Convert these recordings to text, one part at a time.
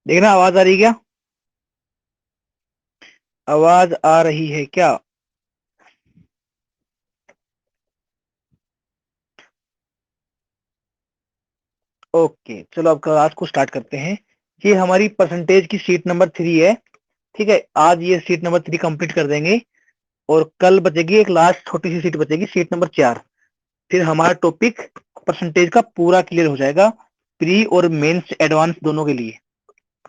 देखना आवाज आ रही है क्या? आवाज आ रही है क्या? ओके, चलो अब क्लास को स्टार्ट करते हैं। ये हमारी परसेंटेज की शीट नंबर 3 है। ठीक है, आज ये शीट नंबर 3 कंप्लीट कर देंगे और कल बचेगी एक लास्ट छोटी सी सीट बचेगी, शीट नंबर 4। फिर हमारा टॉपिक परसेंटेज का पूरा क्लियर हो जाएगा, प्री और मेंस एडवांस दोनों के लिए।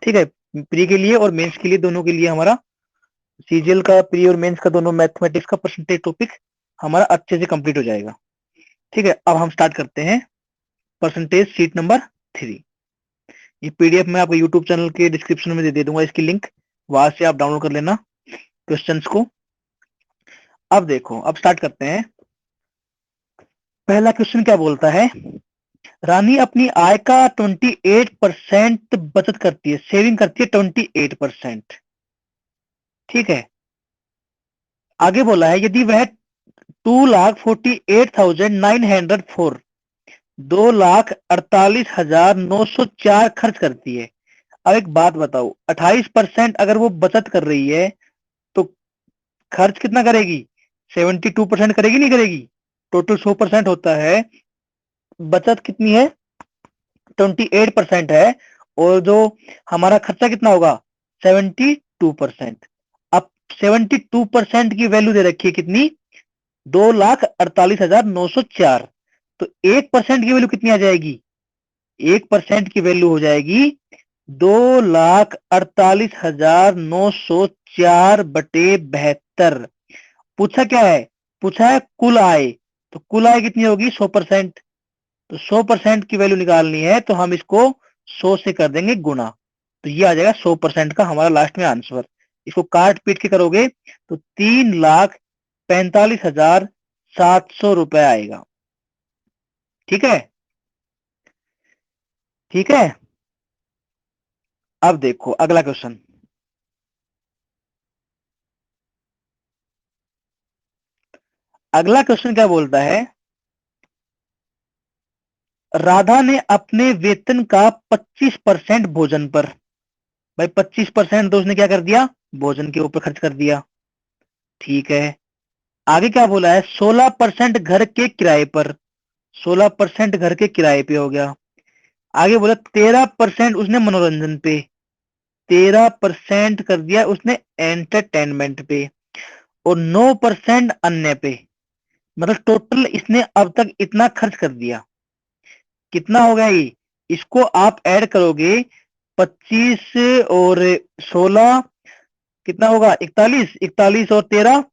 ठीक है, प्री के लिए और मेंस के लिए, दोनों के लिए हमारा सीजीएल का प्री और मेंस का दोनों मैथमेटिक्स का परसेंटेज टॉपिक हमारा अच्छे से कंप्लीट हो जाएगा। ठीक है, अब हम स्टार्ट करते हैं परसेंटेज शीट नंबर 3। ये पीडीएफ मैं आपको यूट्यूब चैनल के डिस्क्रिप्शन में दे दूंगा इसकी लिंक, वहां से आप डाउनलोड कर लेना क्वेश्चंस को। अब देखो, अब स्टार्ट करते हैं। पहला क्वेश्चन क्या बोलता है, रानी अपनी आय का 28% बचत करती है, सेविंग करती है 28%। ठीक है, आगे बोला है यदि वह 2,48,904 2,48,904 खर्च करती है। अब एक बात बताओ, 28% अगर वो बचत कर रही है तो खर्च कितना करेगी? 72% करेगी, नहीं करेगी? टोटल 100% होता है, बचत कितनी है? 28% है, और जो हमारा खर्चा कितना होगा? 72%। अब 72% की वैल्यू दे रखी है कितनी? 2,48,904। तो 1% की वैल्यू कितनी आ जाएगी? 1% की वैल्यू हो जाएगी 2,48,904 बटे 72। पूछा क्या है? पूछा है कुल आय। तो कुल आय कितनी होगी? 100%। तो 100% की वैल्यू निकालनी है तो हम इसको 100 से कर देंगे गुना, तो ये आ जाएगा 100% का हमारा लास्ट में आंसर। इसको काट पीट के करोगे तो 3,45,700 आएगा। ठीक है, ठीक है। अब देखो अगला क्वेश्चन। अगला क्वेश्चन क्या बोलता है, राधा ने अपने वेतन का 25% भोजन पर। भाई 25% तो उसने क्या कर दिया? भोजन के ऊपर खर्च कर दिया। ठीक है, आगे क्या बोला है? 16% घर के किराए पर। 16% घर के किराए पे हो गया। आगे बोला 13% उसने मनोरंजन पे। 13% कर दिया उसने एंटरटेनमेंट पे, और 9% अन्य पे। मतलब टोटल इसने अब तक इतना खर्च कर दिया। कितना हो गया ये? इसको आप ऐड करोगे, 25 और 16 कितना होगा? 41। 41 और 13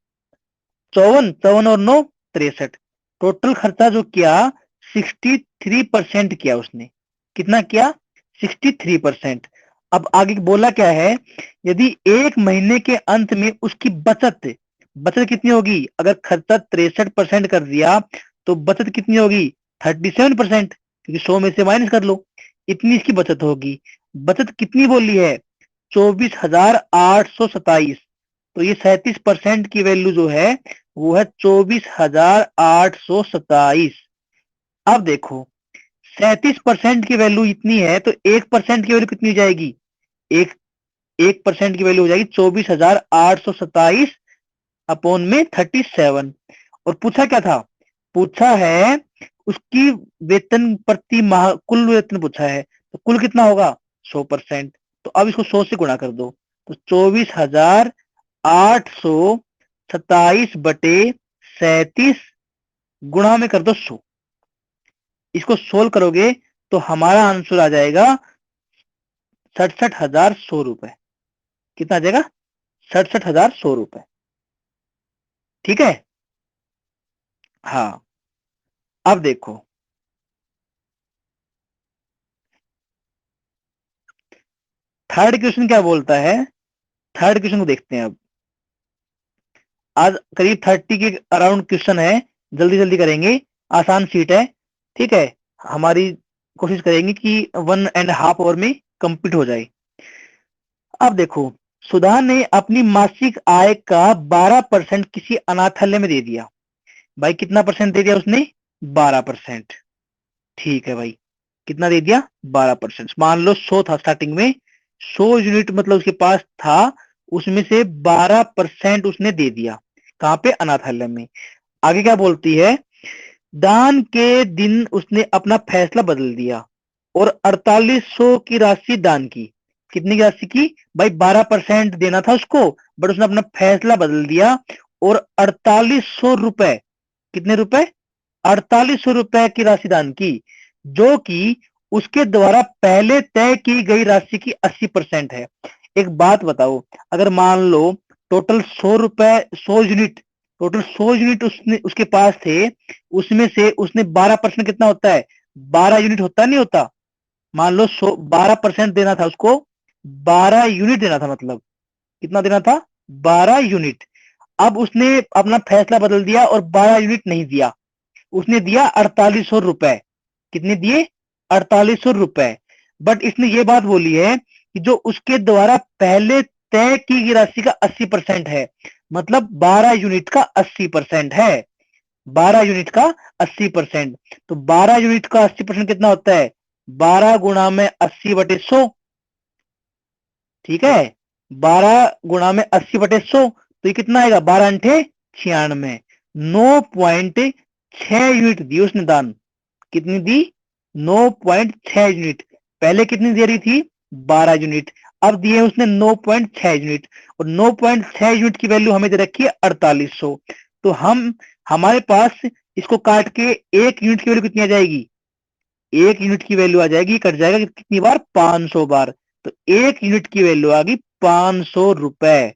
54। 54 और 9 63। टोटल खर्चा जो किया 63% किया उसने। कितना किया? 63%। अब आगे बोला क्या है, यदि एक महीने के अंत में उसकी बचत, बचत कितनी होगी? अगर खर्चा 63% कर दिया तो बचत कितनी होगी? 37%, क्योंकि 100 में से माइनस कर लो, इतनी इसकी बचत होगी। बचत कितनी बोली है? 24,827। तो ये 37% की वैल्यू जो है वो है 24,827। अब देखो, 37% की वैल्यू इतनी है तो 1% की वैल्यू कितनी हो जाएगी? एक 1% की वैल्यू हो जाएगी 24,827 अपॉन में 37। और पूछा क्या था? पूछा है उसकी वेतन प्रति माह, कुल वेतन पूछा है, तो कुल कितना होगा? 100%। तो अब इसको 100 से गुणा कर दो, तो 24,827 बटे 37 गुणा में कर दो 100। इसको सोल्व करोगे तो हमारा आंसर आ जाएगा 67,100 रुपए। कितना आ जाएगा? 67,100 रुपए। ठीक है, हाँ। अब देखो, थर्ड क्वेश्चन क्या बोलता है। थर्ड क्वेश्चन को देखते हैं अब। आज करीब 30 के अराउंड क्वेश्चन है, जल्दी जल्दी करेंगे, आसान सीट है। ठीक है, हमारी कोशिश करेंगे कि 1.5 आवर में कंप्लीट हो जाए। अब देखो, सुधा ने अपनी मासिक आय का 12% किसी अनाथालय में दे दिया। भाई कितना परसेंट दे दिया उसने? 12%। ठीक है भाई, कितना दे दिया? 12%। मान लो 100 था स्टार्टिंग में, 100 यूनिट मतलब उसके पास था, उसमें से 12% उसने दे दिया। कहां पे? अनाथालय में। आगे क्या बोलती है? दान के दिन उसने अपना फैसला बदल दिया और 4800 की राशि दान की। कितनी की राशि की भाई? 12% देना था उसको, बट उसने अपना फैसला बदल दिया और 4800 रुपए, कितने रुपए? 4800 रुपए की राशि दान की, जो कि उसके द्वारा पहले तय की गई राशि की 80% है। एक बात बताओ, अगर मान लो टोटल 100 रुपए, 100 यूनिट, टोटल 100 यूनिट उसने उसके पास थे, उसमें से उसने 12% कितना होता है? 12 यूनिट होता नहीं होता? मान लो 12% देना था उसको, 12 यूनिट देना था, मतलब कितना देना था? 12 यूनिट। अब उसने अपना फैसला बदल दिया और 12 यूनिट नहीं दिया, उसने दिया 4800 रुपए। कितने दिए? 4800 रुपए। बट इसने ये बात बोली है कि जो उसके द्वारा पहले तय की गई राशि का 80% है, मतलब 12 यूनिट का 80% है। 12 यूनिट का 80%, तो 12 यूनिट का 80% कितना होता है? 12 गुणा में 80/100। ठीक है, 12 गुणा में 80/100, तो ये कितना आएगा? 12 × 8 = 96। 9.6 यूनिट दी उसने दान। कितनी दी? 9.6 यूनिट। पहले कितनी दे रही थी? 12 यूनिट। अब दिए उसने 9.6 यूनिट, और 9.6 यूनिट की वैल्यू हमें दे रखी है 4800। तो हमारे पास इसको काट के 1 यूनिट की वैल्यू कितनी आ जाएगी? 1 यूनिट की वैल्यू आ जाएगी, कट जाएगा कितनी बार? 500 बार। तो 1 यूनिट की वैल्यू आ गई 500 रुपए।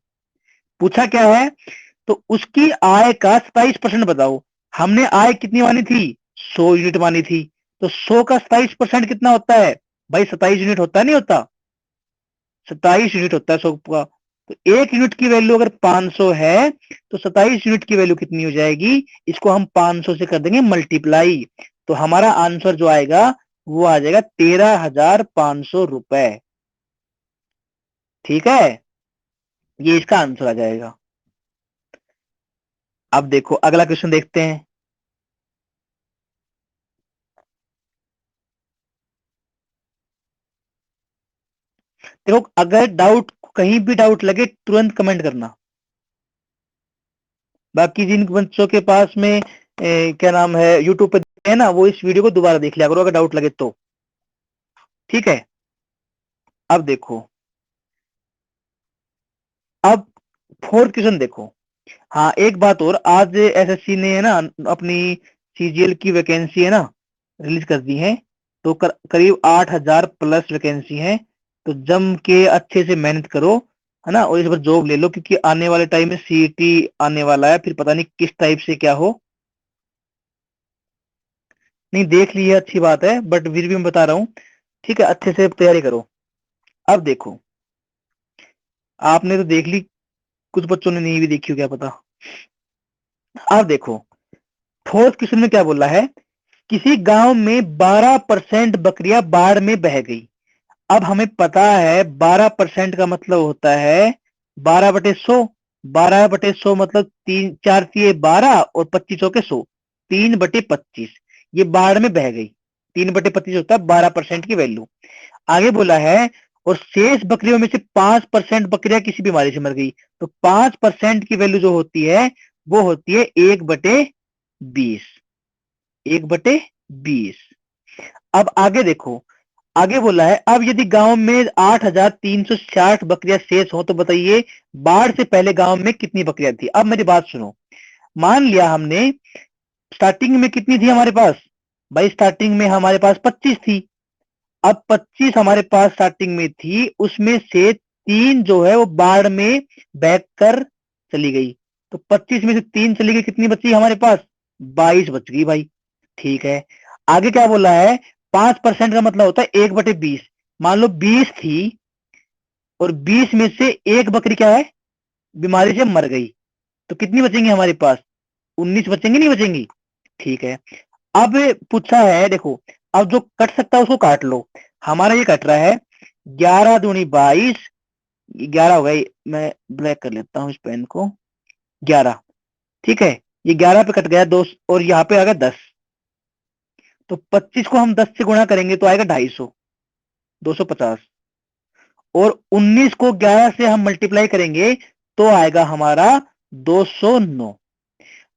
पूछा क्या है? तो उसकी आय का 27% बताओ। हमने आय कितनी मानी थी? 100 यूनिट मानी थी। तो 100 का 27% कितना होता है भाई? 27 यूनिट होता नहीं होता? 27 यूनिट होता है 100 का। तो 1 यूनिट की वैल्यू अगर 500 है, तो 27 यूनिट की वैल्यू कितनी हो जाएगी? इसको हम 500 से कर देंगे मल्टीप्लाई, तो हमारा आंसर जो आएगा वो आ जाएगा 13,500 रुपए। ठीक है, ये इसका आंसर आ जाएगा। अब देखो अगला क्वेश्चन देखते हैं। देखो, अगर डाउट, कहीं भी डाउट लगे तुरंत कमेंट करना। बाकी जिन बच्चों के पास में क्या नाम है, यूट्यूब पे है ना, वो इस वीडियो को दोबारा देख लिया करो अगर डाउट लगे तो। ठीक है, अब देखो, अब फोर्थ क्वेश्चन देखो। हाँ, एक बात और, आज एसएससी ने है ना अपनी सीजीएल की वैकेंसी है ना रिलीज कर दी है। तो करीब 8,000 प्लस वैकेंसी है। तो जम के अच्छे से मेहनत करो, है ना, और इस बार जॉब ले लो, क्योंकि आने वाले टाइम में सीईटी आने वाला है, फिर पता नहीं किस टाइप से क्या हो। नहीं, देख ली है, अच्छी बात है, बट फिर भी मैं बता रहा हूँ। ठीक है, अच्छे से तैयारी करो। अब देखो, आपने तो देख ली, कुछ बच्चों ने नहीं भी देखी हो, क्या पता। अब देखो, फोर्थ क्वेश्चन में क्या बोला है? किसी गांव में 12% बकरियां बाढ़ में बह गई। अब हमें पता है 12% का मतलब होता है 12/100। 12/100 मतलब 3×4=12 और 25 के 100, 3/25। ये बाढ़ में बह गई, 3/25 होता है 12% की वैल्यू। आगे बोला है, और शेष बकरियों में से 5% बकरियां किसी बीमारी से मर गई। तो 5% की वैल्यू जो होती है वो होती है 1/20। 1/20। अब आगे देखो, आगे बोला है, अब यदि गांव में 8,360 बकरियां शेष हो, तो बताइए बाढ़ से पहले गांव में कितनी बकरियां थी? अब मेरी बात सुनो। मान लिया हमने स्टार्टिंग में कितनी थी हमारे पास? भाई स्टार्टिंग में हमारे पास 25 थी। अब 25 हमारे पास स्टार्टिंग में थी, उसमें से 3 जो है वो बाढ़ में बह कर चली गई। तो 25 में से 3 चली गई, कितनी बची हमारे पास? 22 बच गई भाई। ठीक है, आगे क्या बोला है? 5% का मतलब होता है 1/20। मान लो 20 थी, और 20 में से एक बकरी क्या है? बीमारी से मर गई। तो कितनी बचेंगी हमारे पास? 19 बचेंगी, नहीं बचेंगी? ठीक है, अब पूछा है, देखो, अब जो कट सकता है उसको काट लो। हमारा ये कट रहा है 11×2 = 22। 11 हो गई, मैं ब्लैक कर लेता हूँ इस पेन को। 11। ठीक है, ये 11 पे कट गया 2, और यहाँ पे आ गया 10। तो 25 को हम 10 से गुणा करेंगे तो आएगा 250, 250। और 19 को 11 से हम मल्टीप्लाई करेंगे तो आएगा हमारा 209।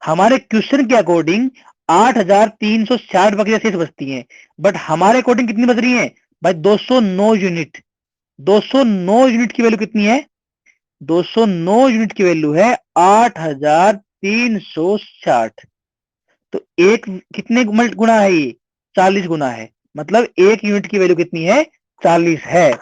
हमारे क्वेश्चन के अकॉर्डिंग 8360 बकरियां शेष बचती हैं, बट हमारे अकॉर्डिंग कितनी बच रही हैं भाई? 209 यूनिट। 209 यूनिट की वैल्यू कितनी है? 209 यूनिट की वैल्यू है 8360। तो एक कितने गुना है ये? 40 गुना है। मतलब एक यूनिट की वैल्यू कितनी है? 40 है।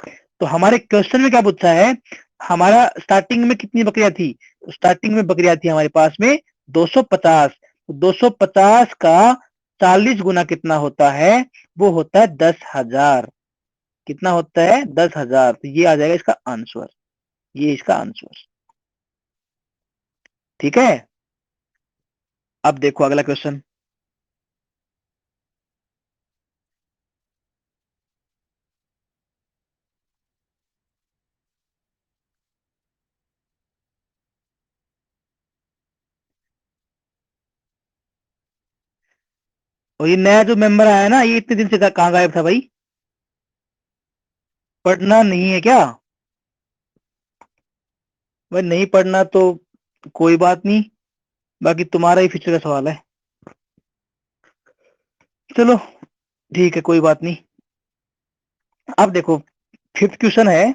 तो हमारे क्वेश्चन में क्या पूछा है? हमारा स्टार्टिंग में कितनी बकरियां थी? तो स्टार्टिंग में बकरियां थी हमारे पास में 250। 250 का 40 गुना कितना होता है? वो होता है 10,000। कितना होता है? 10,000। तो ये आ जाएगा इसका आंसर। ये इसका आंसर। ठीक है। अब देखो अगला क्वेश्चन। और ये नया जो मेंबर आया ना, ये इतने दिन से कहाँ गायब था भाई? पढ़ना नहीं है क्या? भाई नहीं पढ़ना तो कोई बात नहीं, बाकी तुम्हारा ही फ्यूचर का सवाल है। चलो ठीक है, कोई बात नहीं। अब देखो, फिफ्थ क्वेश्चन है।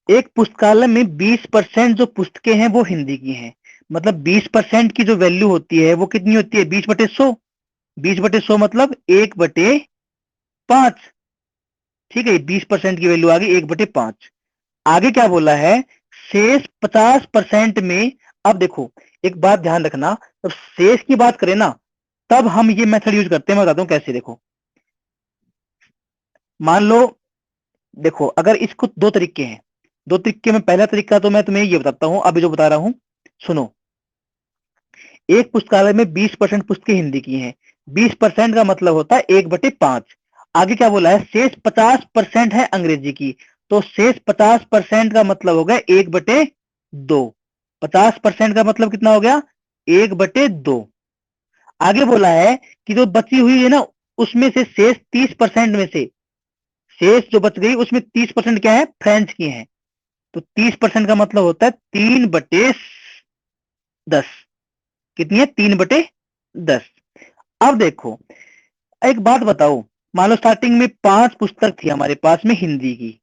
एक पुस्तकालय में 20% जो पुस्तकें हैं वो हिंदी की हैं। मतलब 20% की जो वैल्यू होती है वो कितनी होती है? 20/100। 20/100 मतलब 1/5। ठीक है, 20% की वैल्यू आ गई 1/5। आगे क्या बोला है? शेष 50% में। अब देखो, एक बात ध्यान रखना, जब शेष की बात करें ना, तब हम ये मेथड यूज करते हैं। मैं बताता हूं कैसे। देखो, मान लो, देखो अगर इसको दो तरीके हैं। दो तरीके में पहला तरीका तो मैं तुम्हें ये बताता हूं, अभी जो बता रहा हूं, सुनो। एक पुस्तकालय में 20% पुस्तकें हिंदी की हैं। 20% का मतलब होता है 1/5। आगे क्या बोला है? शेष 50% है अंग्रेजी की। तो शेष 50% का मतलब हो गया 1/2। 50% का मतलब कितना हो गया? 1/2। आगे बोला है कि जो बची हुई है ना, उसमें से शेष 30% में से, शेष जो बच गई उसमें 30% क्या है? फ्रेंच की है। तो 30% का मतलब होता है 3/10। कितनी है? 3/10। अब देखो, एक बात बताओ। मान लो स्टार्टिंग में 5 पुस्तक थी हमारे पास में हिंदी की।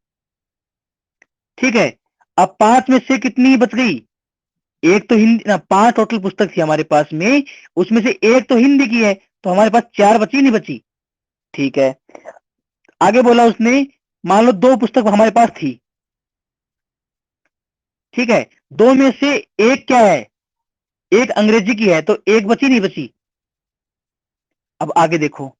ठीक है। अब 5 में से कितनी बच गई? एक तो हिंदी ना, 5 टोटल पुस्तक थी हमारे पास में, उसमें से एक तो हिंदी की है, तो हमारे पास 4 बची नहीं बची? ठीक है। आगे बोला उसने, मान लो 2 पुस्तक हमारे पास थी। ठीक है। 2 में से एक क्या है? एक अंग्रेजी की है, तो एक बची नहीं बची? अब आगे देखो,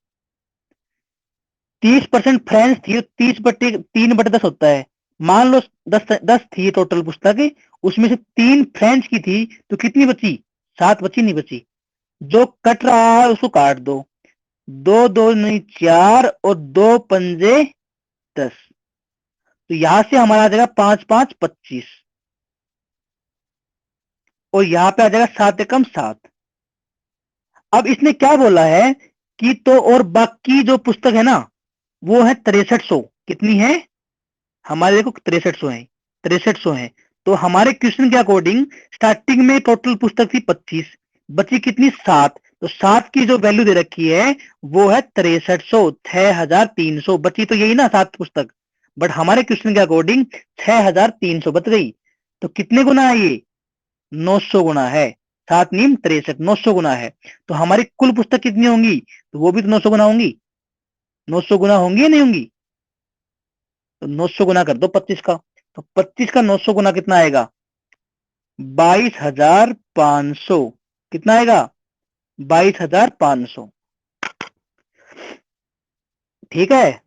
30% फ्रेंच थी, तो 3/10 होता है। मान लो 10 थी टोटल पुस्तक, उसमें से 3 फ्रेंच की थी, तो कितनी बची? 7 बची नहीं बची? जो कट रहा है उसको काट दो। 2 2 नहीं 4, और 2 पंजे 10। तो यहां से हमारा आ जाएगा 5 5 25। और यहां पे आ जाएगा 7 एकम 7। अब इसने क्या बोला है कि तो और बाकी जो पुस्तक है ना, वो है 6300। कितनी है? हमारे देखो 6300 है। 6300 है। तो हमारे क्वेश्चन के अकॉर्डिंग स्टार्टिंग में टोटल पुस्तक थी 25, बची कितनी? 7। तो 7 की जो वैल्यू दे रखी है वो है 6300। 6300 बची तो यही ना 7 पुस्तक। बट हमारे क्वेश्चन के अकॉर्डिंग 6300 बच गई। तो कितने गुना है ये? 900 गुना है। 7 नीम 63, 900 गुना है। तो हमारी कुल पुस्तक कितनी होंगी? तो वो भी तो 900 गुना होंगी। 900 गुना होंगी या नहीं होंगी? तो 900 गुना कर दो 25 का। तो 25 का 900 गुना कितना आएगा? 22,500। कितना आएगा? 22,500। ठीक है।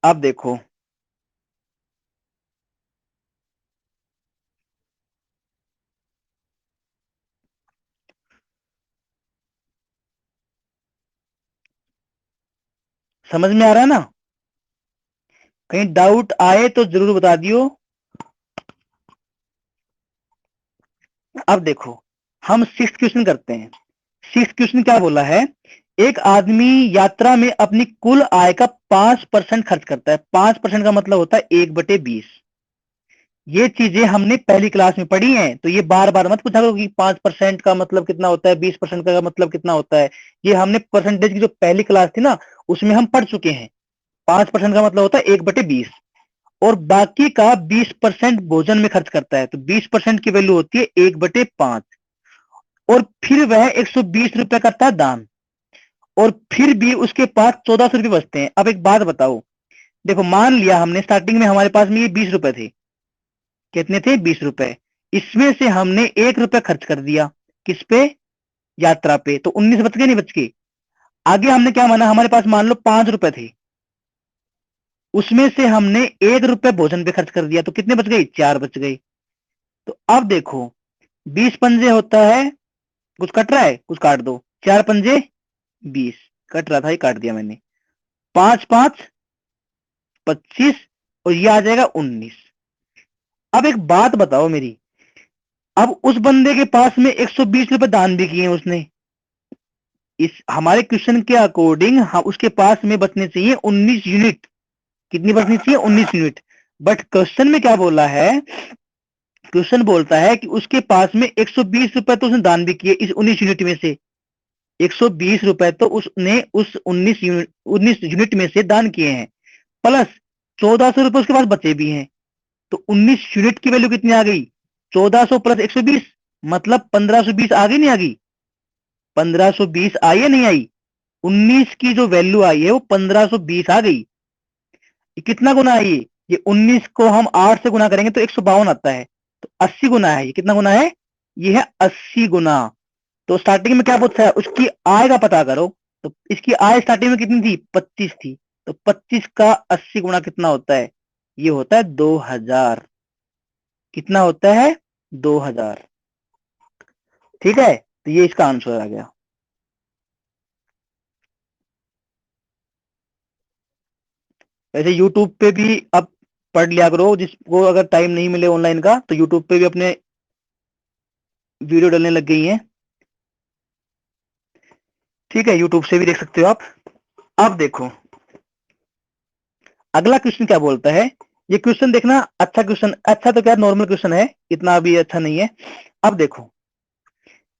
अब देखो, समझ में आ रहा है ना? कहीं डाउट आए तो जरूर बता दियो। अब देखो, हम सिक्स क्वेश्चन करते हैं। सिक्स क्वेश्चन क्या बोला है? एक आदमी यात्रा में अपनी कुल आय का 5% खर्च करता है। 5% का मतलब होता है 1/20। ये चीजें हमने पहली क्लास में पढ़ी हैं, तो ये बार बार मत पूछा करो कि 5% का मतलब कितना होता है, 20% का मतलब कितना होता है। ये हमने परसेंटेज की जो पहली क्लास थी ना, उसमें हम पढ़ चुके हैं। 5% का मतलब होता है 1/20, और बाकी का 20% भोजन में खर्च करता है। तो 20% की वैल्यू होती है 1/5, और फिर वह 120 रुपए करता है दान, और फिर भी उसके पास 1400 रुपये बचते हैं। अब एक बात बताओ, देखो मान लिया हमने स्टार्टिंग में हमारे पास में ये 20 रुपए थे। कितने थे? 20 रुपए। इसमें से हमने 1 रुपया खर्च कर दिया, किस पे? यात्रा पे। तो 19 बच गए, नहीं बच के? आगे हमने क्या माना, हमारे पास मान लो 5 रुपए थे, उसमें से हमने 1 रुपया भोजन पे खर्च कर दिया, तो कितने बच गए? 4 बच गए। तो अब देखो, 20 पंजे होता है, कुछ कट रहा है? कुछ काट दो। 4 पंजे 20, कट रहा था, ये काट दिया मैंने। 5 5 25, और ये आ जाएगा 19। अब एक बात बताओ मेरी, अब उस बंदे के पास में 120 रुपए दान भी किए उसने। इस हमारे क्वेश्चन के अकॉर्डिंग उसके पास में बचने चाहिए 19 यूनिट। कितनी बचनी चाहिए? 19 यूनिट। बट क्वेश्चन में क्या बोला है? क्वेश्चन बोलता है कि उसके पास में 120 रुपए तो उसने दान भी किए इस 19 यूनिट में से। 120 रुपए तो उसने उस 19 यूनिट में से दान किए हैं, प्लस 1400 रुपए उसके पास बचे भी हैं। तो 19 यूनिट की वैल्यू कितनी आ गई? 1400 प्लस 120, मतलब 1520 आ गई, नहीं आ गई? 1520 आई या नहीं आई? 19 की जो वैल्यू आई है वो 1520 आ गई। ये कितना गुना है ये 19 को हम 8 से गुना करेंगे तो 152 आता है। तो 80 गुना है। ये कितना गुना है? ये है 80 गुना। तो स्टार्टिंग में क्या पूछा है? उसकी आय का पता करो। तो इसकी आय स्टार्टिंग में कितनी थी? 25 थी। तो 25 का 80 गुना कितना होता है? ये होता है 2000। कितना होता है? 2000। ठीक है, तो ये इसका आंसर आ गया। वैसे यूट्यूब पे भी अब पढ़ लिया करो, जिसको अगर टाइम नहीं मिले ऑनलाइन का, तो यूट्यूब पे भी अपने वीडियो डलने लग गई हैं। ठीक है, यूट्यूब से भी देख सकते हो आप। अब देखो अगला क्वेश्चन क्या बोलता है। ये क्वेश्चन देखना, अच्छा क्वेश्चन, अच्छा तो क्या नॉर्मल क्वेश्चन है, इतना भी अच्छा नहीं है। अब देखो,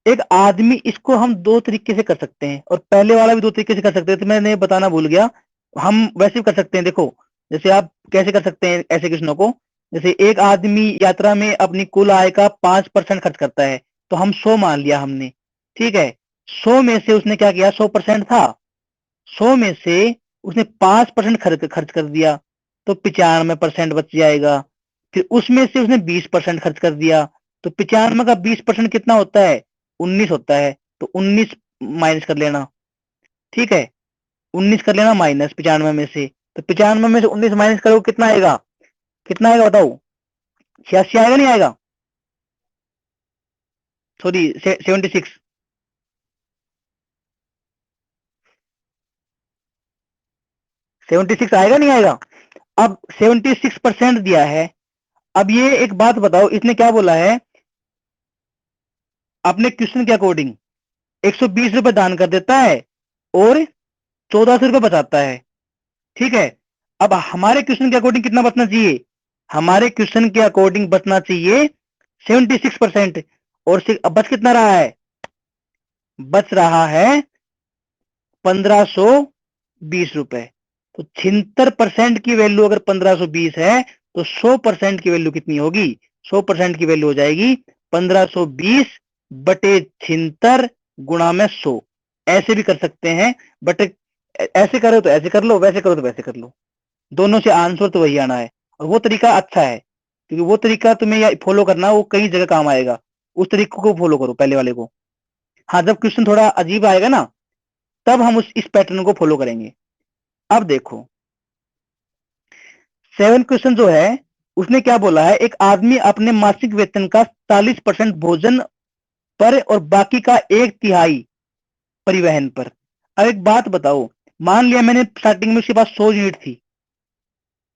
एक आदमी, इसको हम दो तरीके से कर सकते हैं, और पहले वाला भी दो तरीके से कर सकते हैं, तो मैंने बताना भूल गया। हम वैसे भी कर सकते हैं। देखो, जैसे आप कैसे कर सकते हैं ऐसे क्वेश्चनों को, जैसे एक आदमी यात्रा में अपनी कुल आय का 5% खर्च करता है, तो हम 100 मान लिया हमने। ठीक है, 100 में से उसने क्या किया? 100% था, 100 में से उसने 5% खर्च खर्च कर दिया, तो 95% बच जाएगा। फिर उसमें से उसने 20% खर्च कर दिया, तो 95 का 20% कितना होता है? 19 होता है। तो 19 माइनस कर लेना। ठीक है, 19 कर लेना माइनस 95 में से। तो 95 में से 19 माइनस करो, कितना आएगा? कितना आएगा बताओ? 86 आएगा, नहीं आएगा? सॉरी, 76। 76 आएगा, नहीं आएगा? अब 76% दिया है। अब ये एक बात बताओ, इसने क्या बोला है? अपने क्वेश्चन के अकॉर्डिंग 120 रुपए दान कर देता है, और 1400 रुपए बचाता है। ठीक है, अब हमारे क्वेश्चन के अकॉर्डिंग कितना बचना चाहिए? हमारे क्वेश्चन के अकॉर्डिंग बचना चाहिए 76%। और अब बच कितना रहा है? बच रहा है 1520 रुपए। तो 76% की वैल्यू अगर 1520 है, तो 100% की वैल्यू कितनी होगी? 100% की वैल्यू हो जाएगी 1520 बटे 76 गुणा में 100। ऐसे भी कर सकते हैं, बट ऐसे करो तो ऐसे कर लो, वैसे करो तो वैसे कर लो, दोनों से आंसर तो वही आना है। और वो तरीका अच्छा है, क्योंकि वो तरीका तुम्हें फॉलो करना, वो कई जगह काम आएगा। उस तरीके को फॉलो करो, पहले वाले को। हाँ, जब क्वेश्चन थोड़ा अजीब आएगा ना, तब हम इस पैटर्न को फॉलो करेंगे। अब देखो, 7 क्वेश्चन जो है, उसने क्या बोला है? एक आदमी अपने मासिक वेतन का 40% भोजन पर और बाकी का 1/3 परिवहन पर। अब एक बात बताओ, मान लिया मैंने स्टार्टिंग में उसके पास 100 यूनिट थी।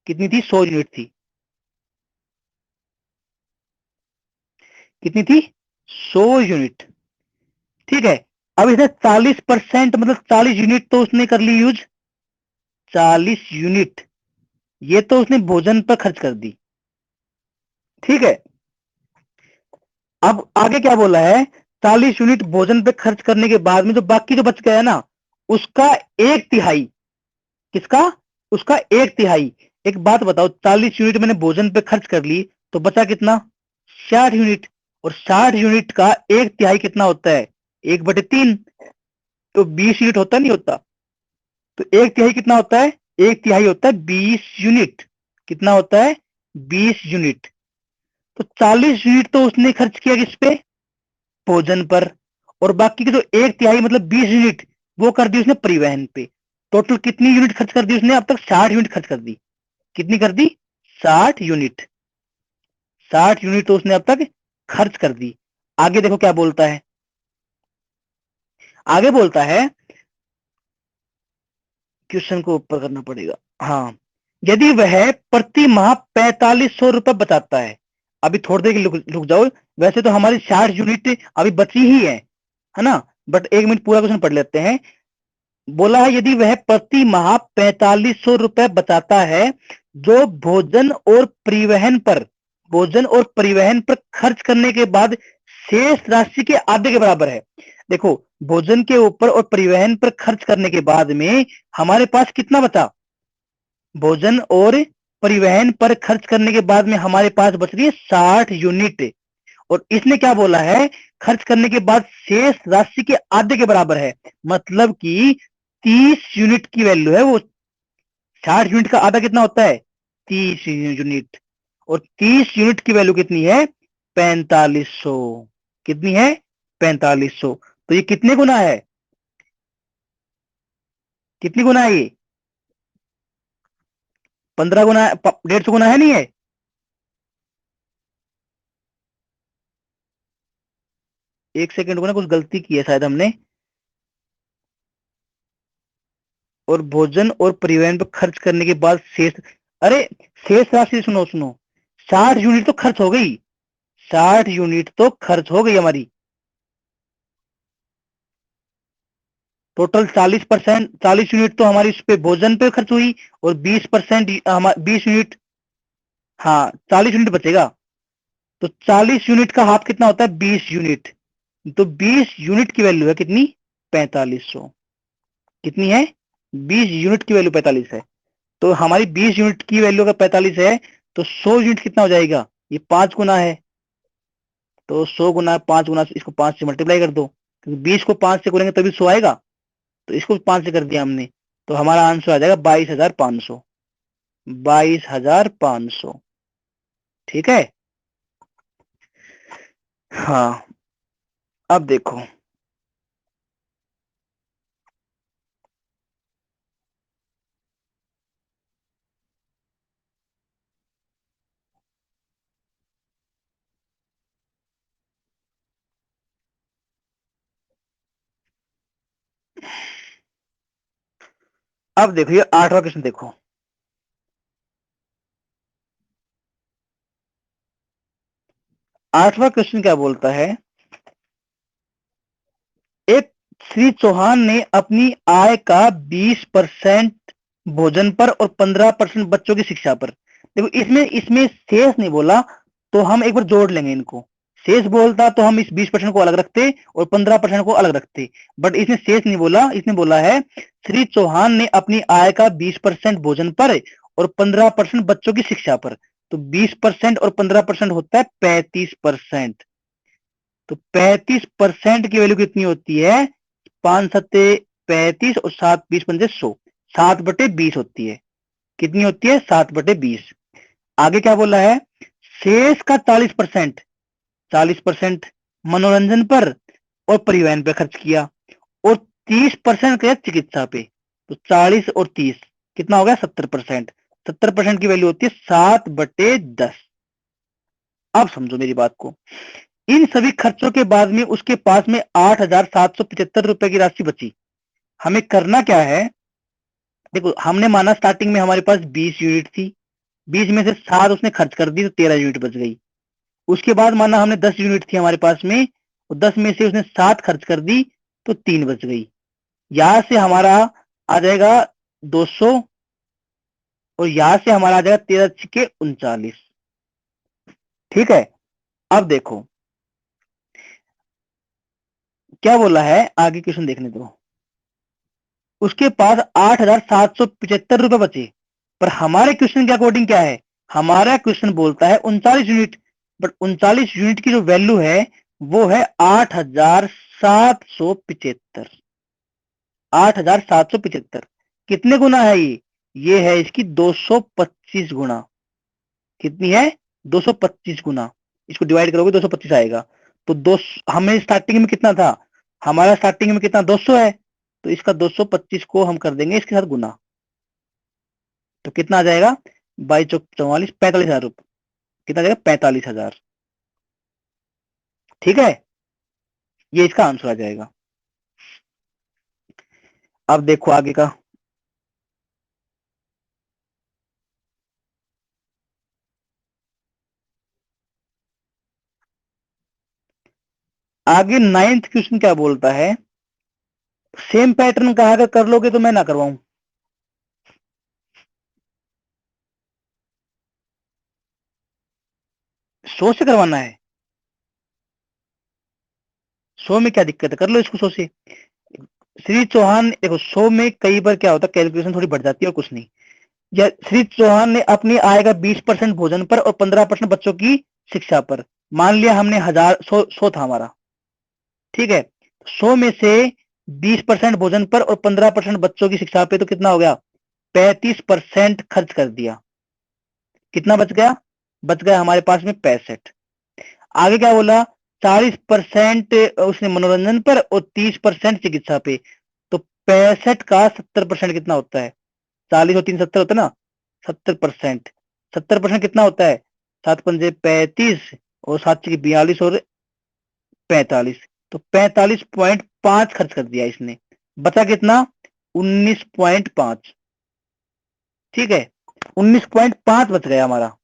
कितनी थी? 100 यूनिट थी। कितनी थी? 100 यूनिट। ठीक है, अब इसने 40% मतलब 40 यूनिट तो उसने कर ली यूज, 40 यूनिट ये तो उसने भोजन पर खर्च कर दी, ठीक है। अब आगे क्या बोला है, 40 यूनिट भोजन पे खर्च करने के बाद में जो बाकी जो बच गया ना, उसका एक तिहाई, किसका, उसका एक तिहाई। एक बात बताओ, 40 यूनिट मैंने भोजन पे खर्च कर ली तो बचा कितना, 60 यूनिट। और 60 यूनिट का एक तिहाई कितना होता है, 1/3, तो 20 यूनिट होता नहीं होता। तो एक तिहाई कितना होता है, एक तिहाई होता है 20 यूनिट। कितना होता है, 20 यूनिट। तो 40 यूनिट तो उसने खर्च किया किस पे, भोजन पर। और बाकी के जो एक तिहाई मतलब 20 यूनिट वो कर दी उसने परिवहन पे। टोटल कितनी यूनिट खर्च कर दी उसने अब तक, 60 यूनिट खर्च कर दी। कितनी कर दी, 60 यूनिट। 60 यूनिट तो उसने अब तक खर्च कर दी। आगे देखो क्या बोलता है, आगे बोलता है, क्वेश्चन को ऊपर करना पड़ेगा, हाँ। यदि वह प्रति माह 4500 रुपए बचाता है, अभी थोड़ी देर के लिए रुक जाओ। वैसे तो हमारी 60 यूनिट अभी बची ही है ना, बट 1 मिनट पूरा क्वेश्चन पढ़ लेते हैं। बोला है यदि वह प्रति माह 4500 रुपए बचाता है जो भोजन और परिवहन पर, भोजन और परिवहन पर खर्च करने के बाद शेष राशि के आधे के बराबर है। देखो, भोजन के ऊपर और परिवहन पर खर्च करने के बाद में हमारे पास कितना बचा, भोजन और परिवहन पर खर्च करने के बाद में हमारे पास बच रही है 60 यूनिट। और इसने क्या बोला है, खर्च करने के बाद शेष राशि के आधे के बराबर है, मतलब कि 30 यूनिट की वैल्यू है वो। 60 यूनिट का आधा कितना होता है, 30 यूनिट। और 30 यूनिट की वैल्यू कितनी है, 4500। कितनी है, 4500। तो ये कितने गुना है, कितनी गुना है ये, 15 गुना, 150 गुना है नहीं है। एक सेकंड को ना, कुछ गलती की है शायद हमने। और भोजन और परिवहन पर खर्च करने के बाद शेष, अरे शेष राशि सुनो सुनो, 60 यूनिट तो खर्च हो गई, 60 यूनिट तो खर्च हो गई हमारी। टोटल 40%, 40 यूनिट तो हमारी उस पे भोजन पे खर्च हुई। और 20% 20 यूनिट, हाँ 40 यूनिट बचेगा। तो 40 यूनिट का हाफ कितना होता है, 20 यूनिट। तो 20 यूनिट की वैल्यू है कितनी, 4500। कितनी है, 20 यूनिट की वैल्यू 45 है। तो हमारी 20 यूनिट की वैल्यू अगर 45 है, तो 100 यूनिट कितना हो जाएगा, ये 5 गुना है। तो 100 गुना 5 गुना, इसको 5 से मल्टीप्लाई कर दो, क्योंकि 20 को 5 से करेंगे तभी 100 आएगा। तो इसको 5 से कर दिया हमने, तो हमारा आंसर आ जाएगा 22,500। 22,500, ठीक है। हाँ, अब देखो, अब देखो ये 8वां क्वेश्चन देखो। 8वां क्वेश्चन क्या बोलता है, एक श्री चौहान ने अपनी आय का 20% भोजन पर और 15% बच्चों की शिक्षा पर। देखो इसमें इसमें शेष नहीं बोला, तो हम एक बार जोड़ लेंगे इनको। शेष बोलता तो हम इस 20% को अलग रखते और 15% को अलग रखते। बट इसने शेष नहीं बोला, इसने बोला है श्री चौहान ने अपनी आय का 20% भोजन पर और 15% बच्चों की शिक्षा पर। तो 20% और 15% होता है 35%। तो 35% की वैल्यू कितनी होती है, 5 सत्ते 35 और 7 20 पंजे 100, 7/20 होती है। कितनी होती है, 7/20। आगे क्या बोला है, शेष का 40%, 40% मनोरंजन पर और परिवहन पे खर्च किया। और 30% किया चिकित्सा पे। तो 40 और 30 कितना हो गया, 70%। 70% की वैल्यू होती है 7/10। अब समझो मेरी बात को, इन सभी खर्चों के बाद में उसके पास में 8,775 रुपए की राशि बची। हमें करना क्या है, देखो हमने माना स्टार्टिंग में हमारे पास 20 यूनिट थी, 20 में से 7 उसने खर्च कर दी, तो 13 यूनिट बच गई। उसके बाद माना हमने 10 यूनिट थी हमारे पास में, और 10 में से उसने 7 खर्च कर दी, तो 3 बच गई। यहां से हमारा आ जाएगा 200 और यहां से हमारा आ जाएगा 13 छिके 39। ठीक है, अब देखो क्या बोला है, आगे क्वेश्चन देखने दो। उसके पास 8,775 रुपए बचे, पर हमारे क्वेश्चन के अकॉर्डिंग क्या है, हमारा क्वेश्चन बोलता है 39 यूनिट, बट 39 यूनिट की जो वैल्यू है वो है 8,775। 8,775 कितने गुना है ये है इसकी 225 गुना। कितनी है, 225 गुना। इसको डिवाइड करोगे 225 आएगा। तो दो, हमें स्टार्टिंग में कितना था, हमारा स्टार्टिंग में कितना 200 है, तो इसका 225 को हम कर देंगे इसके साथ गुना। तो कितना आ जाएगा, 22 चौक 44, 45,000 रुपए। कितना आ जाएगा, 45,000। ठीक है, ये इसका आंसर आ जाएगा। अब देखो आगे का। आगे 9th क्वेश्चन क्या बोलता है, सेम पैटर्न का अगर कर लोगे तो मैं ना करवाऊं। सौ से करवाना है, 100 में क्या दिक्कत है, कर लो इसको 100 से। श्री चौहान देखो, 100 में कई बार क्या होता है, कैलकुलेशन थोड़ी बढ़ जाती है और कुछ नहीं। या श्री चौहान ने अपनी आय का 20% भोजन पर और 15% बच्चों की शिक्षा पर, मान लिया हमने 1000, 100 था हमारा। ठीक है, 100 में से 20% भोजन पर और 15% बच्चों की शिक्षा पे, तो कितना हो गया, 35% खर्च कर दिया। कितना बच गया, बच गया हमारे पास में 65। आगे क्या बोला, 40% उसने मनोरंजन पर और 30% चिकित्सा पे। तो 65 का 70% कितना होता है, 40 और 3 70 होता है ना, 70%। 70% कितना होता है, 7 पंजे 35 और 7 42 और 45। तो 45.5 खर्च कर दिया इसने, बचा कितना, 19.5। ठीक है, 19.5 बच गया हमारा।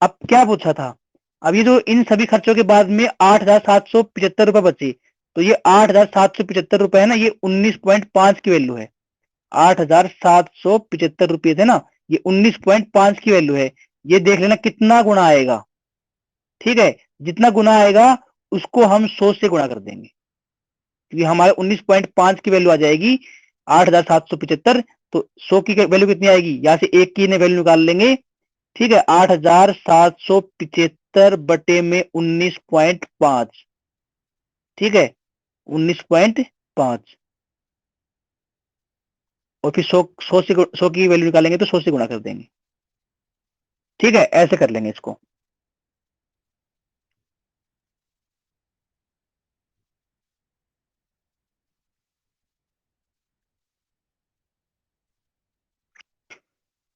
अब क्या पूछा था, अब ये जो इन सभी खर्चों के बाद में 8,775 रुपए बचे, तो ये 8,775 रुपए है ना, ये 19.5 की वैल्यू है। 8,775 रुपये थे ना, ये 19.5 की वैल्यू है। ये देख लेना कितना गुना आएगा। ठीक है, जितना गुना आएगा उसको हम 100 से गुणा कर देंगे, क्योंकि हमारे 19.5 की वैल्यू आ जाएगी 8,775। तो 100 की वैल्यू कितनी आएगी, यहां से एक की वैल्यू निकाल लेंगे। ठीक है, 8,775 बटे में 19.5। ठीक है, 19.5, और फिर 100 की वैल्यू निकालेंगे तो 100 से गुणा कर देंगे। ठीक है, ऐसे कर लेंगे इसको।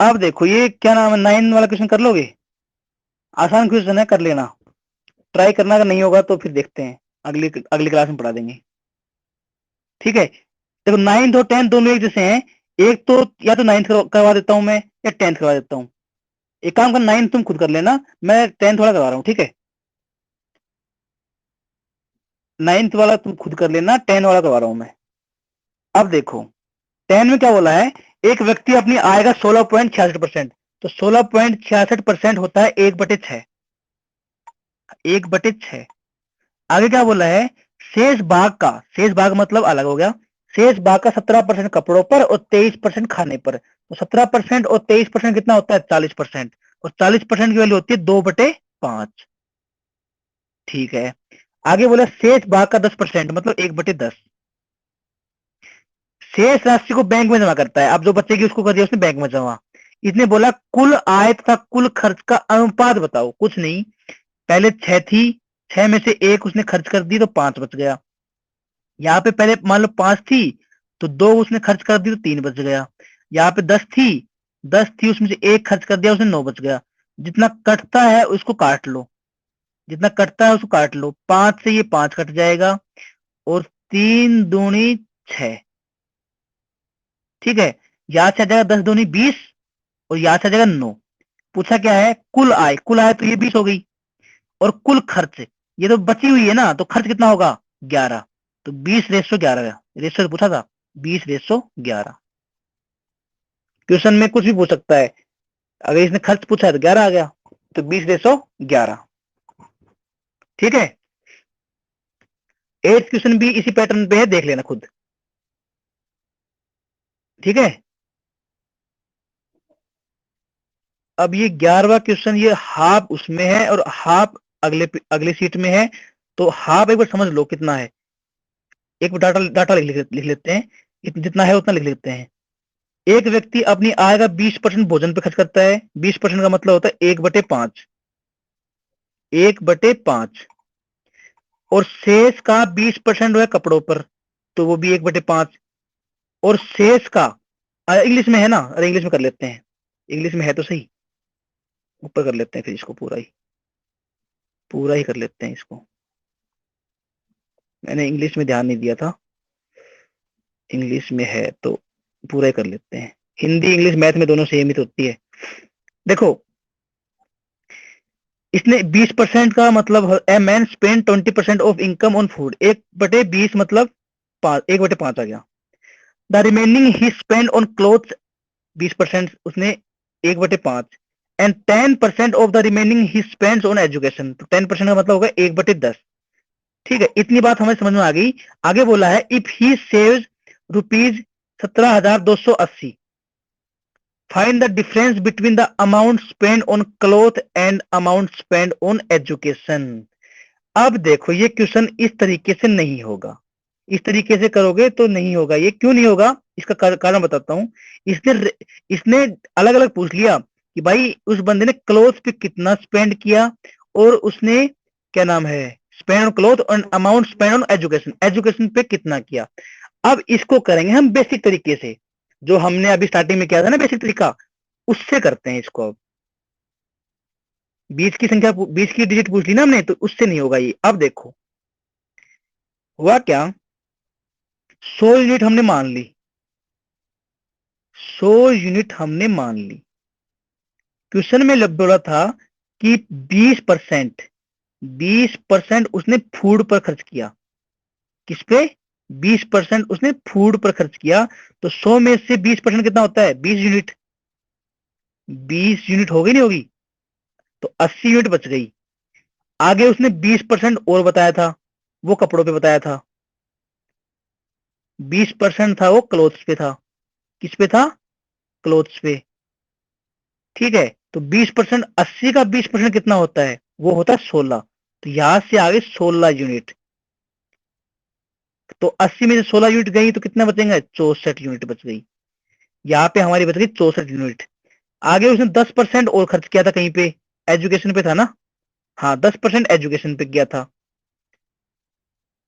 अब देखो ये क्या नाम है, 9 वाला क्वेश्चन कर लोगे, आसान क्वेश्चन है, कर लेना। ट्राई करना, अगर नहीं होगा तो फिर देखते हैं, अगली अगली क्लास में पढ़ा देंगे। ठीक है, देखो 9th और 10th दोनों एक जैसे हैं। एक तो या तो 9th करवा देता हूं मैं, या 10th करवा देता हूं। एक काम कर, 9th तुम खुद कर लेना, मैं 10th वाला करवा रहा हूँ। ठीक है, 9th वाला तुम खुद कर लेना, 10th वाला करवा रहा हूं मैं। अब देखो 10 में क्या बोला है, एक व्यक्ति अपनी आय का 16.66%, तो 16.66% होता है 1/6। 1/6। आगे क्या बोला है, शेष भाग का, शेष भाग मतलब अलग हो गया, शेष भाग का 17% कपड़ों पर और 23% खाने पर। तो 17% और 23% कितना होता है, 40%। और 40% की वैल्यू होती है 2/5। ठीक है, आगे बोला शेष भाग का 10% मतलब 1/10। शेष राशि को बैंक में जमा करता है, अब जो बच्चे की उसको कर दिया उसने बैंक में जमा। इसने बोला कुल आय तथा कुल खर्च का अनुपात बताओ, कुछ नहीं, पहले 6 थी, 6 में से एक उसने खर्च कर दी तो 5 बच गया। यहाँ पे पहले मान लो 5 थी, तो 2 उसने खर्च कर दी तो 3 बच गया। यहाँ पे 10 थी उसमें से एक खर्च कर दिया उसने, 9 बच गया। जितना कटता है उसको काट लो, जितना कटता है उसको काट लो, 5 से ये 5 कट जाएगा, और 3 दूनी 6। ठीक है, यहाँ से आ जाएगा 10 दूनी 20, और यहाँ से आ जाएगा 9। पूछा क्या है, कुल आय, कुल आय तो ये 20 हो गई, और कुल खर्च ये तो बची हुई है ना, तो खर्च कितना होगा, 11। तो 20:11 रेशो पूछा था, 20:11। क्वेश्चन में कुछ भी पूछ सकता है, अगर इसने खर्च पूछा है तो 11 आ गया, तो 20:11। ठीक है, 8th क्वेश्चन भी इसी पैटर्न पे है, देख लेना खुद। ठीक है, अब ये 11वां क्वेश्चन, ये हाफ उसमें है और हाफ अगले सीट में है, तो हाफ एक बार समझ लो कितना है। एक बार डाटा डाटा लिख लेते हैं, जितना है उतना लिख लेते हैं। एक व्यक्ति अपनी आय का 20% भोजन पे खर्च करता है। 20% का मतलब होता है 1/5, 1/5। और शेष का 20% है कपड़ों पर, तो वो भी 1/5। और शेष का इंग्लिश में है ना, अरे इंग्लिश में कर लेते हैं, इंग्लिश में है तो सही, ऊपर कर लेते हैं फिर इसको पूरा ही कर लेते हैं इसको। मैंने इंग्लिश में ध्यान नहीं दिया था, इंग्लिश में है तो पूरा ही कर लेते हैं। हिंदी इंग्लिश मैथ में दोनों सेम ही तो होती है। देखो, इसने 20% का मतलब a man spend 20% of income on food. 1/20 मतलब 1/5 आ गया। The remaining he spend on cloth, 20% उसने 1/5। And 10% of the remaining he spends on education, तो 10% का मतलब होगा 1/10। ठीक है, इतनी बात हमें समझ में आ गई। आगे बोला है if he saves ₹17,280, find the difference between the amount spend on cloth and amount spend on education. अब देखो, ये क्वेश्चन इस तरीके से नहीं होगा, इस तरीके से करोगे तो नहीं होगा। ये क्यों नहीं होगा, इसका कारण बताता हूं। इसने इसने अलग अलग पूछ लिया कि भाई उस बंदे ने क्लोथ पे कितना स्पेंड किया, और उसने क्या नाम है स्पेंड ऑन क्लोथ और amount spend on education, education पे कितना किया। अब इसको करेंगे हम बेसिक तरीके से, जो हमने अभी स्टार्टिंग में किया था ना, बेसिक तरीका, उससे करते हैं इसको। अब 20 की संख्या, 20 की डिजिट पूछ ली ना हमने, तो उससे नहीं होगा ये। अब देखो हुआ क्या, 100 यूनिट हमने मान ली, 100 यूनिट हमने मान ली। क्वेश्चन में बोला था कि 20%, 20% उसने फूड पर खर्च किया। किस पे? 20% उसने फूड पर खर्च किया। तो 100 में से 20% कितना होता है? 20 यूनिट। 20 यूनिट होगी नहीं होगी? तो 80 यूनिट बच गई। आगे उसने 20% और बताया था, वो कपड़ों पे बताया था। 20% था वो क्लोथ्स पे था। किस पे था? क्लोथ्स पे। ठीक है, तो 20%, 80 का 20% कितना होता है? वो होता है 16। तो यहां से आगे 16 यूनिट। तो 80 में से 16 यूनिट गई तो कितना बचेंगे? 64 यूनिट बच गई। यहाँ पे हमारी बच गई 64 यूनिट। आगे उसने 10% और खर्च किया था कहीं पे, एजुकेशन पे था ना। हाँ, 10% एजुकेशन पे किया था।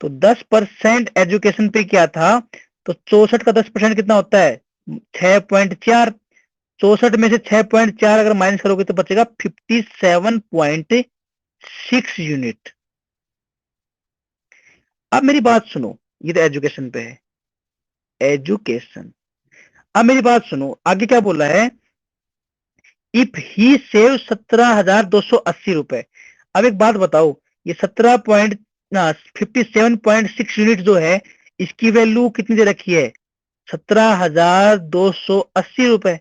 तो 10% एजुकेशन पे किया था, तो 64 का 10% कितना होता है? 6.4। 64 में से 6.4 अगर माइनस करोगे तो बचेगा 57.6 यूनिट। अब मेरी बात सुनो, ये तो एजुकेशन पे है, एजुकेशन। अब मेरी बात सुनो, आगे क्या बोला है? इफ ही सेव 17,280 रुपए। अब एक बात बताओ, ये 57.6 यूनिट जो है, इसकी वैल्यू कितनी दे रखी है? 17,280 रुपए।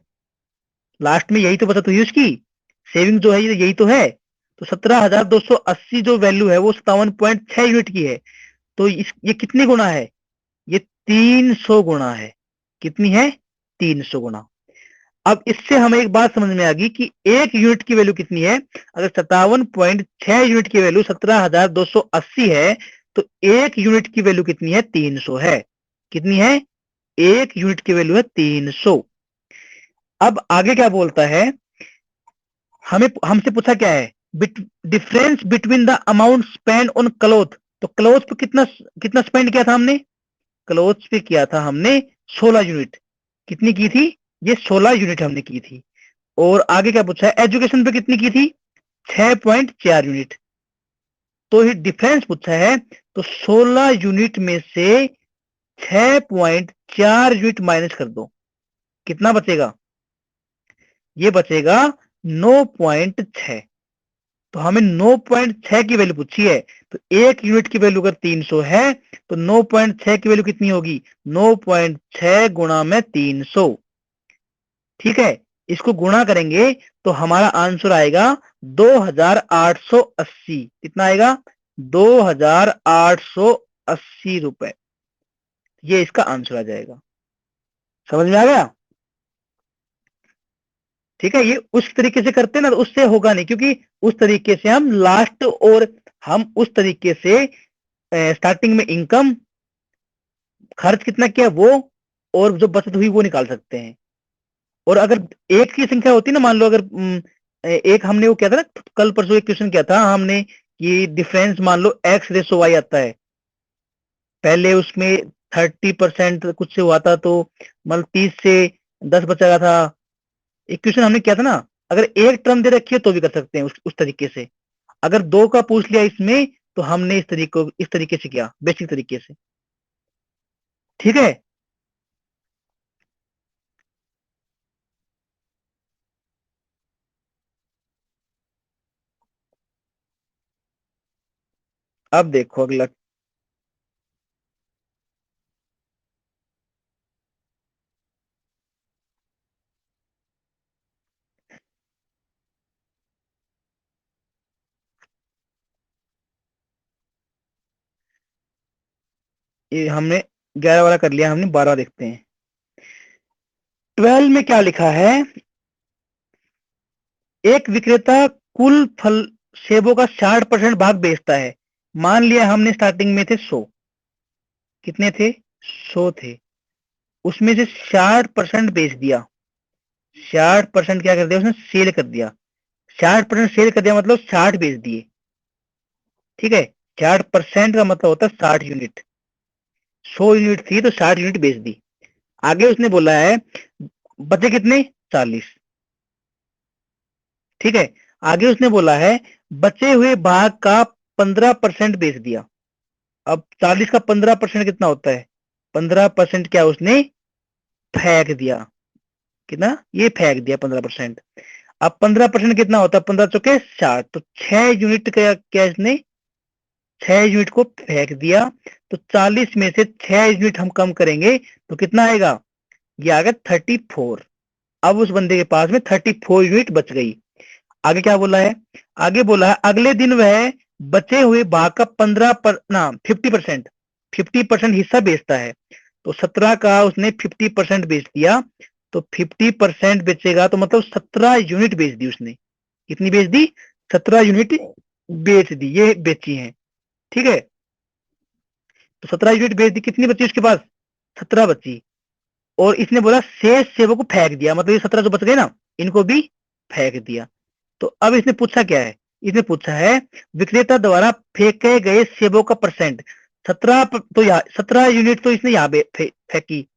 लास्ट में यही तो बचत हुई उसकी, सेविंग जो है यही तो है। तो 17,280 जो वैल्यू है वो 57.6 यूनिट की है। तो ये कितनी गुना है? ये 300 गुना है। कितनी है? 300 गुना। अब इससे हमें एक बात समझ में आ गई कि एक यूनिट की वैल्यू कितनी है। अगर 57.6 यूनिट की वैल्यू 17,280 है, तो एक यूनिट की वैल्यू कितनी है? 300 है। कितनी है? एक यूनिट की वैल्यू है 300। अब आगे क्या बोलता है, हमें हमसे पूछा क्या है? Difference between the amount spend on cloth. तो क्लोथ पे कितना कितना स्पेंड किया था हमने? क्लोथ पे किया था हमने 16 यूनिट। कितनी की थी? ये 16 यूनिट हमने की थी। और आगे क्या पूछा है? एजुकेशन पे कितनी की थी? 6.4 यूनिट। तो ये डिफरेंस पूछा है, तो 16 यूनिट में से 6.4 यूनिट माइनस कर दो, कितना बचेगा? ये बचेगा 9.6। तो हमें 9.6 की वैल्यू पूछी है, तो 1 यूनिट की वैल्यू अगर 300 है तो 9.6 की वैल्यू कितनी होगी? 9.6 गुणा में 300। ठीक है, इसको गुणा करेंगे तो हमारा आंसर आएगा 2880। कितना आएगा? 2880 रुपए। ये इसका आंसर आ जाएगा। समझ में आ गया? ठीक है, ये उस तरीके से करते ना तो उससे होगा नहीं, क्योंकि उस तरीके से हम लास्ट और हम उस तरीके से स्टार्टिंग में इनकम, खर्च कितना किया वो, और जो बचत हुई वो निकाल सकते हैं। और अगर एक की संख्या होती ना, मान लो अगर एक हमने वो किया था ना, कल परसों एक क्वेश्चन किया था हमने कि डिफरेंस मान लो एक्स रेसो वाई आता है, पहले उसमें 30% कुछ से हुआ था, तो मतलब 30 से 10 बचा था। एक क्वेश्चन हमने किया था ना, अगर एक टर्म दे रखी है तो भी कर सकते हैं उस तरीके से। अगर दो का पूछ लिया इसमें तो हमने इस तरीके से किया, बेसिक तरीके से। ठीक है, अब देखो अगला। ये हमने 11 वाला कर लिया, हमने 12 देखते हैं। 12 में क्या लिखा है? एक विक्रेता कुल फल सेबों का 60% भाग बेचता है। मान लिया हमने स्टार्टिंग में थे 100। कितने थे? 100 थे। उसमें से 60% बेच दिया। 60% क्या कर दिया उसने? सेल कर दिया। 60% सेल कर दिया मतलब 60 बेच दिए। ठीक है, 60% का मतलब होता है 60 यूनिट। 100 यूनिट थी तो 60 यूनिट बेच दी। आगे उसने बोला है बचे कितने? 40। ठीक है, आगे उसने बोला है बचे हुए भाग का 15% बेच दिया। अब 40 का 15% कितना होता है? 15% क्या उसने फेंक दिया। कितना? ये फेंक दिया 15%। अब 15% कितना होता है? 15 चौके 60, तो 6 यूनिट का क्या इसने 6 यूनिट को फेंक दिया। तो 40 में से 6 यूनिट हम कम करेंगे तो कितना आएगा? ये आ गया 34। अब उस बंदे के पास में 34 यूनिट बच गई। आगे क्या बोला है? आगे बोला है अगले दिन वह बचे हुए भाग का 50% 50% हिस्सा बेचता है। तो 17 का उसने 50% बेच दिया। तो 50% बेचेगा तो मतलब 17 यूनिट बेच दी उसने। कितनी बेच दी? 17 यूनिट बेच दी, ये बेची है। ठीक है, तो 17 यूनिट बेच दी, कितनी बची उसके पास? 17 बची। और इसने बोला शेष सेवों को फेंक दिया, मतलब ये 17 जो बच गए ना, इनको भी फेंक दिया। तो अब इसने पूछा क्या है? इसने पूछा है विक्रेता द्वारा फेंके गए सेबों का परसेंट। 17 तो यहाँ 17 यूनिट तो इसने यहाँ पे फेंकी,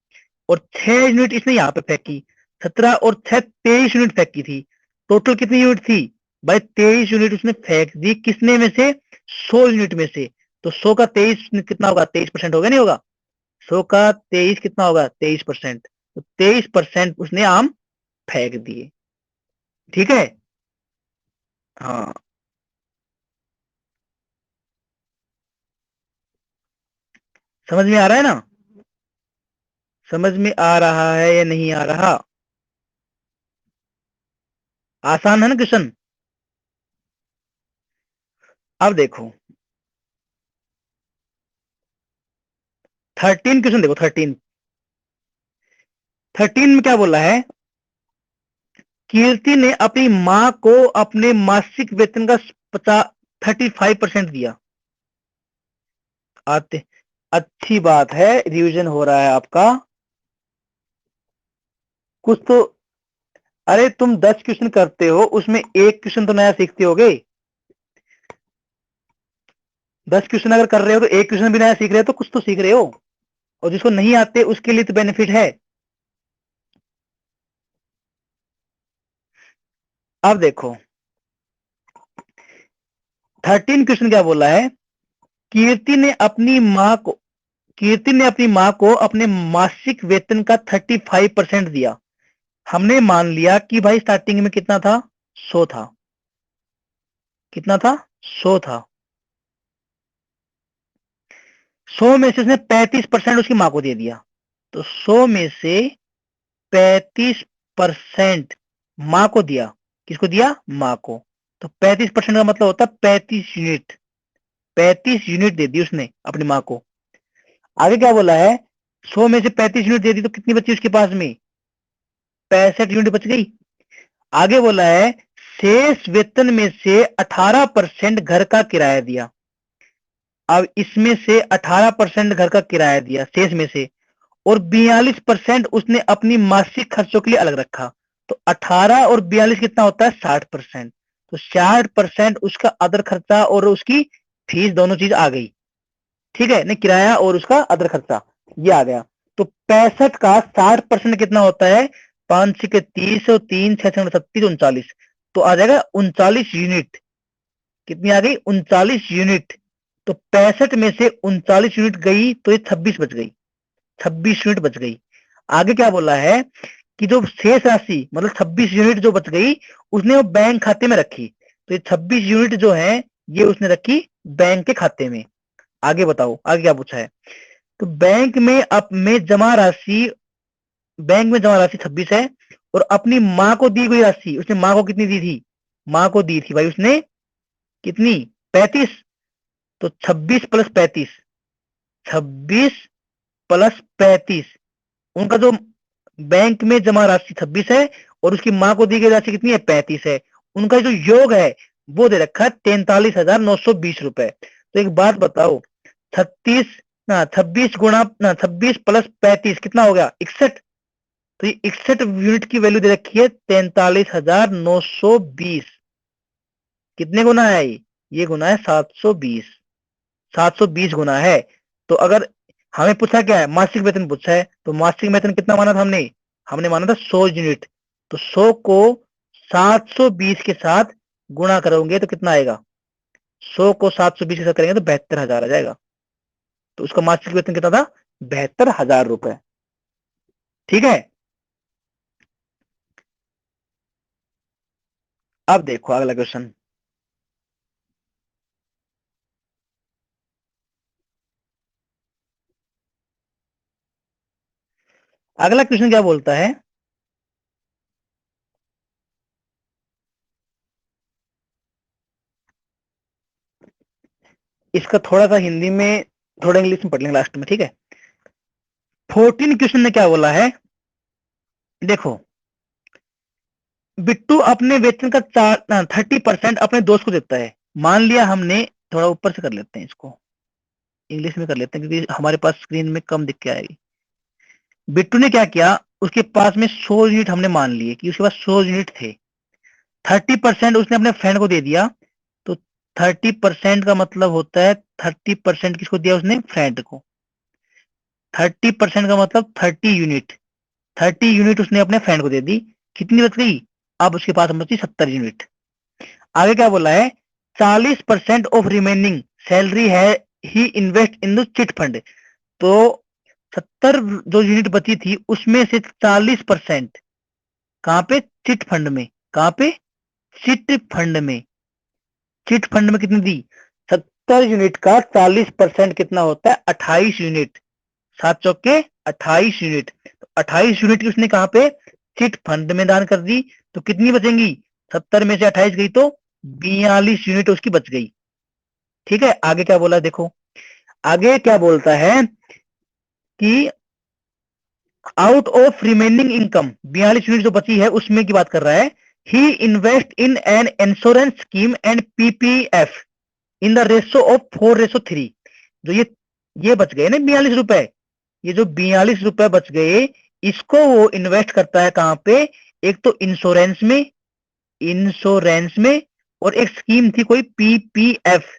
और 6 यूनिट इसने यहाँ पे फेंकी। 17 और 6 23 यूनिट फेंकी थी। टोटल कितनी यूनिट थी? भाई 23 यूनिट उसने फेंक दी, किसने में से? 100 यूनिट में से। तो 100 का 23 कितना होगा? 23% होगा, नहीं होगा? 100 का 23 कितना होगा? 23%। तो 23% उसने आम फेंक दिए। ठीक है, हाँ। समझ में आ रहा है ना? समझ में आ रहा है या नहीं आ रहा? आसान है ना क्वेश्चन? अब देखो 13 क्वेश्चन देखो। 13 में क्या बोला है? कीर्ति ने अपनी मां को अपने मासिक वेतन का 35% दिया। आते, अच्छी बात है, रिवीजन हो रहा है आपका कुछ तो। अरे तुम 10 क्वेश्चन करते हो, उसमें एक क्वेश्चन तो नया सीखते होगे। 10 क्वेश्चन अगर कर रहे हो तो एक क्वेश्चन भी नया सीख रहे हो, तो कुछ तो सीख रहे हो। और जिसको नहीं आते उसके लिए तो बेनिफिट है। अब देखो 13 क्वेश्चन क्या बोला है? कीर्ति ने अपनी मां को कीर्ति ने अपनी मां को अपने मासिक वेतन का 35% दिया। हमने मान लिया कि भाई स्टार्टिंग में कितना था? 100 था। कितना था? 100 था। 100 में से उसने 35% उसकी माँ को दे दिया। तो 100 में से 35% माँ को दिया। किसको दिया? माँ को। तो 35% का मतलब होता है 35 यूनिट। 35 यूनिट दे दी उसने अपनी माँ को। आगे क्या बोला है? 100 में से 35 यूनिट दे दी तो कितनी बची उसके पास में? 65 यूनिट बच गई। आगे बोला है शेष वेतन में से 18% घर का किराया दिया। अब इसमें से 18% घर का किराया दिया शेष में से, और 42% उसने अपनी मासिक खर्चों के लिए अलग रखा। तो 18 और 42 कितना होता है? 60%। तो 60% उसका अदर खर्चा और उसकी फीस दोनों चीज आ गई। ठीक है, नहीं किराया और उसका अदर खर्चा ये आ गया। तो 65 का 60% कितना होता है? 5 के 30 और 3 6 37 39। तो आ जाएगा 39 यूनिट। कितनी आ गई? 39 यूनिट। तो 65 में से 39 यूनिट गई तो ये 26 बच गई। 26 यूनिट बच गई। आगे क्या बोला है कि जो शेष राशि मतलब 26 यूनिट जो बच गई उसने वो बैंक खाते में रखी। तो ये 26 यूनिट जो है ये उसने रखी बैंक के खाते में। आगे बताओ आगे क्या पूछा है? तो बैंक में जमा राशि 26 है, और अपनी माँ को दी गई राशि उसने माँ को कितनी दी थी? माँ को दी थी भाई उसने कितनी? 35। तो 26 + 35, 26 + 35, उनका जो बैंक में जमा राशि 26 है और उसकी माँ को दी गई राशि कितनी है? 35 है। उनका जो योग है वो दे रखा है 43,920 रुपए। तो एक बात बताओ, 36 ना 26 गुणा ना 26 + 35 कितना हो गया? 61। तो ये 61 यूनिट की वैल्यू दे रखी है 43,920। कितने गुना है ये गुना है 720। 720 गुना है। तो अगर हमें पूछा क्या है? मासिक वेतन पूछा है। तो मासिक वेतन कितना माना था हमने? हमने माना था 100 यूनिट। तो 100 को 720 के साथ गुणा करोगे तो कितना आएगा? 100 को 720 के साथ करेंगे तो 72,000 आ जाएगा। तो उसका मासिक वेतन कितना था? 72,000 रुपए। ठीक है, अब देखो अगला क्वेश्चन। अगला क्वेश्चन क्या बोलता है? इसका थोड़ा सा हिंदी में थोड़ा इंग्लिश में पढ़ लेंगे लास्ट में। ठीक है, 14 क्वेश्चन ने क्या बोला है? देखो, बिट्टू अपने वेतन का 30% अपने दोस्त को देता है। मान लिया हमने, थोड़ा ऊपर से कर लेते हैं इसको, इंग्लिश में कर लेते हैं क्योंकि हमारे पास स्क्रीन में कम दिख के आएगी। बिट्टू ने क्या किया? उसके पास में 100 यूनिट हमने मान लिए कि उसके पास 100 यूनिट थे। 30% उसने अपने फ्रेंड को दे दिया। तो 30% का मतलब होता है 30% किसको दिया उसने? फ्रेंड को। 30% का मतलब 30 यूनिट। 30 यूनिट उसने अपने फ्रेंड को दे दी। कितनी बच गई? अब उसके पास बची 70 यूनिट। आगे क्या बोला है? 40% ऑफ रिमेनिंग सैलरी है he invest in the chit fund. तो 70 जो यूनिट बची थी उसमें से 40% कहां पे? चिट फंड में। कहां पे? चिट फंड में। चिट फंड में कितनी दी? 70 यूनिट का 40% कितना होता है? 28 यूनिट। 7 चौके 28 यूनिट। तो 28 यूनिट की उसने कहां पे? चिट फंड में दान कर दी। तो कितनी बचेंगी? 70 में से 28 गई तो 42 यूनिट उसकी बच गई। ठीक है, आगे क्या बोला देखो। आगे क्या बोलता है कि out of remaining income 42 unit जो बची है उसमें की बात कर रहा है। He invest in an insurance scheme and PPF in the ratio of 4:3। जो ये बच गए ना 42 रुपए, ये जो 42 रुपए बच गए इसको वो इन्वेस्ट करता है कहां पे? एक तो इंश्योरेंस में और एक स्कीम थी कोई पीपीएफ,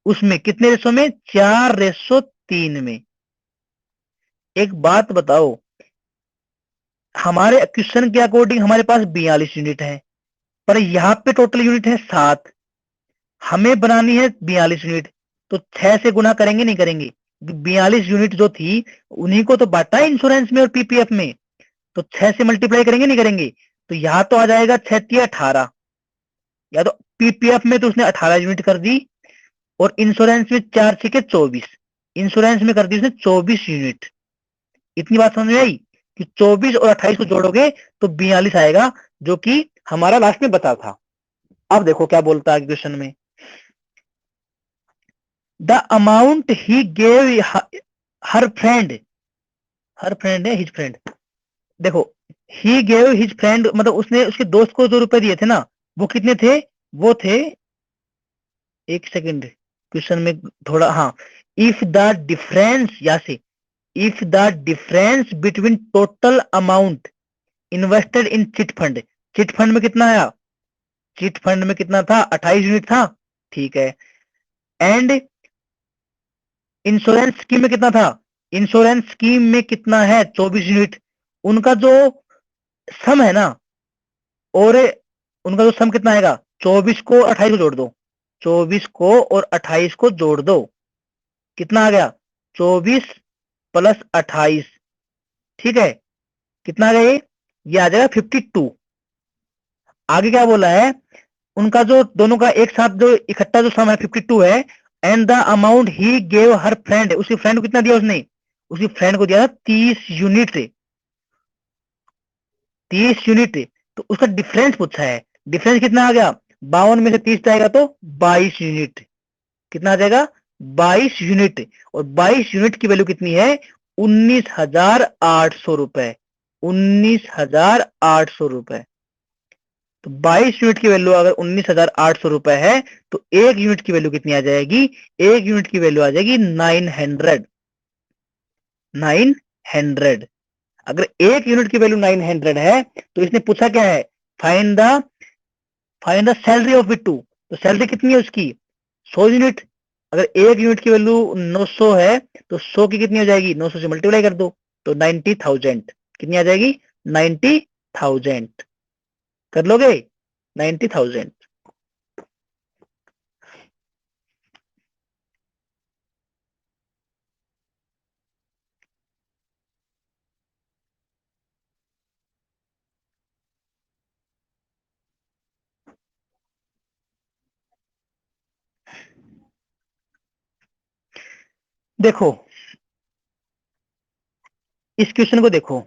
उसमें कितने रेशो में? 4:3 में। एक बात बताओ, हमारे क्वेश्चन के अकॉर्डिंग हमारे पास 42 यूनिट है, पर यहाँ पे टोटल यूनिट है 7। हमें बनानी है 42 यूनिट। तो 6 से गुना करेंगे नहीं करेंगे? 42 यूनिट जो थी उन्हीं को तो बांटा है इंश्योरेंस में और पीपीएफ में। तो 6 से मल्टीप्लाई करेंगे नहीं करेंगे? तो यहाँ तो आ जाएगा 6 × 18, या तो पीपीएफ में तो उसने 18 यूनिट कर दी, और इंश्योरेंस में 4 छके 24, इंश्योरेंस में कर दी उसने 24 यूनिट। इतनी बात समझ में आई कि 24 और 28 को जोड़ोगे तो 42 आएगा, जो कि हमारा लास्ट में बता था। अब देखो क्या बोलता है क्वेश्चन में, the amount he gave her friend, her friend है हिज फ्रेंड, देखो ही गेव हिज फ्रेंड मतलब उसने उसके दोस्त को जो रुपए दिए थे ना, वो कितने थे, वो थे, एक सेकंड क्वेश्चन में थोड़ा, हाँ, इफ द डिफरेंस, या से if the difference between total amount invested in chit fund, chit fund में कितना आया, चिट फंड में कितना था, 28 यूनिट था, ठीक है, एंड इंश्योरेंस स्कीम में कितना था, इंश्योरेंस स्कीम में कितना है 24 यूनिट, उनका जो सम है ना, और उनका जो सम कितना आएगा, 24 को 28 को जोड़ दो, 24 को और 28 को जोड़ दो, कितना आ गया, 24 प्लस 28, ठीक है, कितना आ गया ये आ जाएगा 52। आगे क्या बोला है, उनका जो दोनों का एक साथ जो इकट्ठा जो सम है 52 है, and the amount he gave her friend, उसी फ्रेंड को कितना दिया उसने, उसी फ्रेंड को दिया था 30 यूनिट, 30 यूनिट, तो उसका डिफरेंस पूछा है, डिफरेंस कितना आ गया, 52 में से 30 जाएगा तो 22 यूनिट, कितना आ जाएगा 22 यूनिट, और 22 यूनिट की वैल्यू कितनी है, 19,800 रुपए, 19,800 रुपए। तो 22 यूनिट की वैल्यू अगर 19,800 रुपए है, तो एक यूनिट की वैल्यू कितनी आ जाएगी, एक यूनिट की वैल्यू आ जाएगी 900, 900। अगर एक यूनिट की वैल्यू 900 है, तो इसने पूछा क्या है, find the find the salary of Bittu, तो सैलरी कितनी है उसकी 100 यूनिट, अगर एक यूनिट की वैल्यू 900 है, तो 100 की कितनी हो जाएगी, 900 से मल्टीप्लाई कर दो, तो 90,000, कितनी आ जाएगी 90,000, कर लोगे 90,000। देखो इस क्वेश्चन को देखो,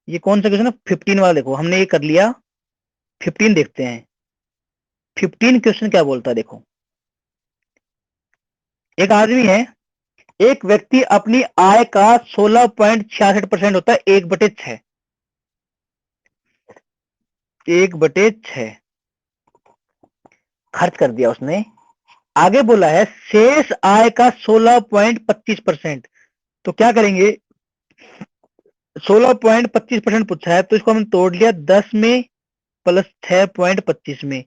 ये कौन सा क्वेश्चन है, 15 वाला, देखो हमने ये कर लिया, 15 देखते हैं, 15 क्वेश्चन क्या बोलता है, देखो एक आदमी है, एक व्यक्ति अपनी आय का 16.66% होता है 1/6, 1/6 खर्च कर दिया उसने। आगे बोला है शेष आय का 16.25%, तो क्या करेंगे, 16.25% पूछा है, तो इसको हमने तोड़ लिया 10 में प्लस 6.25 में,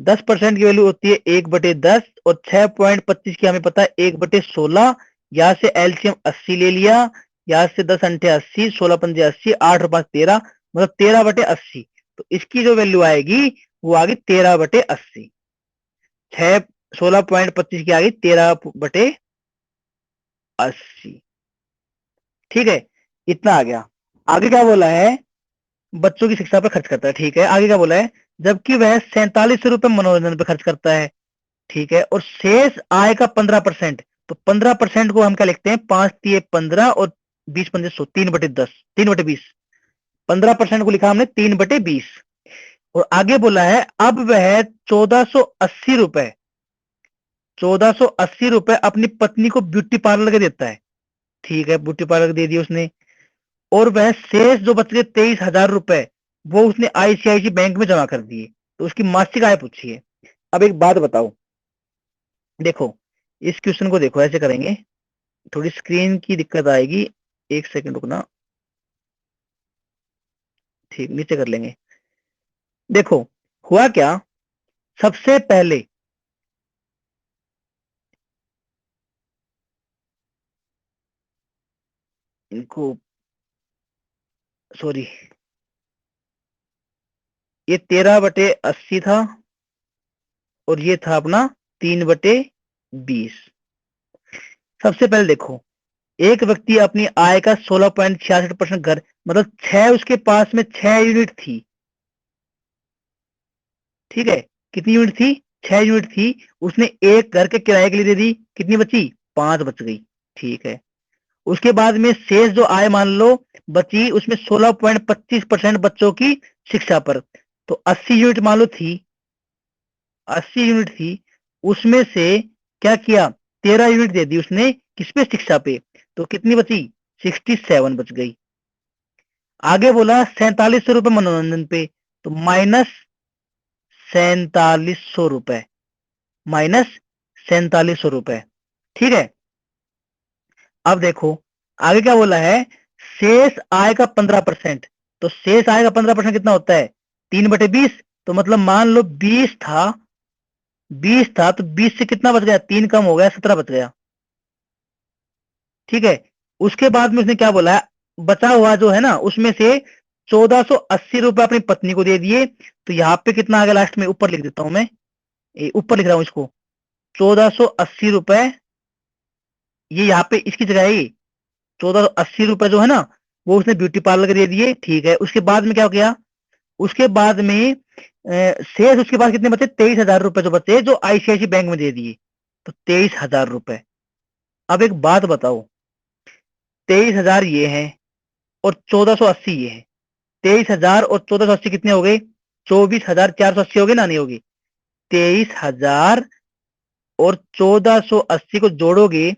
10% की वैल्यू होती है 1/10, और 6.25 की हमें पता है 1/16, यहाँ से एलसीएम 80 ले लिया, यहाँ से 10 अंठे 80, 16 पंजे 80, 8 और 5 13, मतलब 13/80, तो इसकी जो वैल्यू आएगी वो आ गई 13/80, 16.25 की आ गई 13/80, ठीक है, इतना आ गया। आगे क्या बोला है, बच्चों की शिक्षा पर खर्च करता है, ठीक है, आगे क्या बोला है, जबकि वह 47 रुपए मनोरंजन पर खर्च करता है, ठीक है, और शेष आय का 15%, तो 15% को हम क्या लिखते हैं, 5×3=15 और 20×5=100, 3/10, 3/20, 15% को लिखा हमने 3/20। और आगे बोला है अब वह 1480 रुपए, 1480 रुपए अपनी पत्नी को ब्यूटी पार्लर के देता है, ठीक है, ब्यूटी पार्लर दे दिया उसने, और वह शेष जो बच गए 23,000 रुपए, वो उसने आईसीआईसी बैंक में जमा कर दिए, तो उसकी मासिक आय पूछी है। अब एक बात बताओ, देखो इस क्वेश्चन को देखो, ऐसे करेंगे, थोड़ी स्क्रीन की दिक्कत आएगी, एक सेकंड रुकना, ठीक, नीचे कर लेंगे। देखो हुआ क्या, सबसे पहले इनको, सॉरी, ये 13/80 था, और ये था अपना 3/20। सबसे पहले देखो, एक व्यक्ति अपनी आय का 16.66% घर, मतलब 6, उसके पास में 6 यूनिट थी, ठीक है, कितनी यूनिट थी? 6 यूनिट थी। उसने एक घर के किराए के लिए दे दी, कितनी बची? 5 बच गई। ठीक है, उसके बाद में शेष जो आय मान लो बची, उसमें 16.25% बच्चों की शिक्षा पर। तो 80 यूनिट मान लो थी, 80 यूनिट थी, उसमें से क्या किया? 13 यूनिट दे दी उसने किस पे? शिक्षा पे। तो कितनी बची? 67 बच गई। आगे बोला 4700 रुपए मनोरंजन पे, तो -4700 रुपए, -4700 रुपए। ठीक है, अब देखो आगे क्या बोला है? शेष आय का 15%। तो शेष आय का 15% कितना होता है? 3/20। तो मतलब मान लो 20 था तो 20 से कितना बच गया? 3 कम हो गया, 17 बच गया। ठीक है, उसके बाद में उसने क्या बोला है? बचा हुआ जो है ना उसमें से 1480 रुपए अपनी पत्नी को दे दिए। तो यहाँ पे कितना आ गया लास्ट में? ऊपर लिख देता हूं मैं, ऊपर लिख रहा हूं इसको, 1480 रुपए। ये यहाँ पे इसकी जगह है, 1480 रुपए जो है ना वो उसने ब्यूटी पार्लर के दे दिए। ठीक है, उसके बाद में क्या हो गया? उसके बाद में शेष उसके पास कितने बचे? 23,000 रुपए जो बचे, जो आईसीआईसी बैंक में दे दिए। तो 23,000 रुपए। अब एक बात बताओ, 23,000 ये है और 1480 ये है। 23,000 और 1480 कितने हो गए? 24,480 हो गए ना? नहीं होगी? 23,000 और 1480 को जोड़ोगे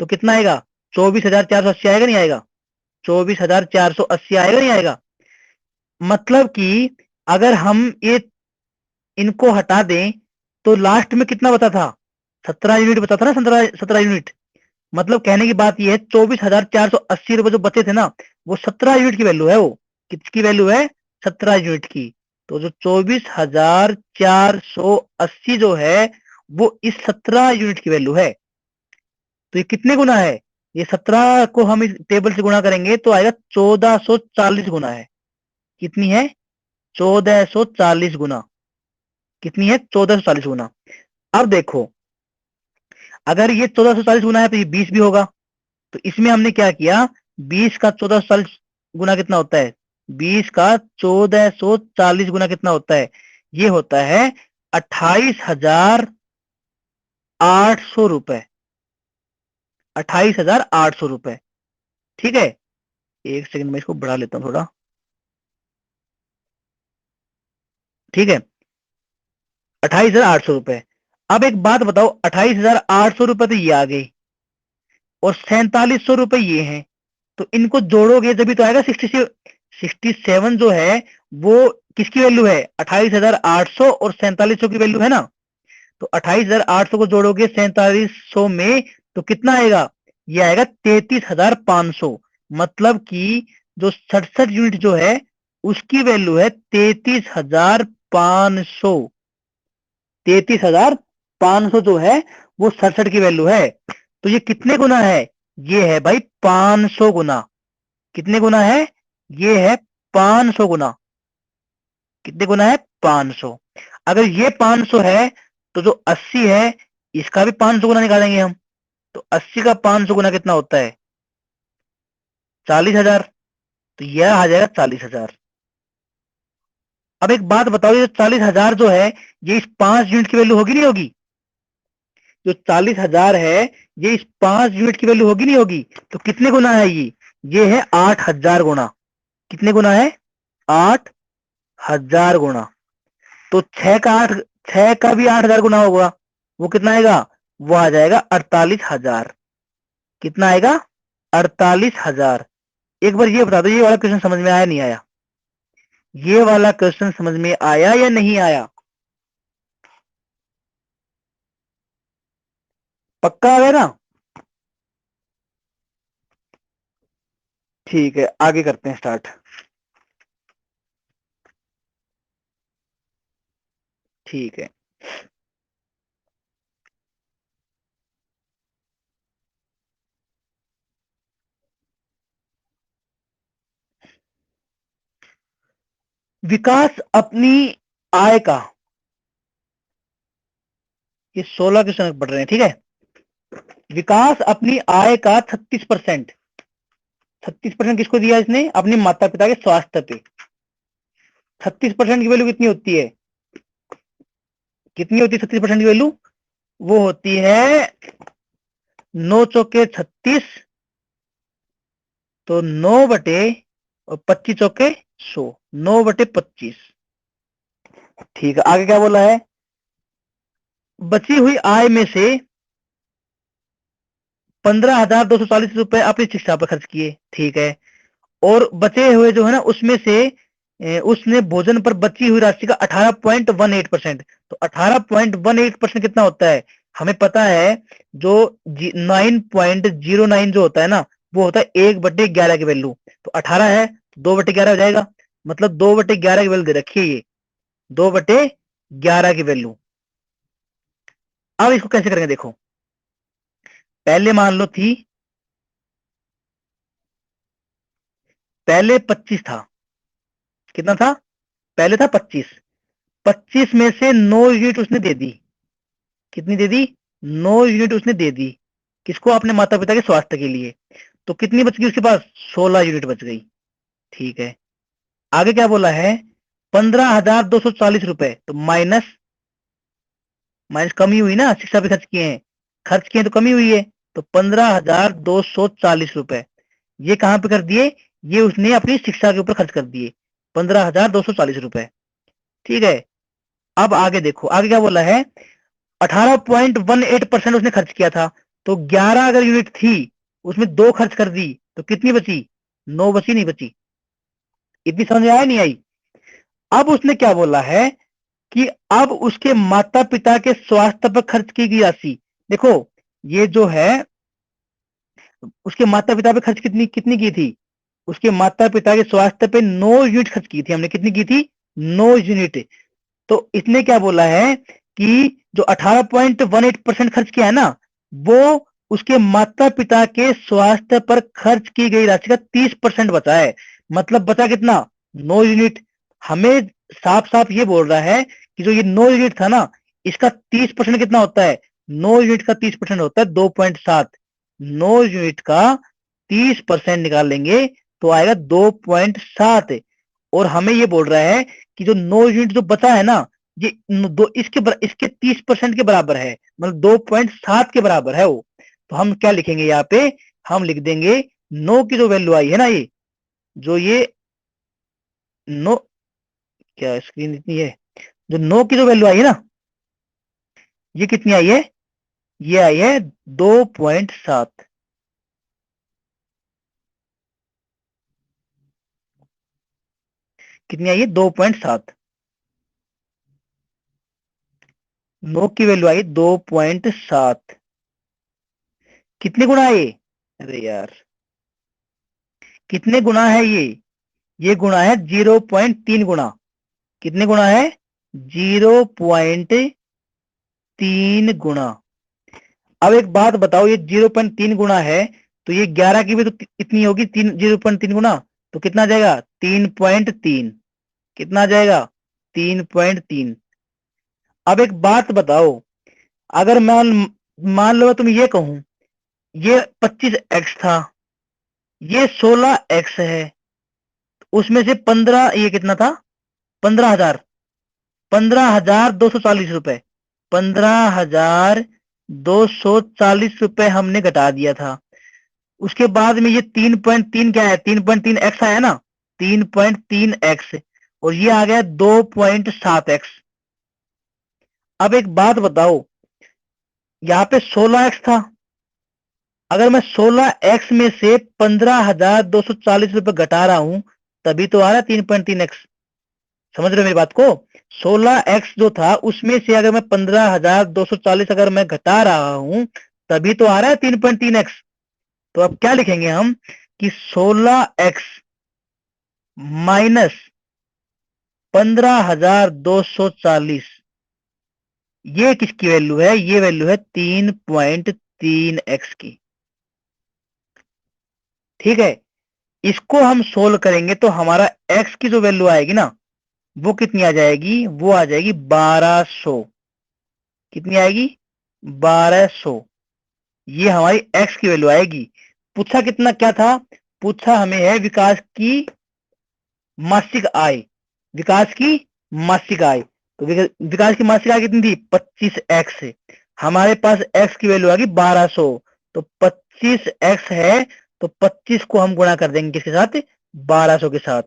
तो कितना आएगा? 24,480 आएगा नहीं आएगा? 24,480 आएगा नहीं आएगा? मतलब कि अगर हम ये इनको हटा दें तो लास्ट में कितना बचा था? 17 यूनिट बचा था ना, 17 यूनिट। मतलब कहने की बात यह है 24,480 रुपए जो बचे थे ना, वो 17 यूनिट की वैल्यू है। वो किसकी वैल्यू है? 17 यूनिट की। तो जो 24,480 जो है वो इस 17 यूनिट की वैल्यू है। तो ये कितने गुना है? ये 17 को हम इस टेबल से गुणा करेंगे तो आएगा 1440 गुना है। कितनी है? 1440 गुना। कितनी है? 1440 गुना। अब देखो, अगर ये 1440 गुना है तो ये 20 भी होगा। तो इसमें हमने क्या किया? 20 का 1440 गुना कितना होता है? 20 का 1440 गुना कितना होता है? ये होता है 28,800 रुपए। 28,800 रुपए। ठीक है, एक सेकंड में इसको बढ़ा लेता हूं थोड़ा। ठीक है, 28,800 रुपए। अब एक बात बताओ, 28,800 रुपए तो ये आ गए और 4700 रुपए ये हैं। तो इनको जोड़ोगे जब भी तो आएगा 67 जो है वो किसकी वैल्यू है? 28,800 और 4700 की वैल्यू है ना? तो 28,800 को जोड़ोगे 4700 में तो कितना आएगा? ये आएगा 33,500। मतलब कि जो 67 यूनिट जो है उसकी वैल्यू है 33,500। 33,500 जो है वो 67 की वैल्यू है। तो ये कितने गुना है? ये है भाई 500 गुना। कितने गुना है? ये है 500 गुना। कितने गुना है? 500। अगर ये 500 है तो जो 80 है इसका भी 500 गुना निकालेंगे हम। तो 80 का 500 गुना कितना होता है? 40,000। तो यह आ जाएगा 40,000। अब एक बात बताओ, ये 40,000 जो है ये इस 5 यूनिट की वैल्यू होगी नहीं होगी? जो 40,000 है ये इस 5 यूनिट की वैल्यू होगी नहीं होगी? तो कितने गुना है ये है 8,000 गुना। कितने गुना है? 8,000 गुना। तो 6 का भी 8,000 गुना होगा। वो कितना आएगा? वो आ जाएगा 48,000। कितना आएगा? 48,000। एक बार ये बता दो, ये वाला क्वेश्चन समझ में आया नहीं आया? ये वाला क्वेश्चन समझ में आया या नहीं आया? पक्का आ गया ना? ठीक है, आगे करते हैं स्टार्ट। ठीक है, विकास अपनी आय का, ये 16 क्वेश्चन पढ़ रहे हैं। ठीक है, विकास अपनी आय का 36%, 36% किसको दिया इसने? अपने माता पिता के स्वास्थ्य पे। 36% की वैल्यू कितनी होती है? कितनी होती है 36% की वैल्यू? वो होती है 9 चौके 36, तो 9 बटे और 25 चौके 100, 9 बटे 25। ठीक है, आगे क्या बोला है? बची हुई आय में से 15,240 रुपए अपनी शिक्षा पर खर्च किए। ठीक है, और बचे हुए जो है ना उसमें से उसने भोजन पर बची हुई राशि का 18.18%। तो 18.18% कितना होता है? हमें पता है, जो 9.09 जो होता है ना, वो होता है 1/11 की वैल्यू। तो 18 है, 2/11 हो जाएगा, मतलब 2/11 की वैल्यू दे रखी है ये, 2/11 की वैल्यू। अब इसको कैसे करेंगे देखो, पहले मान लो थी, पहले 25 था। कितना था? पहले था 25। 25 में से 9 यूनिट उसने दे दी। कितनी दे दी? 9 यूनिट उसने दे दी। किसको? अपने माता पिता के स्वास्थ्य के लिए। तो कितनी बच गई उसके पास? 16 यूनिट बच गई। ठीक है, आगे क्या बोला है? 15,240 रुपए, तो माइनस, माइनस कमी हुई ना, शिक्षा पे खर्च किए हैं, खर्च किए तो कमी हुई है। तो 15,240 रुपए ये कहां पे कर दिए? ये उसने अपनी शिक्षा के ऊपर खर्च कर दिए, 15,240 रुपए। ठीक है, अब आगे देखो, आगे क्या बोला है? 18.18% उसने खर्च किया था। तो 11 अगर यूनिट थी, उसमें 2 खर्च कर दी, तो कितनी बची? 9 बची, नहीं बची? इतनी समझ में आया नहीं आई? अब उसने क्या बोला है कि अब उसके माता पिता के स्वास्थ्य पर खर्च की गई राशि, देखो ये जो है, उसके माता पिता पे खर्च कितनी कितनी की थी? उसके माता पिता के स्वास्थ्य पे 9 यूनिट खर्च की थी हमने। कितनी की थी? 9 यूनिट। तो इसने क्या बोला है कि जो 18.18% खर्च किया है ना, वो उसके माता पिता के स्वास्थ्य पर खर्च की गई राशि का 30% बचा है। मतलब बचा कितना? 9 यूनिट। हमें साफ साफ ये बोल रहा है कि जो ये 9 यूनिट था ना, इसका 30% कितना होता है? 9 यूनिट का 30% होता है 2.7। 9 यूनिट का 30% निकाल लेंगे तो आएगा 2.7। और हमें ये बोल रहा है कि जो 9 यूनिट जो बचा है ना, ये इसके 30% के बराबर है, मतलब 2.7 के बराबर है वो। तो हम क्या लिखेंगे यहाँ पे? हम लिख देंगे 9 की जो वैल्यू आई है ना, ये जो ये 9, क्या स्क्रीन इतनी है, जो 9 की जो वैल्यू आई है ना, ये कितनी आई है? ये आई है 2.7। कितनी आई है? 2.7। 9 की वैल्यू आई 2.7। कितने गुना है ये? अरे यार, कितने गुना है ये गुना है 0.3 गुना। कितने गुना है? 0.3 गुना। अब एक बात बताओ, ये 0.3 गुना है, तो ये 11 की भी तो इतनी होगी, 0.3 गुना। तो कितना आ जाएगा? 3.3। कितना आ जाएगा? 3.3। अब एक बात बताओ, अगर मान मान लो तुम ये कहूं, ये 25x था, ये 16x है, उसमें से 15, ये कितना था? 15,000, 15,240 रुपए, 15,240 रुपए हमने घटा दिया था। उसके बाद में ये 3.3 क्या है? 3.3x आया ना, 3.3x, और ये आ गया 2.7x। अब एक बात बताओ, यहाँ पे 16x था, अगर मैं 16x में से 15,240 रुपए घटा रहा हूं, तभी तो आ रहा है 3.3x। समझ रहे हो मेरी बात को? 16x जो था उसमें से अगर मैं 15,240 अगर मैं घटा रहा हूं, तभी तो आ रहा है 3.3x। तो अब क्या लिखेंगे हम कि 16x माइनस 15,240, ये किसकी वैल्यू है? ये वैल्यू है 3.3x की। ठीक है, इसको हम सोल्व करेंगे तो हमारा x की जो वैल्यू आएगी ना, वो कितनी आ जाएगी? वो आ जाएगी 1200। कितनी आएगी? 1200। ये हमारी x की वैल्यू आएगी। पूछा कितना क्या था? पूछा हमें है विकास की मासिक आय, विकास की मासिक आय। तो विकास की मासिक कितनी थी 25x। हमारे पास x की वैल्यू आ गई 1200, तो 25x है, तो 25 को हम गुणा कर देंगे किसके साथ, 1200 के साथ।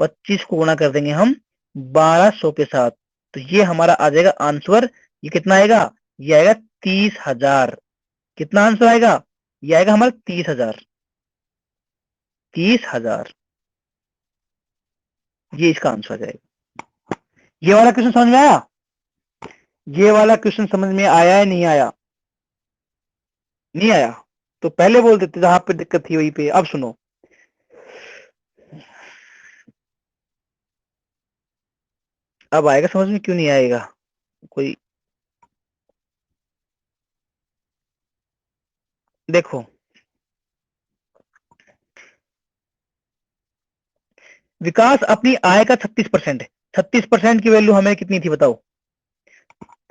25 को गुणा कर देंगे हम 1200 के साथ, तो ये हमारा आ जाएगा आंसर। ये कितना आएगा, ये आएगा 30,000। कितना आंसर आएगा, ये आएगा हमारा 30,000। 30,000 ये इसका आंसर आ जाएगा। ये वाला क्वेश्चन समझ में आया, ये वाला क्वेश्चन समझ में आया है नहीं आया, नहीं आया तो पहले बोल देते जहां पे दिक्कत थी वहीं पे। अब सुनो, अब आएगा समझ में, क्यों नहीं आएगा कोई। देखो विकास अपनी आय का 36% है। 36% की वैल्यू हमें कितनी थी बताओ,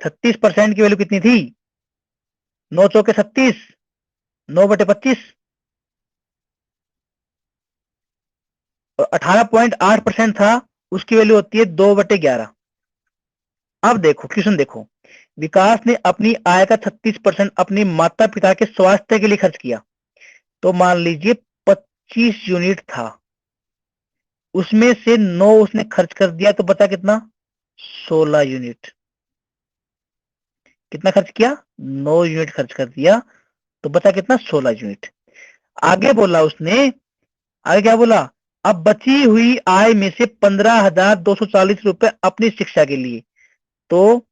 36% की वैल्यू कितनी थी, 9 चौके 36, 9/25, और 18.8% था, उसकी वैल्यू होती है 2/11। अब देखो क्वेश्चन देखो, विकास ने अपनी आय का 36% अपने माता पिता के स्वास्थ्य के लिए खर्च किया। तो मान लीजिए 25 यूनिट था, उसमें से 9 उसने खर्च कर दिया, तो बचा कितना, 16 यूनिट। कितना खर्च किया, 9 यूनिट खर्च कर दिया, तो बचा कितना, 16 यूनिट। आगे बोला उसने, आगे क्या बोला, अब बची हुई आय में से 15,240 रुपए अपनी शिक्षा के लिए। तो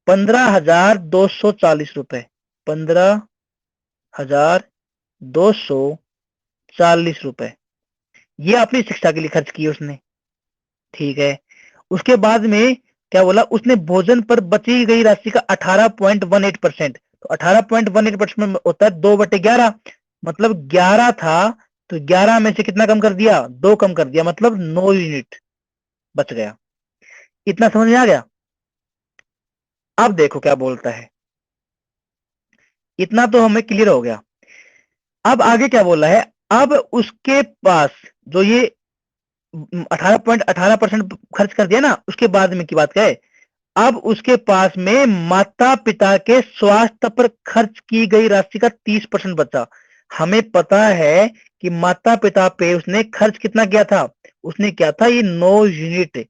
15,240 रुपए, 15,240 रुपए ये अपनी शिक्षा के लिए खर्च किए उसने। ठीक है, उसके बाद में क्या बोला उसने, भोजन पर बची गई राशि का 18.18%। तो 18.18% होता है 2/11, मतलब 11 था, तो 11 में से कितना कम कर दिया, 2 कम कर दिया, मतलब 9 यूनिट बच गया। इतना समझ में आ गया। अब देखो क्या बोलता है, इतना तो हमें क्लियर हो गया। अब आगे क्या बोला है, अब उसके पास जो ये 18.18% खर्च कर दिया ना, उसके बाद में की बात क्या है, अब उसके पास में माता पिता के स्वास्थ्य पर खर्च की गई राशि का 30% बचा। हमें पता है कि माता पिता पे उसने खर्च कितना किया था, उसने किया था ये 9 यूनिट।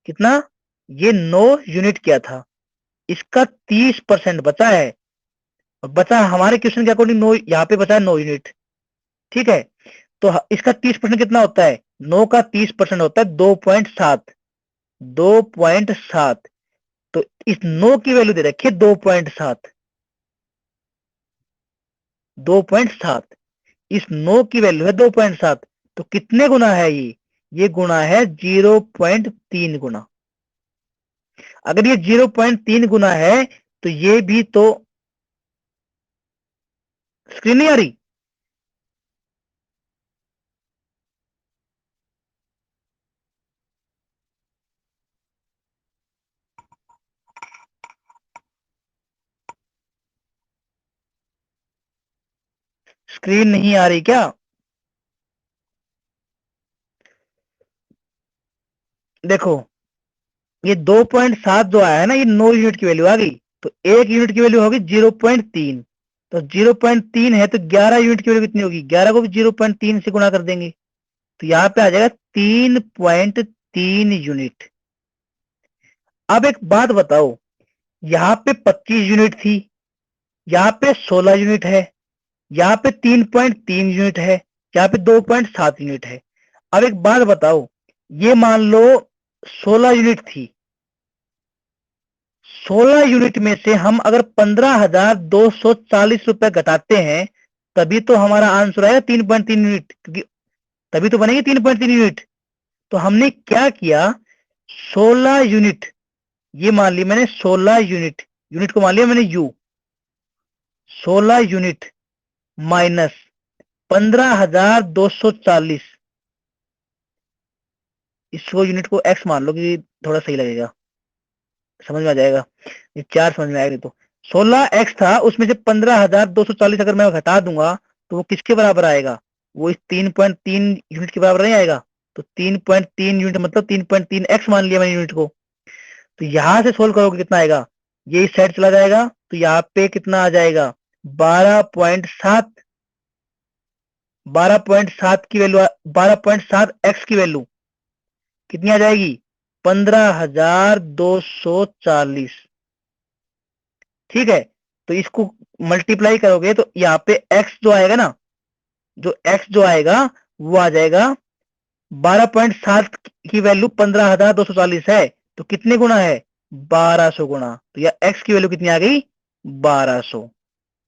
कितना, ये 9 यूनिट किया था, इसका 30% बचा है। और बचा हमारे क्वेश्चन के अकॉर्डिंग 9, यहाँ पे बचा है 9 यूनिट। ठीक है, तो इसका 30% कितना होता है, 9 का 30% होता है 2.7। 2.7, तो इस 9 की वैल्यू दे रखी है 2.7। 2.7, इस 9 की वैल्यू है 2.7, तो कितने गुना है ये गुना है 0.3 गुना। अगर ये 0.3 गुना है, तो ये भी तो, स्क्रीन नहीं आ रही, स्क्रीन नहीं आ रही क्या, देखो ये 2.7 जो आया है ना, ये 9 यूनिट की वैल्यू आ गई, तो 1 यूनिट की वैल्यू होगी 0.3। तो 0.3 है, तो 11 यूनिट की वैल्यू कितनी होगी, 11 को भी 0.3 से गुणा कर देंगे, तो यहाँ पे आ जाएगा 3.3 यूनिट। अब एक बात बताओ, यहाँ पे 25 यूनिट थी, यहाँ पे 16 यूनिट है, यहाँ पे 3.3 यूनिट है, यहाँ पे 2.7 यूनिट है। अब एक बात बताओ, ये मान लो 16 यूनिट थी, 16 यूनिट में से हम अगर 15,240 रुपए घटाते हैं, तभी तो हमारा आंसर आएगा 3.3 यूनिट, क्योंकि तभी तो बनेगी 3.3 यूनिट। तो हमने क्या किया, 16 यूनिट, ये मान ली मैंने 16 यूनिट, यूनिट को मान लिया मैंने यू, 16 यूनिट माइनस 15,240, इसको यूनिट को एक्स मान लो कि थोड़ा सही लगेगा, समझ में आ जाएगा। ये 4 समझ में आएगा नहीं तो, 16 एक्स था, उसमें से 15,240 अगर मैं घटा दूंगा, तो वो किसके बराबर आएगा, वो इस 3.3 यूनिट के बराबर नहीं आएगा। तो 3.3 यूनिट मतलब 3.3 एक्स मान लिया मैंने यूनिट को। तो यहां से सोल्व करोगे कितना आएगा, ये इस साइड चला जाएगा तो यहाँ पे कितना आ जाएगा 12.7। 12.7 की वैल्यू, 12.7 एक्स की वैल्यू कितनी आ जाएगी 15,240। ठीक है, तो इसको मल्टीप्लाई करोगे तो यहाँ पे एक्स जो आएगा ना, जो एक्स जो आएगा वो आ जाएगा 12.7 की वैल्यू 15,240 है, तो कितने गुना है 1200 गुना। तो यह एक्स की वैल्यू कितनी आ गई 1200।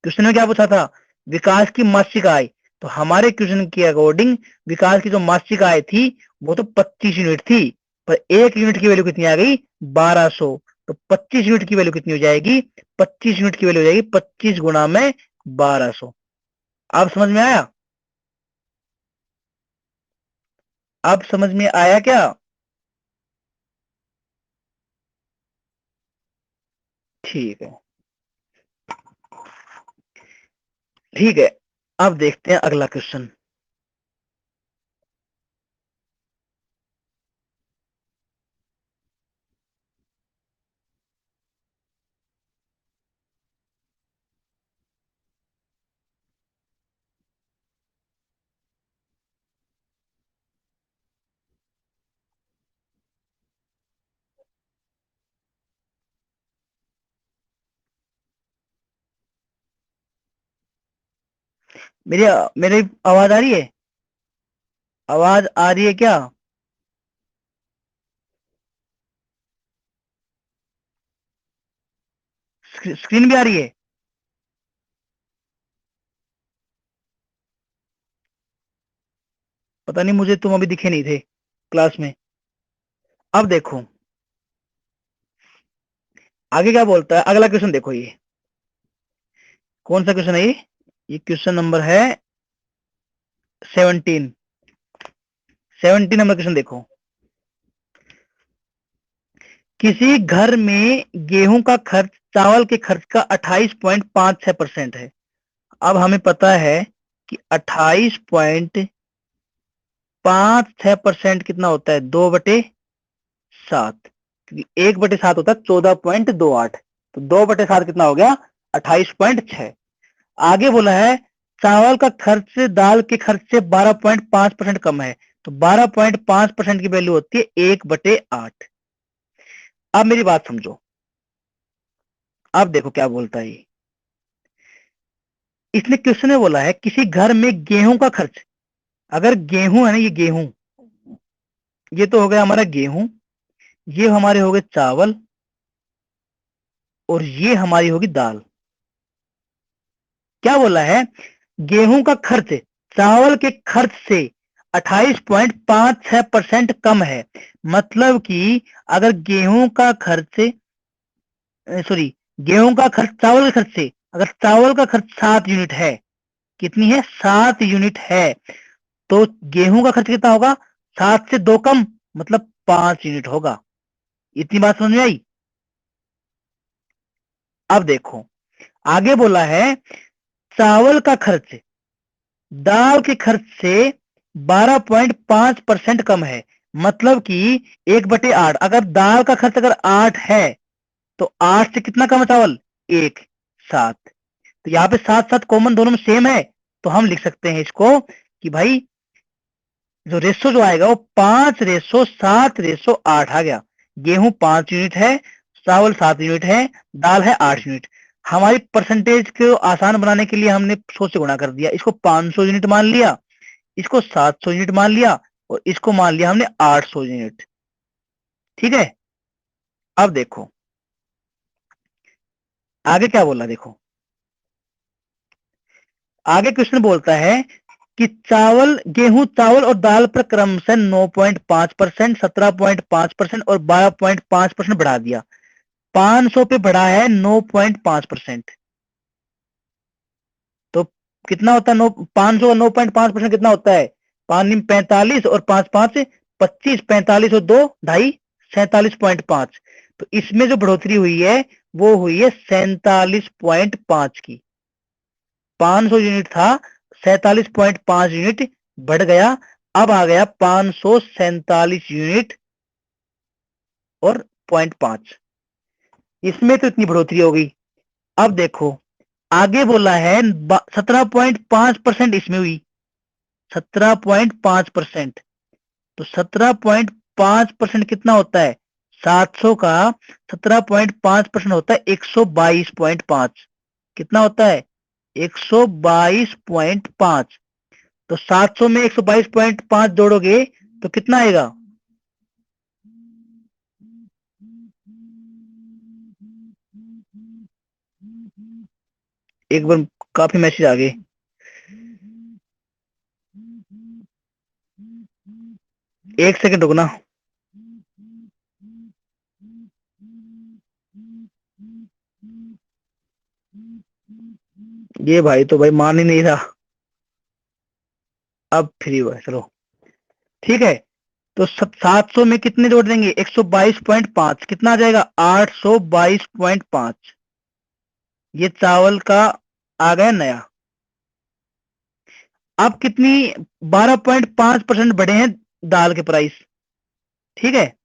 क्वेश्चन में क्या पूछा था, विकास की मासिक आय, तो हमारे क्वेश्चन के अकॉर्डिंग विकास की जो मासिक आय थी वो तो 25 यूनिट थी, पर एक यूनिट की वैल्यू कितनी आ गई 1200। तो 25 यूनिट की वैल्यू कितनी हो जाएगी, 25 यूनिट की वैल्यू हो जाएगी 25 गुना में 1200। अब समझ में आया, अब समझ में आया क्या। ठीक है, ठीक है, अब देखते हैं अगला क्वेश्चन। मेरी मेरी आवाज आ रही है, आवाज आ रही है क्या। स्क्रीन भी आ रही है। पता नहीं, मुझे तुम अभी दिखे नहीं थे क्लास में। अब देखो आगे क्या बोलता है, अगला क्वेश्चन देखो, ये कौन सा क्वेश्चन है ये क्वेश्चन नंबर है 17। 17 नंबर क्वेश्चन देखो, किसी घर में गेहूं का खर्च चावल के खर्च का 28.56% है। अब हमें पता है कि 28.56% कितना होता है 2/7, क्योंकि 1/7 होता है 14.28, तो 2/7 कितना हो गया 28.6। आगे बोला है चावल का खर्च दाल के खर्च से 12.5% कम है, तो 12.5% की वैल्यू होती है 1/8। अब मेरी बात समझो, अब देखो क्या बोलता है ये। इसने क्वेश्चन में बोला है किसी घर में गेहूं का खर्च, अगर गेहूं है ना, ये गेहूं, ये तो हो गया हमारा गेहूं, ये हमारे हो गए चावल, और ये हमारी होगी दाल। क्या बोला है, गेहूं का खर्च चावल के खर्च से 28.56% कम है। मतलब कि अगर गेहूं का खर्च, सॉरी, गेहूं का खर्च चावल के खर्च से, अगर चावल का खर्च 7 यूनिट है, कितनी है 7 यूनिट है, तो गेहूं का खर्च कितना होगा 7 से 2 कम, मतलब 5 यूनिट होगा। इतनी बात समझ में आई। अब देखो आगे बोला है चावल का खर्च दाल के खर्च से 12.5% कम है। मतलब कि 1/8, अगर दाल का खर्च अगर 8 है, तो 8 से कितना कम है चावल 1, 7। तो यहाँ पे 7 7 कॉमन दोनों में सेम है, तो हम लिख सकते हैं इसको कि भाई जो रेशो जो आएगा वो 5:7:8 आ गया। गेहूं 5 यूनिट है, चावल 7 यूनिट है, दाल है 8 यूनिट। हमारी परसेंटेज को आसान बनाने के लिए हमने 100 से गुणा कर दिया, इसको 500 यूनिट मान लिया, इसको 700 यूनिट मान लिया, और इसको मान लिया हमने 800 यूनिट। ठीक है, अब देखो आगे क्या बोला, देखो आगे क्वेश्चन बोलता है कि गेहूं चावल और दाल पर क्रमशः 9.5%, 17.5% और 12.5% बढ़ा दिया। 500 पे बढ़ा है 9.5%, तो कितना होता है 500 और 9.5% कितना होता है, 5×9 = 45 और 5×5 = 25, 45 और 2 ढाई 47.5। तो इसमें जो बढ़ोतरी हुई है वो हुई है 47.5 की। 500 यूनिट था, 47.5 यूनिट बढ़ गया, अब आ गया 547 यूनिट और 22.5, इसमें तो इतनी बढ़ोतरी हो गई। अब देखो आगे बोला है 17.5% इसमें हुई, 17.5%। तो 17.5% कितना होता है? 700 का 17.5% होता है 122.5। कितना होता है? 122.5। तो 700 में 122.5 जोड़ोगे तो कितना आएगा? एक बार काफी मैसेज आ गए। एक सेकंड रुकना। ये भाई तो भाई मान ही नहीं रहा। अब फ्री हुआ है, चलो ठीक है। तो 700 में कितने जोड़ देंगे? 122.5, कितना आ जाएगा? 822.5। ये चावल का आ गया नया। अब कितनी? 12.5% बढ़े हैं दाल के प्राइस। ठीक है,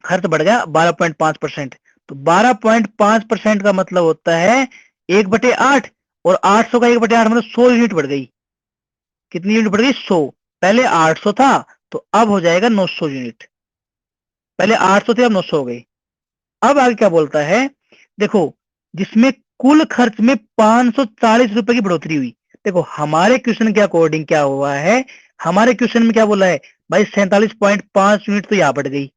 खर्च बढ़ गया 12.5%। तो 12.5% का मतलब होता है 1/8। और 800 का 1/8 मतलब 100 यूनिट बढ़ गई। कितनी यूनिट बढ़ गई? 100। पहले 800 था तो अब हो जाएगा 900 यूनिट। पहले 800 थे, अब 900 हो गई। अब आगे क्या बोलता है? देखो, जिसमें कुल खर्च में 540 रुपए की बढ़ोतरी हुई। देखो हमारे क्वेश्चन के अकॉर्डिंग क्या हुआ है, हमारे क्वेश्चन में क्या बोला है भाई? 47.5 यूनिट तो यहां बढ़ गई,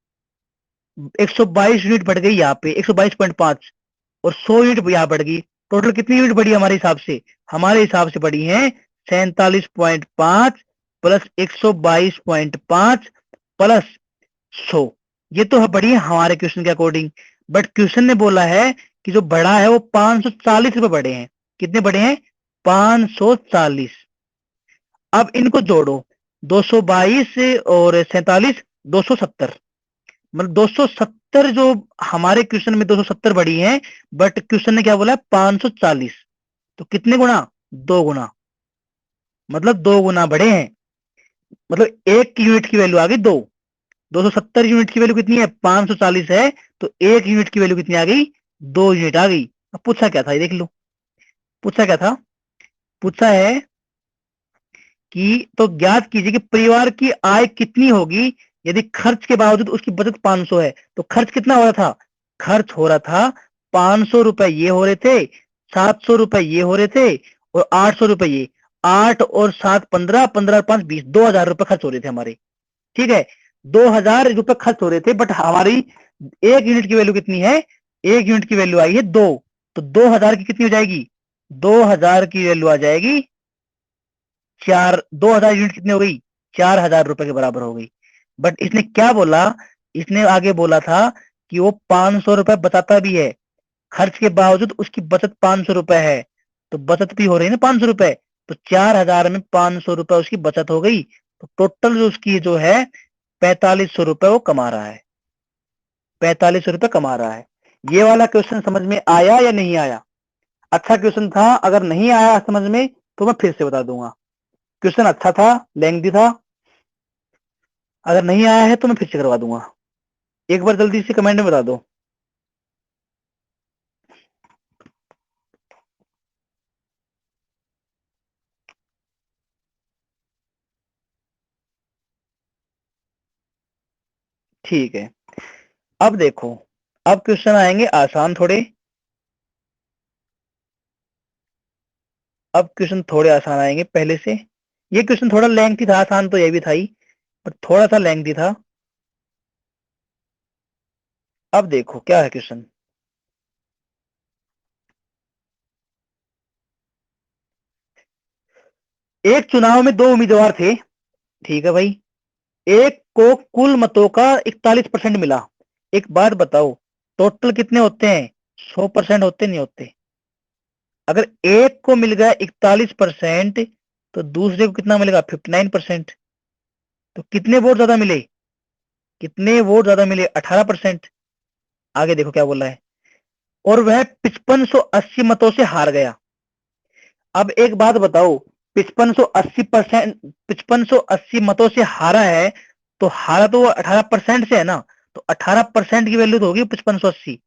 122 यूनिट बढ़ गई यहाँ पे 122.5, और 100 यूनिट यहाँ बढ़ गई। टोटल कितनी यूनिट बढ़ी हमारे हिसाब से? हमारे हिसाब से बढ़ी है 47.5 प्लस 122.5 प्लस 100। ये तो बढ़ी है हमारे क्वेश्चन के अकॉर्डिंग। बट क्वेश्चन ने बोला है कि जो बढ़ा है वो 540 रुपए बढ़े हैं। कितने बढ़े हैं? 540। अब इनको जोड़ो, 222 और 47, 270। मतलब 270 जो हमारे क्वेश्चन में 270 बढ़ी है, बट क्वेश्चन ने क्या बोला है? 540। तो कितने गुना? 2 गुना। मतलब 2 गुना बढ़े हैं। मतलब एक यूनिट की वैल्यू आ गई 2। 270 यूनिट की वैल्यू कितनी है? 540 है। तो एक यूनिट की वैल्यू कितनी आ गई? 2 यूनिट आ गई। अब पूछा क्या था, ये देख लो। पूछा क्या था? पूछा है कि तो ज्ञात कीजिए कि परिवार की आय कितनी होगी यदि खर्च के बावजूद उसकी बचत 500 है। तो खर्च कितना हो रहा था? खर्च हो रहा था 500 रुपए, ये हो रहे थे 700 रुपए, ये हो रहे थे और 800 रुपए ये। 8 और 7 15, 15 और 5 20, 2000 रुपए खर्च हो रहे थे हमारे। ठीक है, 2000 रुपए खर्च हो रहे थे, बट हमारी एक यूनिट की वैल्यू कितनी है? एक यूनिट की वैल्यू आई है 2। तो 2000 की कितनी हो जाएगी? 2000 की वैल्यू आ जाएगी 4। 2000 यूनिट कितनी हो गई? 4000 रुपए के बराबर हो गई। बट इसने क्या बोला? इसने आगे बोला था कि वो 500 रुपए बचाता भी है, खर्च के बावजूद उसकी बचत 500 रुपए है। तो बचत भी हो रही है ना 500 रुपए। तो 4000 में 500 रुपए उसकी बचत हो गई। तो टोटल जो उसकी जो है 4500 रुपए वो कमा रहा है। 4500 रुपए कमा रहा है। ये वाला क्वेश्चन समझ में आया या नहीं आया? अच्छा क्वेश्चन था। अगर नहीं आया समझ में तो मैं फिर से बता दूंगा। क्वेश्चन अच्छा था, लेंथी था। अगर नहीं आया है तो मैं फिर से करवा दूंगा। एक बार जल्दी से कमेंट में बता दो। ठीक है, अब देखो, अब क्वेश्चन आएंगे आसान थोड़े। अब क्वेश्चन थोड़े आसान आएंगे पहले से। ये क्वेश्चन थोड़ा लेंथी था, आसान तो ये भी था ही, पर थोड़ा सा लेंथी था। अब देखो क्या है क्वेश्चन। एक चुनाव में दो उम्मीदवार थे। ठीक है भाई, एक को कुल मतों का 41% मिला। एक बात बताओ, टोटल कितने होते हैं? 100% होते नहीं होते? अगर एक को मिल गया 41%, तो दूसरे को कितना मिलेगा? 59%। तो कितने वोट ज्यादा मिले? कितने वोट ज्यादा मिले? 18%। आगे देखो क्या बोला है। और वह 5580 मतों से हार गया। अब एक बात बताओ, 5580%, 5580 मतों से हारा है, तो हारा तो वो 18% से है ना। तो 18% की वैल्यू तो होगी 5580।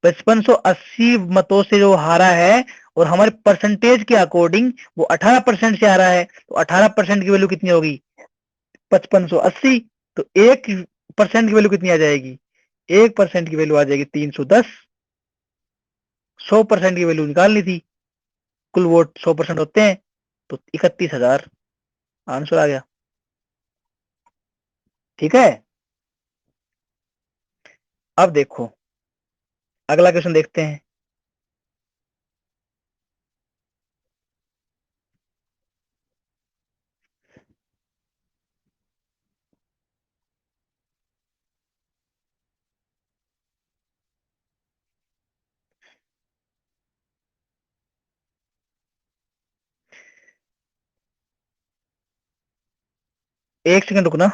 5580 मतों से जो हारा है और हमारे परसेंटेज के अकॉर्डिंग वो 18% से हारा है, तो 18% की वैल्यू कितनी होगी? 5580। तो 1% की वैल्यू कितनी आ जाएगी? 1% की वैल्यू आ जाएगी 310। 100% की वैल्यू निकालनी थी, कुल वोट 100% होते हैं, तो 31,000 आंसर आ गया। ठीक है, अब देखो अगला क्वेश्चन देखते हैं। एक सेकंड रुकना।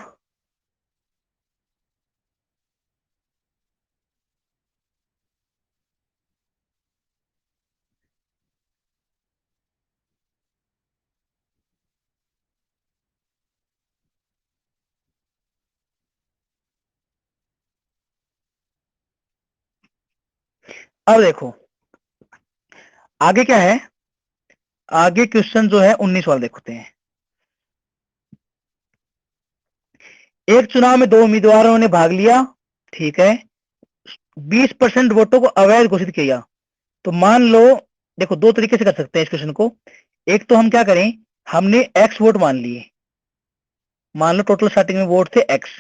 अब देखो आगे क्या है, आगे क्वेश्चन जो है 19 वाला देखते हैं। एक चुनाव में दो उम्मीदवारों ने भाग लिया, ठीक है, 20% वोटों को अवैध घोषित किया। तो मान लो, देखो दो तरीके से कर सकते हैं इस क्वेश्चन को। एक तो हम क्या करें, हमने एक्स वोट मान लिए, मान लो टोटल स्टार्टिंग में वोट थे एक्स।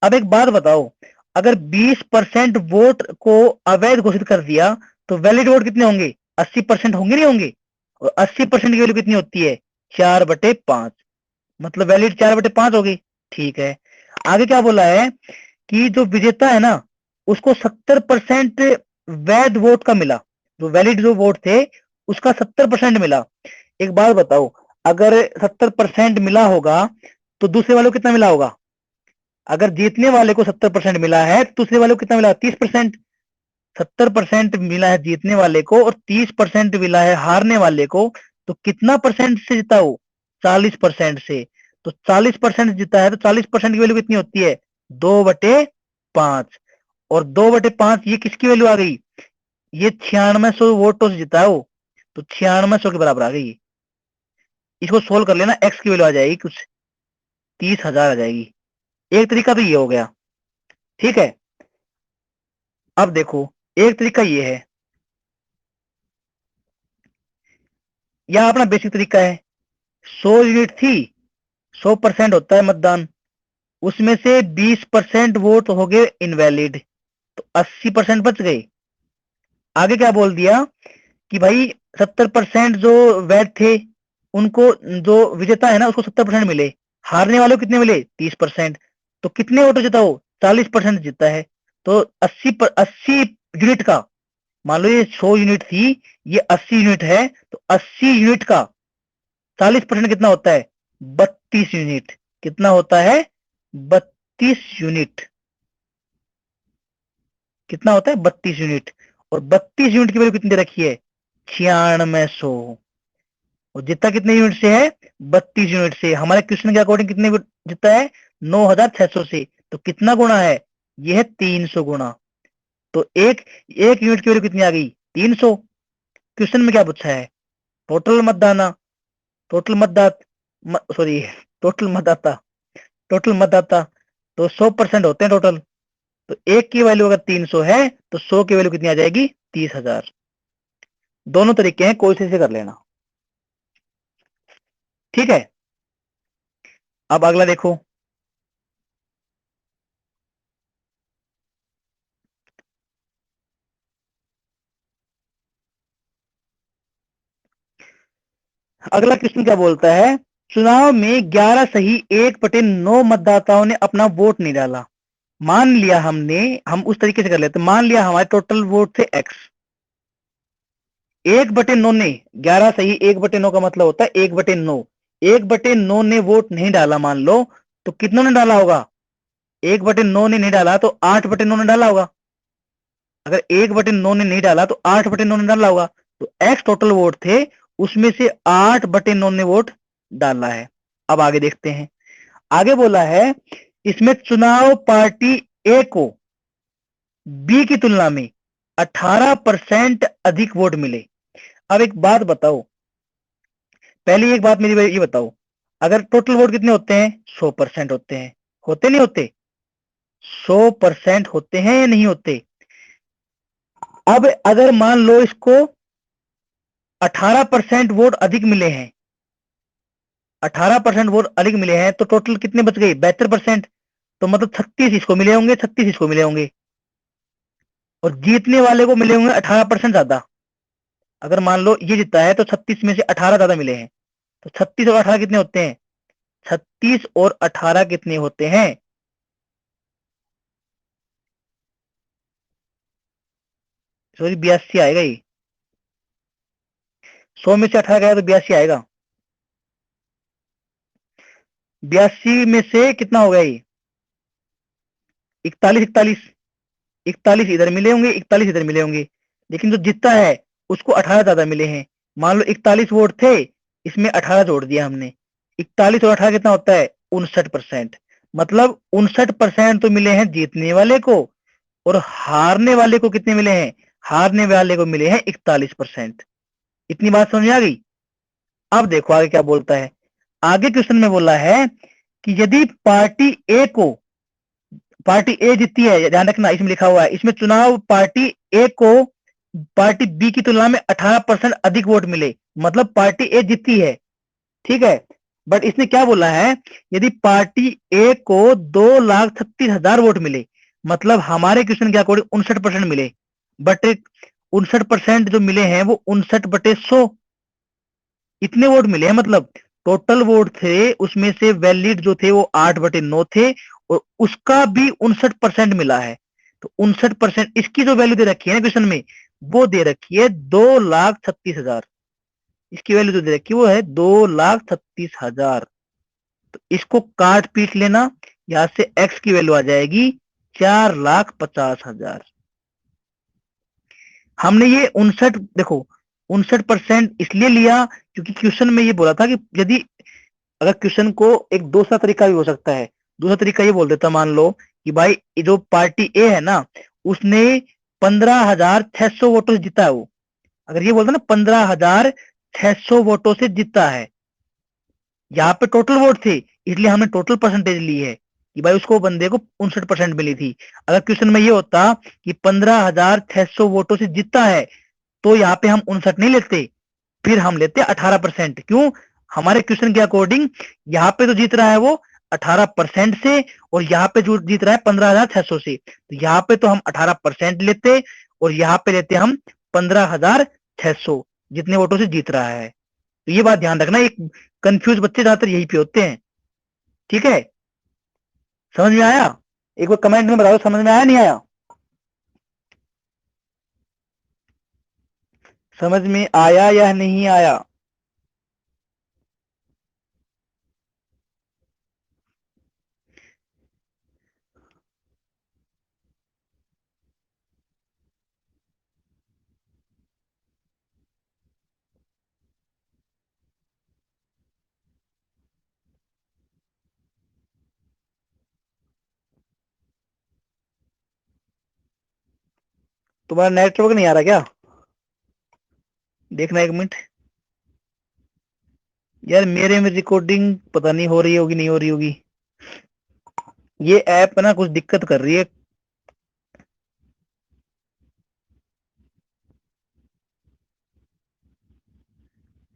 अब एक बात बताओ, अगर 20% वोट को अवैध घोषित कर दिया तो वैलिड वोट कितने होंगे? 80% होंगे, नहीं होंगे? और 80% की वैल्यू कितनी होती है? 4/5, मतलब वैलिड 4/5 होगी। ठीक है, आगे क्या बोला है कि जो विजेता है ना उसको 70% वैध वोट का मिला, जो वैलिड जो वोट थे उसका 70% मिला। एक बात बताओ, अगर 70% मिला होगा तो दूसरे वालों को कितना मिला होगा? अगर जीतने वाले को 70% मिला है तो दूसरे वाले को कितना मिला? 30%। 70% मिला है जीतने वाले को और 30% मिला है हारने वाले को, तो कितना परसेंट से जीता हो? 40% से। तो 40% जीता है तो 40% की वैल्यू कितनी होती है? 2/5। और 2/5 ये किसकी वैल्यू आ गई? ये 9600 वोटों से जीता हो, तो 9600 के बराबर आ गई। इसको सोल्व कर लेना, एक्स की वैल्यू आ जाएगी कुछ 30,000 आ जाएगी। एक तरीका तो ये हो गया। ठीक है, अब देखो एक तरीका ये है, यह अपना बेसिक तरीका है। 100 यूनिट थी, 100% होता है मतदान, उसमें से 20% वोट हो गए इनवैलिड, तो 80% बच गए। आगे क्या बोल दिया कि भाई 70% जो वैध थे उनको, जो विजेता है ना उसको 70% मिले, हारने वालों को कितने मिले? 30%। तो कितने वोट जीता हो? 40% जीता है। तो 80 यूनिट का, मान लो ये 100 यूनिट थी, ये 80 यूनिट है, तो 80 यूनिट का 40% कितना होता है? 32 यूनिट। कितना होता है? 32 यूनिट। कितना होता है? 32 यूनिट। और 32 यूनिट की वैल्यू कितनी दे रखी है? 9600। और जितना कितने यूनिट से है? 32 यूनिट से। हमारे क्वेश्चन के अकॉर्डिंग कितने जितना है? 9600 से। तो कितना गुना है? यह है 300 गुना। तो एक एक यूनिट की वैल्यू कितनी आ गई? 300। क्वेश्चन में क्या पूछा है? टोटल मतदाना, टोटल मतदात, सॉरी, टोटल मतदाता, टोटल मतदाता। तो 100% होते हैं टोटल। तो एक की वैल्यू अगर 300 है तो 100 की वैल्यू कितनी आ जाएगी? 30,000। दोनों तरीके हैं, कोई से कर लेना। ठीक है, अब अगला देखो। अगला क्वेश्चन क्या बोलता है? चुनाव में 11 सही 1/9 मतदाताओं ने अपना वोट नहीं डाला। मान लिया हमने, हम उस तरीके से कर लेते, मान लिया हमारे टोटल वोट थे एक्स, 1/9 ने, 11 सही 1/9 का मतलब होता है 1/9। 1/9 ने वोट नहीं डाला मान लो, तो कितनों ने डाला होगा? 1/9 ने नहीं डाला तो 8/9 ने डाला होगा। अगर 1/9 ने नहीं डाला तो 8/9 ने डाला होगा। तो एक्स टोटल वोट थे, उसमें से 8/9 ने वोट डाला है। अब आगे देखते हैं। आगे बोला है इसमें चुनाव पार्टी ए को बी की तुलना में 18% अधिक वोट मिले। अब एक बात बताओ, पहली एक बात मेरी ये बताओ, अगर टोटल वोट कितने होते हैं? 100% होते हैं। होते नहीं होते? 100% होते हैं या नहीं होते? अब अगर मान लो इसको 18% वोट अधिक मिले हैं, 18% वोट अधिक मिले हैं, तो टोटल कितने बच गए? 72%। तो मतलब 36 इसको मिले होंगे, 36 इसको मिले होंगे, और जीतने वाले को मिले होंगे 18% ज्यादा। अगर मान लो ये जीता है तो 36 में से 18 ज्यादा मिले हैं, तो 36 और 18 कितने होते हैं? 36 और 18 कितने होते हैं? सॉरी, 82 आएगा ये। 100 में से 18 गया तो 82 आएगा। 82 में से कितना हो गया ये? 41, 41। 41 इधर मिले होंगे, 41 इधर मिले होंगे, लेकिन जो जीतता है उसको 18 ज्यादा मिले हैं। मान लो 41 वोट थे, इसमें 18 जोड़ दिया हमने, 41 और 18 कितना होता है? 59%। मतलब 59% तो मिले हैं जीतने वाले को, और हारने वाले को कितने मिले हैं? हारने वाले को मिले हैं 41%। इतनी बात समझ आ गई? अब देखो आगे क्या बोलता है। आगे क्वेश्चन में बोला है कि यदि पार्टी ए जीतती है, ध्यान रखना इसमें लिखा हुआ है, इसमें चुनाव पार्टी ए को पार्टी बी की तुलना में 18% अधिक वोट मिले, मतलब पार्टी ए जीतती है, ठीक है। बट इसने क्या बोला है? यदि पार्टी ए को 2,36,000 वोट मिले, मतलब हमारे क्वेश्चन के अकॉर्डिंग 59% मिले, बट 59% जो मिले हैं वो 59/100 इतने वोट मिले हैं। मतलब टोटल वोट थे उसमें से वैलिड जो थे वो 8/9 थे, और उसका भी 59% मिला है। तो 59% इसकी जो वैल्यू दे रखी है ना क्वेश्चन में, वो दे रखी है 2,36,000। इसकी वैल्यू जो दे रखी है वो है 2,36,000। तो इसको काट पीट लेना, यहां से एक्स की वैल्यू आ जाएगी 4,50,000। हमने ये 59, देखो 59% इसलिए लिया क्योंकि क्वेश्चन में ये बोला था कि यदि, अगर क्वेश्चन को एक दूसरा तरीका भी हो सकता है, दूसरा तरीका ये बोल देता, मान लो कि भाई जो पार्टी ए है ना, उसने 15,600 वोटों से जीता है वो, अगर ये बोलता ना 15,600 वोटों से जीता है, यहाँ पे टोटल वोट थे इसलिए हमने टोटल परसेंटेज ली है कि भाई उसको बंदे को 59% मिली थी। अगर क्वेश्चन में ये होता कि 15,600 वोटों से जीता है, तो यहाँ पे हम 59 नहीं लेते, फिर हम लेते 18%। क्यों? हमारे क्वेश्चन के अकॉर्डिंग यहाँ पे तो जीत रहा है वो 18% से, और यहाँ पे जो जीत रहा है 15,600 से, तो यहाँ पे तो हम 18% लेते, और यहाँ पे लेते हम 15,600 जितने वोटों से जीत रहा है। तो ये बात ध्यान रखना, एक कंफ्यूज बच्चे ज्यादातर यही पे होते हैं, ठीक है। समझ में आया? एक बार कमेंट में बताओ समझ में आया नहीं आया। समझ में आया या नहीं आया? तुम्हारा नेटवर्क नहीं आ रहा क्या? देखना एक मिनट। यार मेरे में रिकॉर्डिंग पता नहीं हो रही होगी, नहीं हो रही होगी, ये ऐप ना कुछ दिक्कत कर रही है।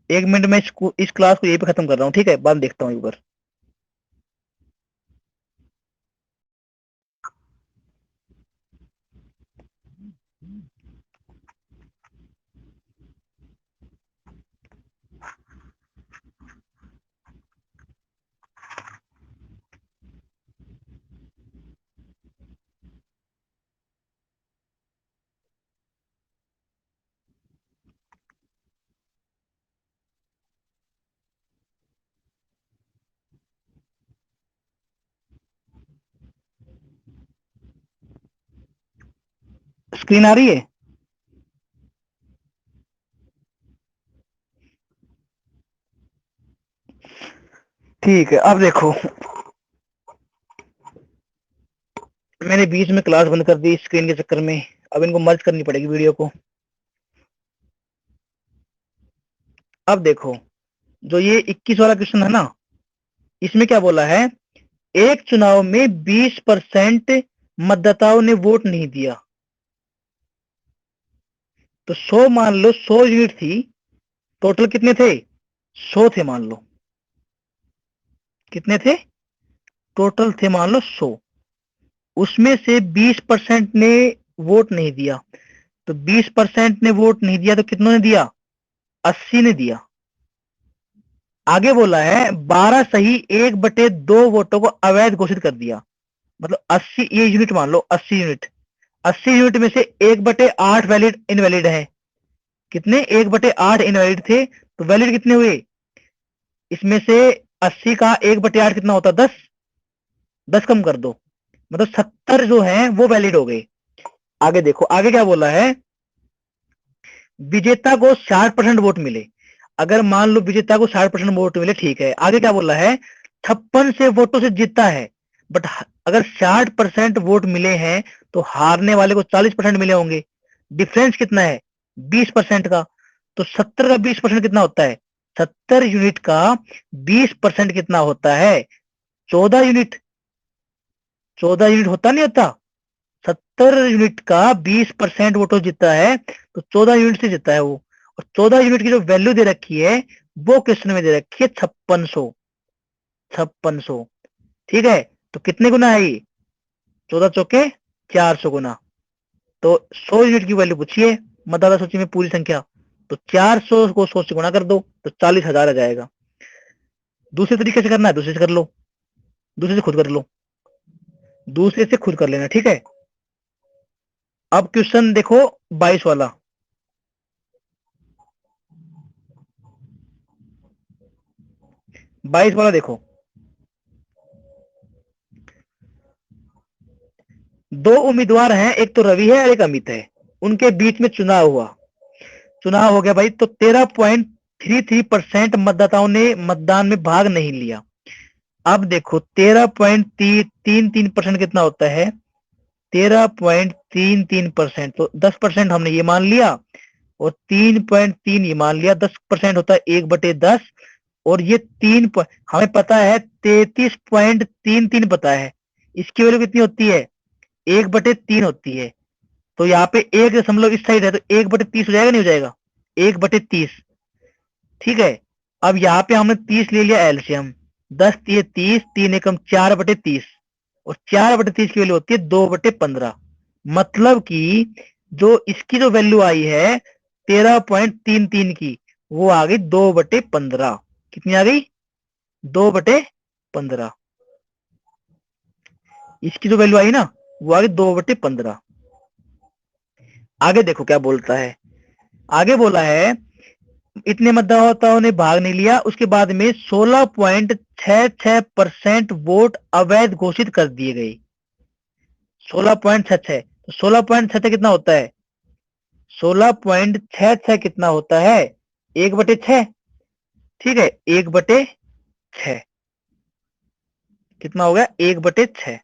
एक मिनट में इस क्लास को यहीं पे खत्म कर रहा हूँ, ठीक है, बाद में देखता हूँ एक बार। स्क्रीन आ रही है? ठीक है, अब देखो, मैंने बीच में क्लास बंद कर दी स्क्रीन के चक्कर में, अब इनको मर्ज करनी पड़ेगी वीडियो को। अब देखो, जो ये 21 वाला क्वेश्चन है ना, इसमें क्या बोला है, एक चुनाव में 20% मतदाताओं ने वोट नहीं दिया, तो 100 मान लो, 100 यूनिट थी, टोटल कितने थे, 100 थे मान लो, कितने थे, टोटल थे मान लो 100, उसमें से 20% ने वोट नहीं दिया, तो 20% ने वोट नहीं दिया तो कितनों ने दिया, 80 ने दिया। आगे बोला है 12 सही 1/2 वोटों को अवैध घोषित कर दिया, मतलब 80, ये यूनिट मान लो 80 यूनिट, 80 यूनिट में से 1/8 वैलिड इनवैलिड है, कितने, 1/8 इनवैलिड थे, तो वैलिड कितने हुए, इसमें से 80 का 1/8 कितना होता है, 10, 10 कम कर दो, मतलब 70 जो है वो वैलिड हो गए। आगे देखो, आगे क्या बोला है, विजेता को 60% वोट मिले, अगर मान लो विजेता को 60% वोट मिले, ठीक है, आगे क्या बोला है, 56 से वोटों से जीता है, बट अगर 60% वोट मिले हैं तो हारने वाले को 40% मिले होंगे, डिफरेंस कितना है, 20% का, तो 70 का 20% कितना होता है, 70 यूनिट का 20% कितना होता है, 14 यूनिट, 14 यूनिट होता नहीं होता, 70 यूनिट का 20% वोटों जीता है, तो 14 यूनिट से जीता है वो, और 14 यूनिट की जो वैल्यू दे रखी है वो क्वेश्चन में दे रखी है 5600, 5600, ठीक है, तो कितने गुना है ये, 14 चौके 400 गुना, तो 100 यूनिट की वैल्यू पूछिए मतदाता सूची में पूरी संख्या, तो 400 को 100 से गुना कर दो तो 40,000 आ जाएगा। दूसरे तरीके से करना है दूसरे से कर लो, दूसरे से खुद कर लो, दूसरे से खुद कर लेना, ठीक है। अब क्वेश्चन देखो 22 वाला, 22 वाला देखो, दो उम्मीदवार हैं, एक तो रवि है और एक अमित है, उनके बीच में चुनाव हुआ, चुनाव हो गया भाई, तो 13.33% मतदाताओं ने मतदान में भाग नहीं लिया। अब देखो 13.33% कितना होता है, 13.33%, तो 10% हमने ये मान लिया, और 3.3 ये मान लिया, 10% होता है 1/10, और ये हमें पता है 33.33 पता है, इसकी वैल्यू कितनी होती है, 1/3 होती है, तो यहाँ पे 1 दशमलव इस साइड है, तो 1/30 हो जाएगा, नहीं हो जाएगा, 1/30, ठीक है। अब यहाँ पे हमने 30 ले लिया एलसीएम, 10 ये 30, 3 एकम 4/30, और 4/30 की वैल्यू होती है 2/15, मतलब कि जो इसकी जो वैल्यू आई है 13.33 की, वो आ गई 2/15, कितनी आ गई, 2/15, इसकी जो वैल्यू आई ना वो आ गई 2/15। आगे देखो क्या बोलता है, आगे बोला है इतने मतदाताओं ने भाग नहीं लिया, उसके बाद में 16.66% वोट अवैध घोषित कर दिए गए, 16.66, तो 16.66 कितना होता है, 16.66 कितना होता है, 1/6, ठीक है, 1/6, कितना हो गया, 1/6।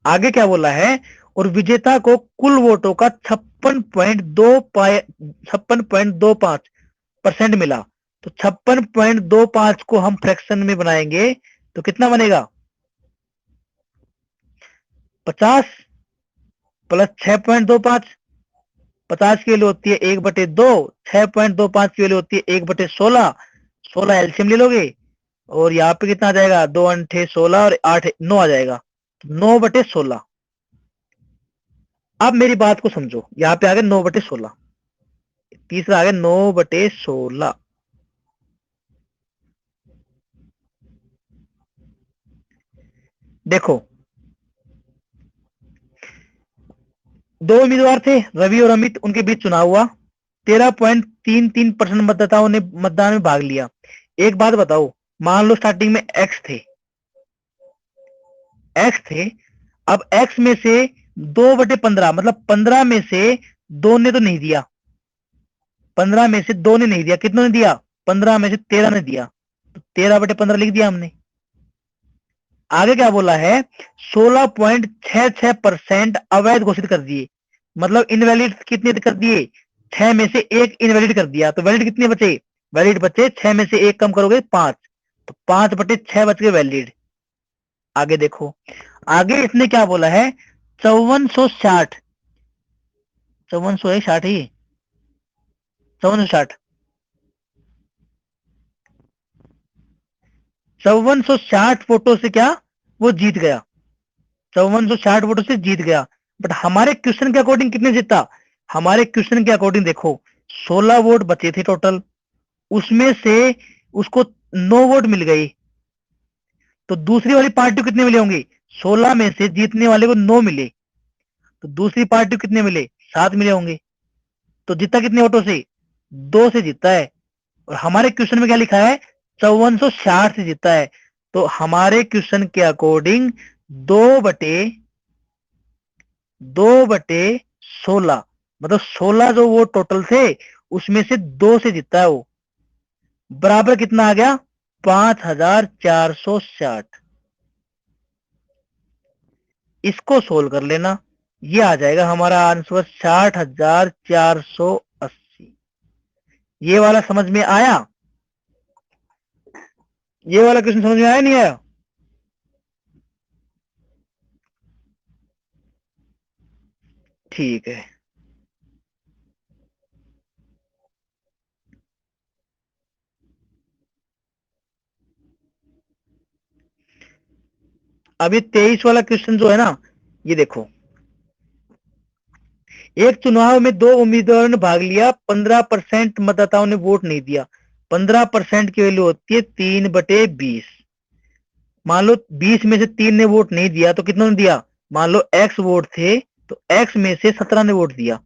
आगे क्या बोला है, और विजेता को कुल वोटों का 56.25% मिला, तो 56.25 को हम फ्रैक्शन में बनाएंगे तो कितना बनेगा, 50 प्लस 6.25, 50 की वैल्यू होती है 1/2, 6.25 की वैल्यू होती है 1/16, 16 एलसीएम ले लोगे, और यहाँ पे कितना आ जाएगा, 2 × 8 = 16 और 8 × 9 आ जाएगा, 9/16। अब मेरी बात को समझो, यहाँ पे आ गया 9/16, तीसरा आ गया 9/16, देखो दो उम्मीदवार थे रवि और अमित, उनके बीच चुनाव हुआ, 13.33% मतदाताओं ने मतदान में भाग लिया। एक बात बताओ, मान लो स्टार्टिंग में एक्स थे, अब एक्स में से 2/15, मतलब 15 में से 2 ने तो नहीं दिया, 15 में से 2 ने नहीं दिया, कितनों ने दिया, 15 में से 13 ने दिया, तो 13/15 लिख दिया हमने। आगे क्या बोला है, 16.66% अवैध घोषित कर दिए, मतलब इनवैलिड कितने कर दिए, 6 में से एक इनवैलिड कर दिया, तो वैलिड कितने बचे, वैलिड बचे 6 में से एक कम करोगे 5, तो 5/6 बच गए वैलिड। आगे देखो, आगे इसने क्या बोला है, 5460, 5400 है 60 ही, 5460, 5460 वोटों से क्या वो जीत गया, 5460 वोटों से जीत गया। बट हमारे क्वेश्चन के अकॉर्डिंग कितने जीता, हमारे क्वेश्चन के अकॉर्डिंग देखो 16 वोट बचे थे टोटल, उसमें से उसको 9 वोट मिल गई, तो दूसरी वाली पार्टी को कितने मिले होंगे, 16 में से जीतने वाले को 9 मिले, तो दूसरी पार्टी को कितने मिले, 7 मिले होंगे, तो जीता कितने वोटों से, 2 से जीता है। और हमारे क्वेश्चन में क्या लिखा है, 5460 से जीता है, तो हमारे क्वेश्चन के अकॉर्डिंग 2/16, मतलब 16 जो वो टोटल थे उसमें से 2 से जीता है वो, बराबर कितना आ गया, 5460। इसको सोल्व कर लेना, ये आ जाएगा हमारा आंसर 60,480। ये वाला समझ में आया, ये वाला क्वेश्चन समझ में आया नहीं आया। ठीक है, अब ये 23 वाला क्वेश्चन जो है ना, ये देखो, एक चुनाव में 2 उम्मीदवारों ने भाग लिया, 15% मतदाताओं ने वोट नहीं दिया, 15% की वैल्यू होती है 3/20। मान लो 20 में से 3 ने वोट नहीं दिया, तो कितनों ने दिया, मान लो x वोट थे, तो x में से 17 ने वोट दिया,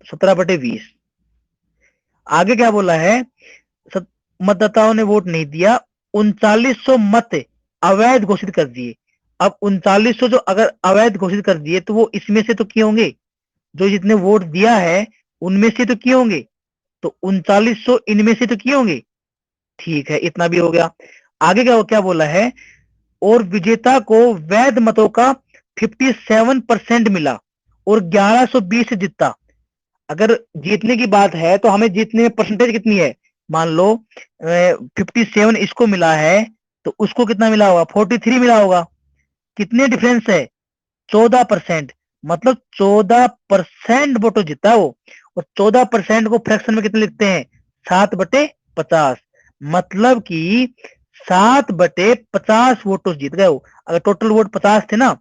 17/20। आगे क्या बोला है, मतदाताओं ने वोट नहीं दिया, 3900 मत अवैध घोषित कर दिए। अब 3900 जो अगर अवैध घोषित कर दिए, तो वो इसमें से तो किए होंगे, जो जितने वोट दिया है उनमें से तो किए होंगे, तो 3900 इनमें से तो किए होंगे। ठीक है, इतना भी हो गया। आगे क्या क्या बोला है, और विजेता को वैध मतों का 57% मिला और 1120 से जीता। अगर जीतने की बात है तो हमें जीतने में परसेंटेज कितनी है, मान लो 57 इसको मिला है, तो उसको कितना मिला होगा, 43 मिला होगा। कितने डिफरेंस है, 14%, मतलब 14% वोटो जीता वो। और 14% को फ्रैक्शन में कितने लिखते हैं, 7/50, मतलब कि 7/50 वोटो जीत गए वो। अगर टोटल वोट 50 थे ना,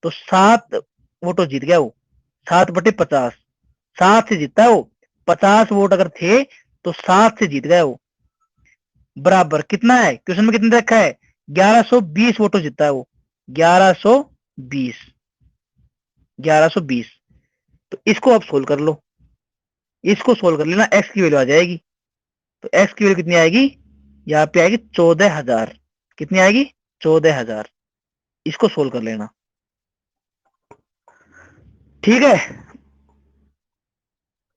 तो 7 वोटो जीत गया वो, 7/50, 7 से जीता वो। 50 वोट अगर थे तो 7 से जीत गए वो, बराबर कितना है, क्वेश्चन में कितने रखा है, 1120 वोटो जीता है वो, 1120, 1120। तो इसको आप सोल्व कर लो, इसको सोल्व कर लेना, एक्स की वैल्यू आ जाएगी, तो एक्स की वैल्यू कितनी आएगी, यहाँ पे आएगी 14,000। कितनी आएगी, 14,000। इसको सोल्व कर लेना, ठीक है।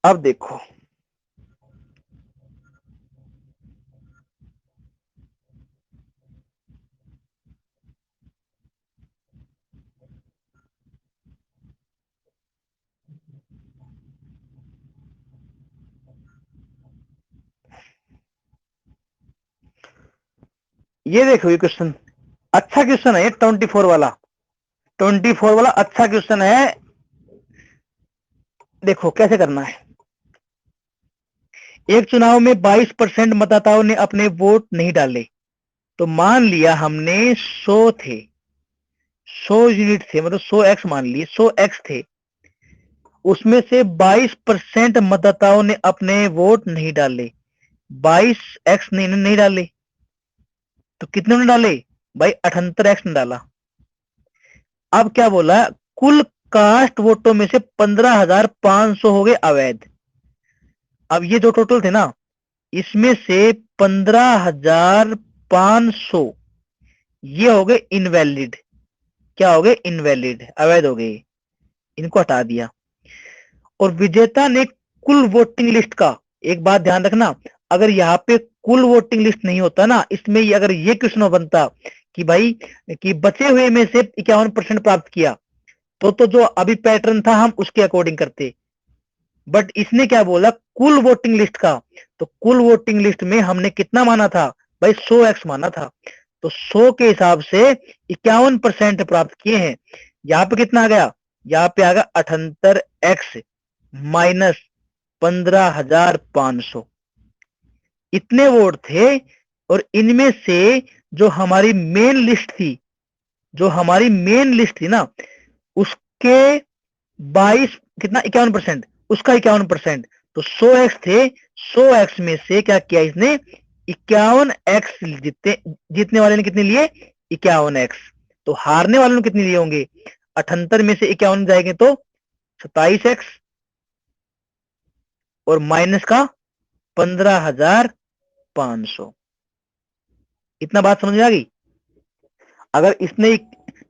अब देखो, ये देखो, ये क्वेश्चन अच्छा क्वेश्चन है, 24 वाला अच्छा क्वेश्चन है। देखो कैसे करना है, एक चुनाव में 22% मतदाताओं ने अपने वोट नहीं डाले, तो मान लिया हमने 100 थे, 100 यूनिट थे, मतलब 100x मान लिए, 100x थे, उसमें से 22% मतदाताओं ने अपने वोट नहीं डाले, 22x नहीं डाले, तो कितने ने डाले भाई, 78x ने डाला। अब क्या बोला, कुल कास्ट वोटों में से 15,500 हो गए अवैध। अब ये जो टोटल थे ना, इसमें से 15,500 ये हो गए इनवैलिड, क्या हो गए, इनवैलिड, अवैध हो गए, इनको हटा दिया। और विजेता ने कुल वोटिंग लिस्ट का, एक बात ध्यान रखना, अगर यहाँ पे कुल वोटिंग लिस्ट नहीं होता ना, इसमें ये अगर ये क्वेश्चन बनता कि भाई कि बचे हुए में से 51% प्राप्त किया, तो जो अभी पैटर्न था हम उसके अकॉर्डिंग करते। बट इसने क्या बोला, कुल वोटिंग लिस्ट का। तो कुल वोटिंग लिस्ट में हमने कितना माना था भाई, 100x माना था। तो 100 के हिसाब से 51% प्राप्त किए हैं। यहाँ पे कितना आ गया, यहाँ पे आ गया 78x माइनस 15,500, इतने वोट थे। और इनमें से जो हमारी मेन लिस्ट थी, जो हमारी मेन लिस्ट थी ना, उसके 22 कितना 51%, उसका 51%। तो 100x थे, 100x में से क्या किया इसने, 51x जीतने वाले ने कितने लिए, 51x। तो हारने वाले ने कितने लिए होंगे, 78 में से 51 जाएंगे तो 27x, और माइनस का 15,500। इतना बात समझ में आ गई। अगर इसने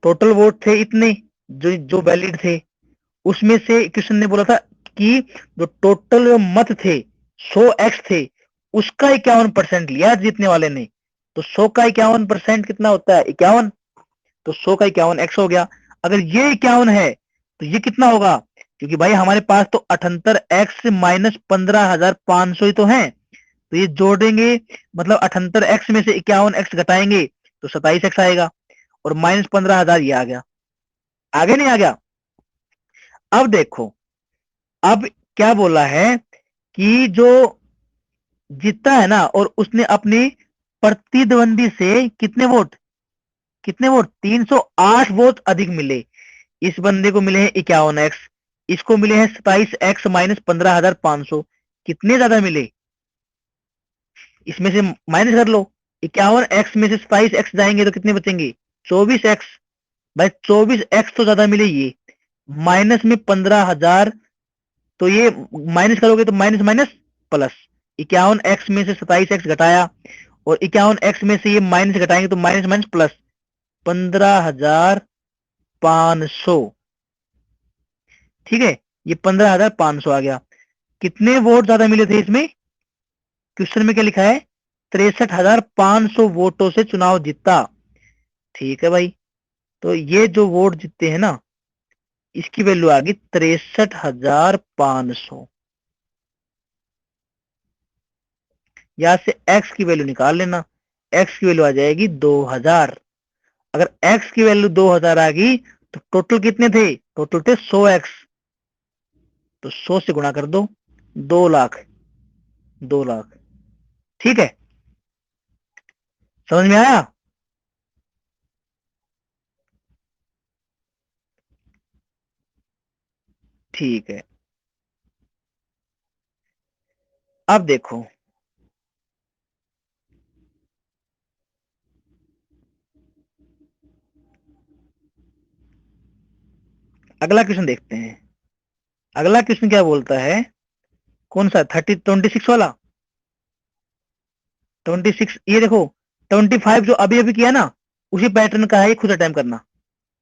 टोटल वोट थे इतने जो जो वैलिड थे, उसमें से क्वेश्चन ने बोला था कि जो टोटल मत थे 100x थे, उसका 51% लिया जीतने वाले ने। तो 100 का 51% कितना होता है, 51। तो 100 का 51x हो गया। अगर ये 51 है तो ये कितना होगा, क्योंकि भाई हमारे पास तो 78x माइनस 15,500 ही तो है। तो ये जोड़ेंगे, मतलब 78x में से 51x घटाएंगे तो 27x आएगा, और माइनस 15,000 ये आ गया। आगे नहीं आ गया। अब देखो, अब क्या बोला है कि जो जीता है ना, और उसने अपनी प्रतिद्वंदी से कितने वोट 308 वोट अधिक मिले। इस बंदे को मिले हैं 51x, इसको मिले हैं 27x माइनस 15,500। कितने ज्यादा मिले, इसमें से माइनस कर लो। 51x में से 27x जाएंगे तो कितने बचेंगे, 24x। भाई 24x तो ज्यादा मिले ये, माइनस में 15,000। तो ये माइनस करोगे तो माइनस माइनस प्लस, 51x में से 27x घटाया, और 51x में से ये माइनस घटाएंगे तो माइनस माइनस प्लस, 15,500। ठीक है, ये 15,500 आ गया। कितने वोट ज्यादा मिले थे इसमें, क्वेश्चन में क्या लिखा है, 63,500 वोटों से चुनाव जीता। ठीक है भाई, तो ये जो वोट जीते हैं ना, इसकी वैल्यू आ गई 63,500। यहां से x की वैल्यू निकाल लेना, x की वैल्यू आ जाएगी 2,000। अगर x की वैल्यू 2,000 आ गई तो टोटल कितने थे, टोटल थे 100x। तो 100 से गुणा कर दो, 2 लाख, 2 लाख। ठीक है, समझ में आया। ठीक है, अब देखो, अगला क्वेश्चन देखते हैं। अगला क्वेश्चन क्या बोलता है, कौन सा, 26 वाला। 26, ये देखो, 25 जो अभी अभी किया ना, उसी पैटर्न का है, ये खुद अटेम्प्ट करना।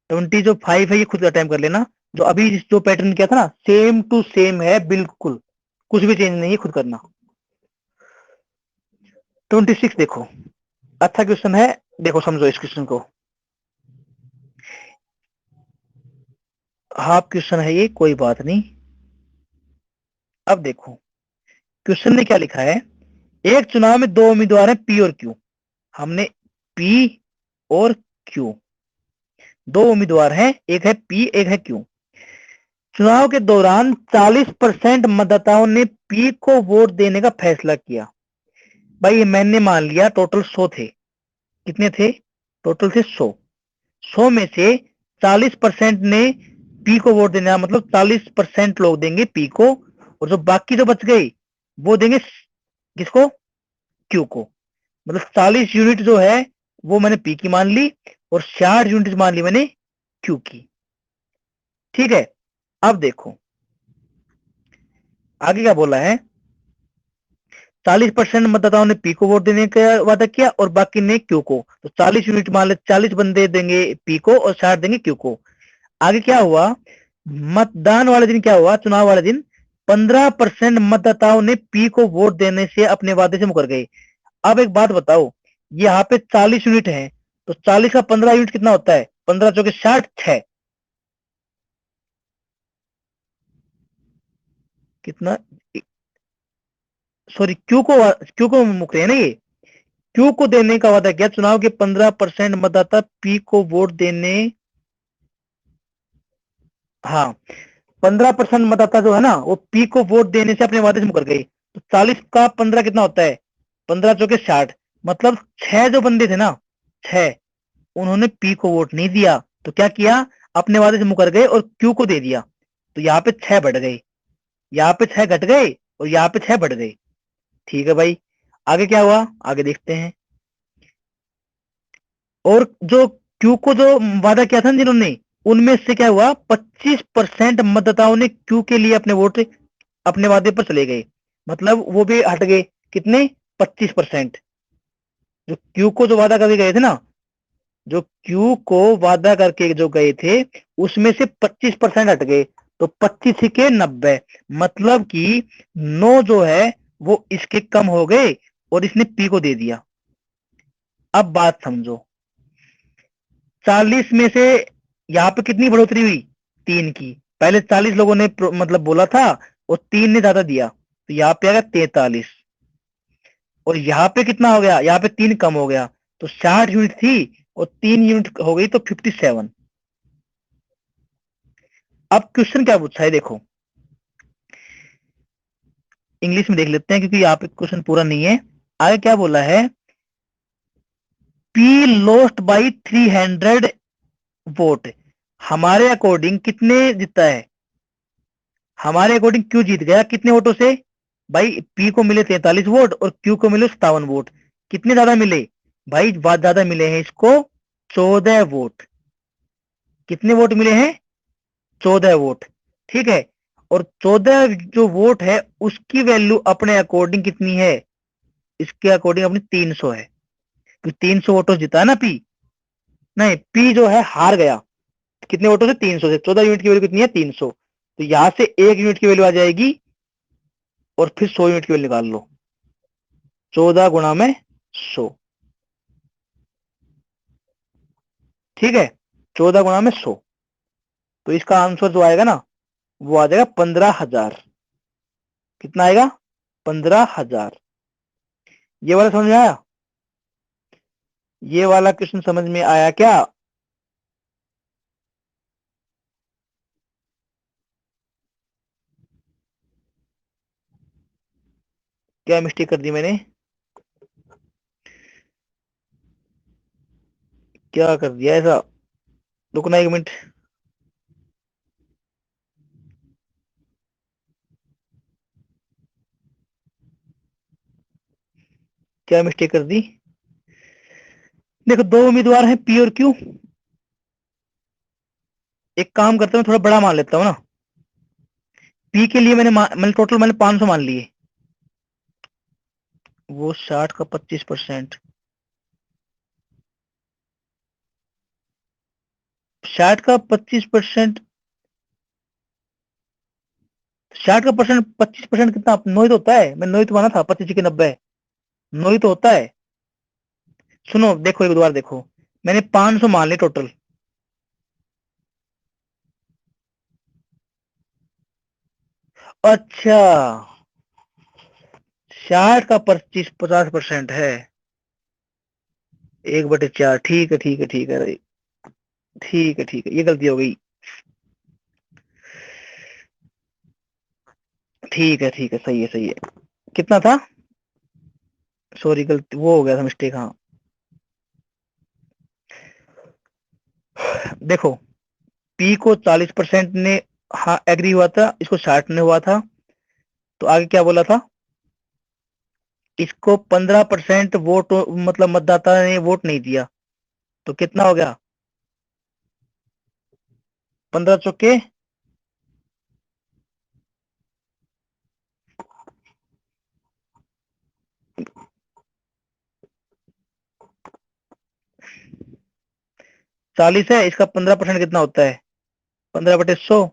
5 है, ये खुद अटेम्प्ट कर लेना। जो अभी जो पैटर्न किया था ना, सेम टू सेम है बिल्कुल, कुछ भी चेंज नहीं है, खुद करना। 26 देखो, अच्छा क्वेश्चन है, देखो समझो इस क्वेश्चन को। हाफ क्वेश्चन है ये, कोई बात नहीं। अब देखो, क्वेश्चन ने क्या लिखा है, एक चुनाव में दो उम्मीदवार हैं, पी और क्यू। हमने पी और क्यू, दो उम्मीदवार हैं, एक है पी एक है क्यू। चुनाव के दौरान 40% मतदाताओं ने पी को वोट देने का फैसला किया। भाई मैंने मान लिया टोटल 100 थे, कितने थे, टोटल थे 100। 100 में से 40% ने पी को वोट देना, मतलब 40% लोग देंगे पी को, और जो बाकी जो बच गए वो देंगे किसको, क्यू को। मतलब 40 यूनिट जो है वो मैंने पी की मान ली, और 60 यूनिट मान ली मैंने क्यू की। ठीक है, अब देखो आगे क्या बोला है, 40% मतदाताओं ने पी को वोट देने का वादा किया और बाकी ने क्यू को। तो 40 यूनिट मान ले, 40 बंदे देंगे पी को और 60 देंगे क्यू को। आगे क्या हुआ, मतदान वाले दिन क्या हुआ, चुनाव वाले दिन 15% मतदाताओं ने पी को वोट देने से अपने वादे से मुकर गए। अब एक बात बताओ, यहाँ पे 40 यूनिट है, तो 40 का 15 यूनिट कितना होता है? 15 चौके 60, 6 कितना? सॉरी, क्यू को मुक रहे हैं ना ये। क्यू को देने का वादा किया चुनाव के 15% मतदाता पी को वोट देने। हाँ, 15% मतदाता जो है ना वो पी को वोट देने से अपने वादे से मुकर गए। तो 40 का 15 कितना होता है? 15 चौके 60, मतलब 6 जो बंदे थे ना, 6, उन्होंने पी को वोट नहीं दिया। तो क्या किया? अपने वादे से मुकर गए और क्यू को दे दिया। तो यहाँ पे 6 बढ़ गए, यहाँ पे 6 घट गए और यहाँ पे 6 बढ़ गए। ठीक है भाई, आगे क्या हुआ आगे देखते हैं। और जो क्यू को जो वादा किया था ना जिन्होंने, उनमें से क्या हुआ? 25% मतदाताओं ने क्यू के लिए अपने वोट अपने वादे पर चले गए, मतलब वो भी हट गए। कितने? 25%। जो क्यू को जो वादा करके गए थे ना, जो क्यू को वादा करके जो गए थे, उसमें से 25% हट गए। तो 25 के 90, मतलब कि 9 जो है वो इसके कम हो गए और इसने पी को दे दिया। अब बात समझो, 40 में से यहाँ पे कितनी बढ़ोतरी हुई? 3 की। पहले 40 लोगों ने मतलब बोला था और 3 ने ज्यादा दिया, तो यहाँ पे आ गया 43। और यहाँ पे कितना हो गया? यहाँ पे 3 कम हो गया, तो 60 यूनिट थी और 3 यूनिट हो गई तो 57। अब क्वेश्चन क्या पूछा है देखो, इंग्लिश में देख लेते हैं क्योंकि यहाँ पे क्वेश्चन पूरा नहीं है। आगे क्या बोला है? पी लोस्ट बाई 300 वोट, हमारे अकॉर्डिंग कितने जीता है? हमारे अकॉर्डिंग क्यू जीत गया कितने वोटों से? भाई पी को मिले 43 वोट और क्यू को मिले 57 वोट। कितने ज्यादा मिले? भाई बात ज्यादा मिले हैं इसको, 14 वोट। कितने वोट मिले हैं? 14 वोट। ठीक है, और 14 जो वोट है उसकी वैल्यू अपने अकॉर्डिंग कितनी है? इसके अकॉर्डिंग अपनी 300 है, तो 300 वोटों से जीता है ना पी। नहीं, पी जो है हार गया। कितने वोटों से? 300 से। 14 यूनिट की वैल्यू कितनी है? 300। तो यहां से 1 यूनिट की वैल्यू आ जाएगी और फिर 100 यूनिट की वैल्यू निकाल लो। 14 गुणा में 100। ठीक है, 14 गुणा में 100। तो इसका आंसर जो आएगा ना वो आ जाएगा 15,000। कितना आएगा? 15,000। ये वाला समझ में आया? ये वाला क्वेश्चन समझ में आया क्या? क्या मिस्टेक कर दी मैंने? क्या कर दिया ऐसा? रुकना 1 मिनट। क्या मिस्टेक कर दी? देखो, दो उम्मीदवार हैं पी और क्यू। एक काम करता हूँ, थोड़ा बड़ा मान लेता हूँ ना। पी के लिए मैंने टोटल 500 मान लिए। वो 60 का 25%। 60 का 25%। 60 का परसेंट 25% कितना? 9 ही तो होता है। मैं 9 ही तो माना था, 25 के 90। 9 ही तो होता है। सुनो देखो, एक बार देखो, मैंने 500 मान लिए टोटल। अच्छा, 60 का 50% है। 1/4। ठीक है, ठीक है, ठीक है, ठीक है, ठीक है, ये गलती हो गई। ठीक है, ठीक है, सही है, सही है। कितना था? सॉरी, गलती वो हो गया था, मिस्टेक। हाँ, देखो, पी को 40% ने हाँ एग्री हुआ था, इसको 60 ने हुआ था। तो आगे क्या बोला था? इसको 15% वोट मतलब मतदाता ने वोट नहीं दिया। तो कितना हो गया? 15 चौके 40 है, इसका 15% कितना होता है? 15/100।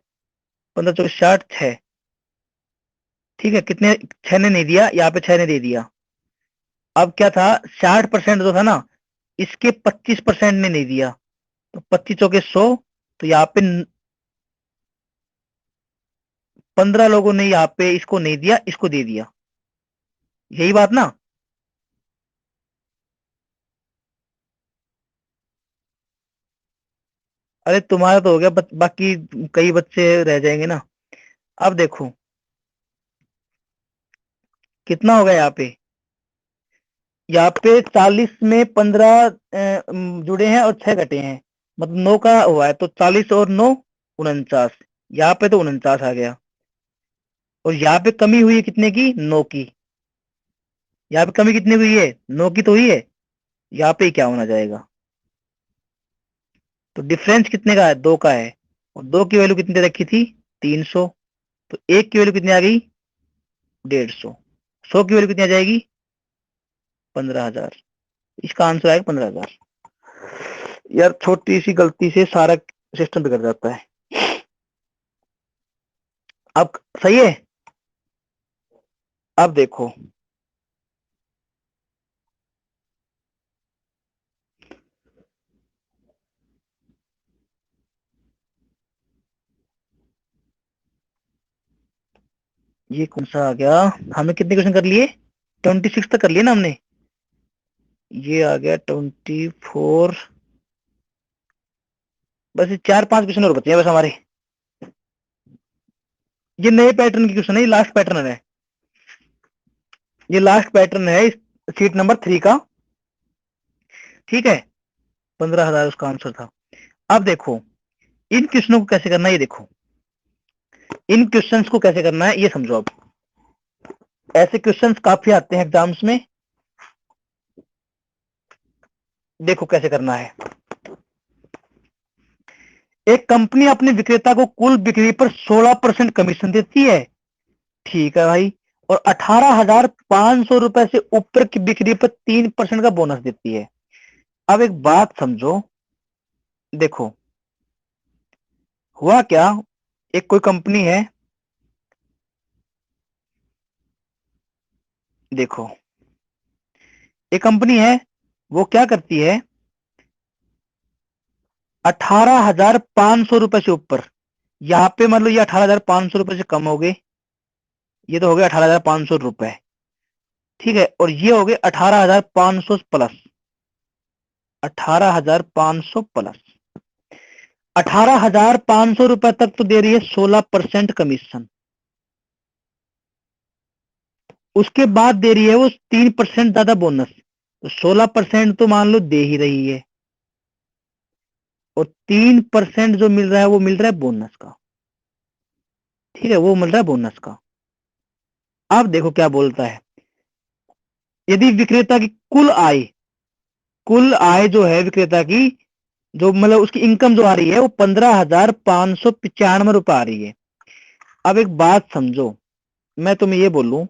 15 चौके 60, 6। ठीक है, कितने? 6 ने नहीं दिया, यहाँ पे 6 ने दे दिया। अब क्या था? 60% जो था ना, इसके 25% ने नहीं दिया, तो 25 चौके 100, तो यहाँ पे 15 लोगों ने यहाँ पे इसको नहीं दिया, इसको दे दिया। यही बात ना? अरे तुम्हारा तो हो गया, बाकी कई बच्चे रह जाएंगे ना। अब देखो कितना हो गया यहाँ पे। यहाँ पे 40 में 15 जुड़े हैं और 6 घटे हैं, मतलब 9 का हुआ है, तो 40 और 9 49। यहाँ पे तो 49 आ गया। और यहाँ पे कमी हुई है कितने की? 9 की। यहाँ पे कमी कितनी हुई है? 9 की तो हुई है। यहाँ पे क्या होना जाएगा? तो डिफरेंस कितने का है? 2 का है। और 2 की वैल्यू कितनी दे रखी थी? 300। तो 1 की वैल्यू कितनी आ गई? 150। 100 की वैल्यू कितनी आ जाएगी? 15,000। इसका आंसर आएगा 15,000। यार छोटी सी गलती से सारा सिस्टम बिगड़ जाता है। अब सही है। अब देखो ये कौन सा आ गया। हमें कितने क्वेश्चन कर लिए? 26 तक कर लिए ना हमने। ये आ गया 24। बस ये 4-5 क्वेश्चन और बचे हैं बस हमारे। ये नए पैटर्न की क्वेश्चन है, ये लास्ट पैटर्न है। ये लास्ट पैटर्न है इस सीट नंबर 3 का। ठीक है। 15,000 उसका आंसर था। अब देखो इन क्वेश्चनों को कैसे करना है, ये देखो। इन क्वेश्चंस को कैसे करना है ये समझो। अब ऐसे क्वेश्चंस काफी आते हैं एग्जाम्स में। देखो कैसे करना है। एक कंपनी अपने विक्रेता को कुल बिक्री पर 16% कमीशन देती है। ठीक है भाई। और 18,500 रुपए से ऊपर की बिक्री पर 3% का बोनस देती है। अब एक बात समझो। देखो हुआ क्या। एक कोई कंपनी है। देखो एक कंपनी है, वो क्या करती है? 18,500 रुपए से ऊपर। यहाँ पे मतलब ये 18,500 रुपए से कम हो गए। ये तो हो गए 18,500 रुपए। ठीक है। और ये हो गए 18,500 प्लस। 18,500 प्लस 18,500 रुपए तक तो दे रही है 16% कमीशन। उसके बाद दे रही है वो 3% ज्यादा बोनस। तो 16% तो मान लो दे ही रही है। और 3% जो मिल रहा है वो मिल रहा है बोनस का। ठीक है, वो मिल रहा है बोनस का। अब देखो क्या बोलता है। यदि विक्रेता की कुल आय जो है विक्रेता की, जो मतलब उसकी इनकम जो आ रही है वो 15,595 रुपए आ रही है। अब एक बात समझो। मैं तुम्हें ये बोलूं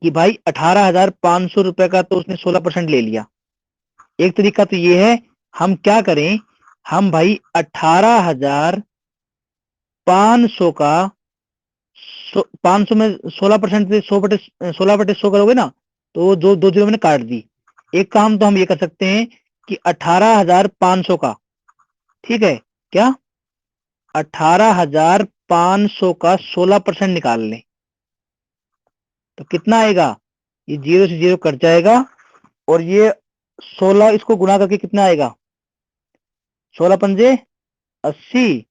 कि भाई 18,500 रुपए का तो उसने 16% ले लिया। एक तरीका तो ये है, हम क्या करें, हम भाई 18,500 का 500 में 16% से 16/100 करोगे ना, तो वो दो जीरो मैंने काट दी। एक काम तो हम ये कर सकते हैं कि 18,500 का, ठीक है क्या, 18,500 का 16% निकाल लें। तो कितना आएगा? ये जीरो से जीरो कट जाएगा। और ये 16 इसको गुना करके कितना आएगा? 16 पंजे 80।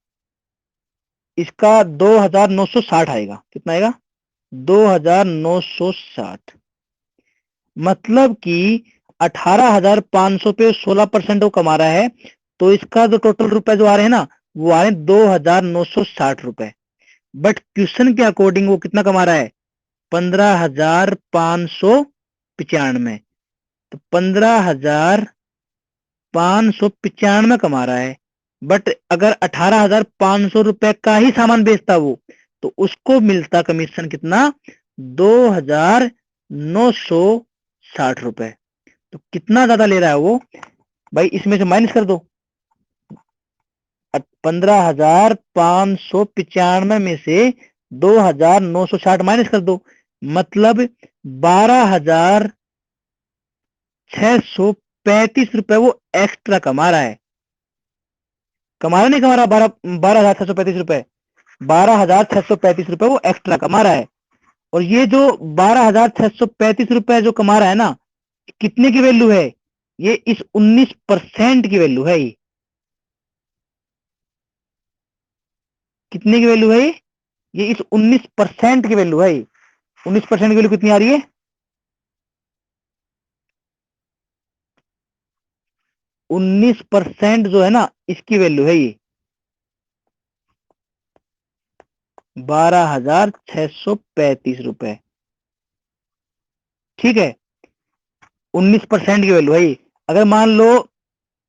इसका 2,960 आएगा। कितना आएगा? 2,960। मतलब कि 18,500 पे 16% वो कमा रहा है। तो इसका जो टोटल रुपए जो आ रहे हैं ना, वो आ रहे हैं 2,960 रुपए। बट क्वेश्चन के अकॉर्डिंग वो कितना कमा रहा है? 15,595। तो 15,595 कमा रहा है। बट अगर 18,500 रुपए का ही सामान बेचता वो, तो उसको मिलता कमीशन कितना? 2,960 रुपए। तो कितना ज्यादा ले रहा है वो? भाई इसमें से माइनस कर दो। 15,595 में से 2,960 माइनस कर दो। मतलब 12,600 ₹635 वो एक्स्ट्रा कमा रहा है। कमा रहा नहीं कमा रहा? 12,635 रुपए, ₹12,635 वो एक्स्ट्रा कमा रहा है। और ये जो ₹12,635 जो कमा रहा है ना, कितने की वैल्यू है? ये इस 19% की वैल्यू है। ये कितने की वैल्यू है? ये इस 19% की वैल्यू है। 19% की वैल्यू कितनी आ रही है? 19% जो है ना, इसकी वैल्यू है ये 12,635 रुपए। ठीक है, 19% की वैल्यू है ये। अगर मान लो,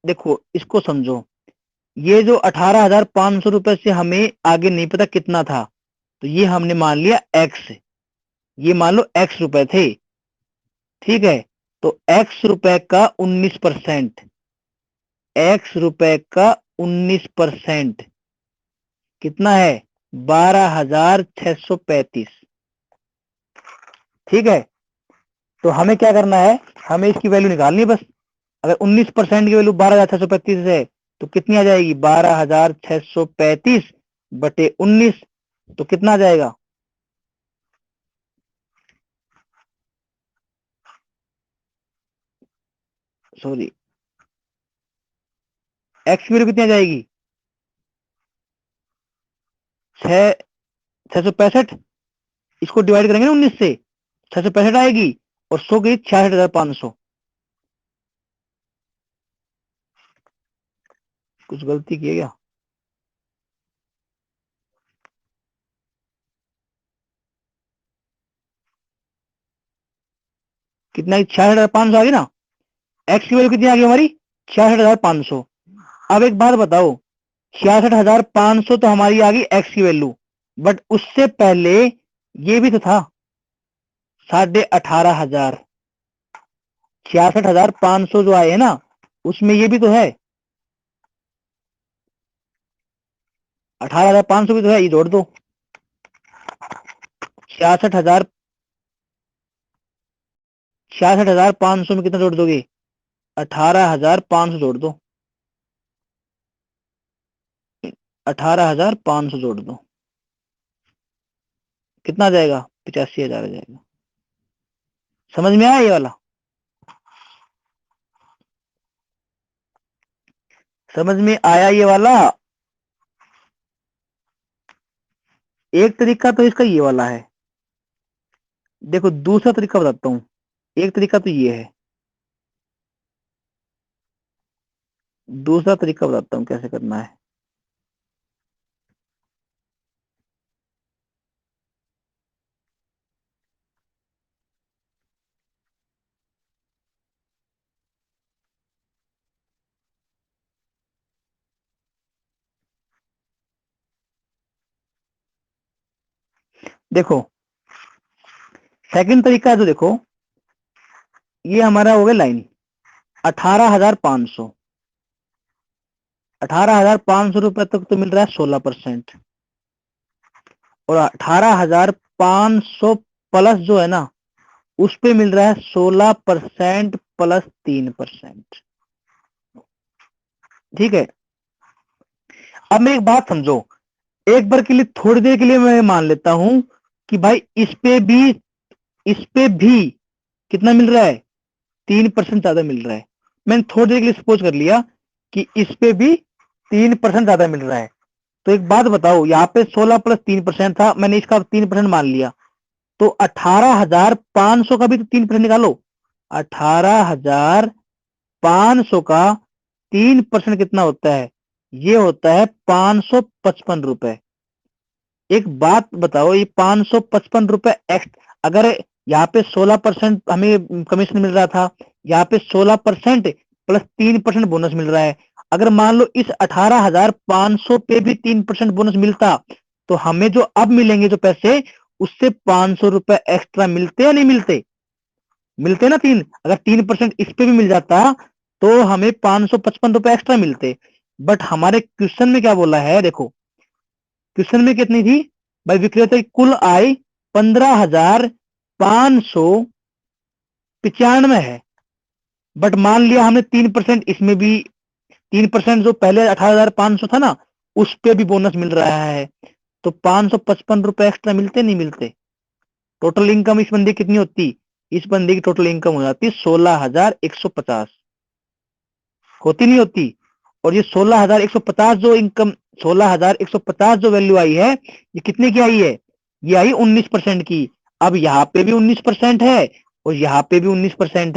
देखो इसको समझो, ये जो 18,500 रुपए से हमें आगे नहीं पता कितना था, तो ये हमने मान लिया एक्स। ये मान लो एक्स रुपए थे। ठीक है, तो एक्स रुपए का 19%, एक्स रुपए का 19% कितना है? 12,635। ठीक है, तो हमें क्या करना है? हमें इसकी वैल्यू निकालनी है बस। अगर 19% की वैल्यू 12,635 है, तो कितनी आ जाएगी? 12,635 बटे 19, तो कितना आ जाएगा? सॉरी, एक्स की वैल्यू कितनी आ जाएगी? 6,665। इसको डिवाइड करेंगे ना 19 से, 665 आएगी। और 100 की 66,500। कुछ गलती की है क्या? कितना? 66,500 आ गई ना। एक्स की वैल्यू कितनी आ गई हमारी? 66,500। अब एक बात बताओ, 66,500 तो हमारी आ गई एक्स की वैल्यू, बट उससे पहले ये भी तो था, 18,500। 66,500 जो आए है ना, उसमें ये भी तो है, 18,500 भी तो है। ये जोड़ दो। 66,000, 66,500 में कितना जोड़ दोगे? 18,500 जोड़ दो। 18,500 जोड़ दो, कितना आ जाएगा? 85,000 आ जाएगा। समझ में आया ये वाला? समझ में आया ये वाला? एक तरीका तो इसका ये वाला है। देखो दूसरा तरीका बताता हूँ। एक तरीका तो ये है, दूसरा तरीका बताता हूँ कैसे करना है। देखो सेकंड तरीका है, तो देखो ये हमारा हो गया लाइन। 18,500, 18,500 रुपए तक तो मिल रहा है 16%। और 18,500 प्लस जो है ना, उस पे मिल रहा है 16% प्लस 3%। ठीक है, अब मैं एक बात समझो, एक बार के लिए, थोड़ी देर के लिए मैं मान लेता हूं कि भाई इस पे भी कितना मिल रहा है? 3% ज्यादा मिल रहा है। मैंने थोड़ी देर के लिए सपोज कर लिया कि इस पे भी 3% ज्यादा मिल रहा है। तो एक बात बताओ, यहाँ पे 16 प्लस 3% था, मैंने इसका 3% मान लिया, तो 18,500 का भी तो 3% निकालो। 18,500 का 3% कितना होता है? ये होता है 555 रुपए। एक बात बताओ, ये 555 रुपए अगर यहाँ पे 16% हमें कमीशन मिल रहा था, यहाँ पे 16% प्लस 3% बोनस मिल रहा है। अगर मान लो इस 18,500 पे भी 3% बोनस मिलता, तो हमें जो अब मिलेंगे जो पैसे, उससे 500 रुपए एक्स्ट्रा मिलते या नहीं मिलते? मिलते ना तीन। अगर 3% इस पे भी मिल जाता, तो हमें 555 रुपए एक्स्ट्रा मिलते। बट हमारे क्वेश्चन में क्या बोला है? देखो क्वेश्चन में कितनी थी भाई? विक्रेता की कुल आय 15,595 है। बट मान लिया हमने 3% इसमें भी, 3% जो पहले 18,500 था ना, उस पे भी बोनस मिल रहा है, तो 555 रुपए एक्स्ट्रा मिलते नहीं मिलते? टोटल इनकम इस बंदी कितनी होती? इस बंदी की टोटल इनकम हो जाती 16,150। होती नहीं होती? और ये 16,150 जो इनकम, 16,150 जो वैल्यू आई है, ये कितने की आई है? ये आई 19% की। अब यहाँ पे भी 19% है और यहाँ पे भी 19%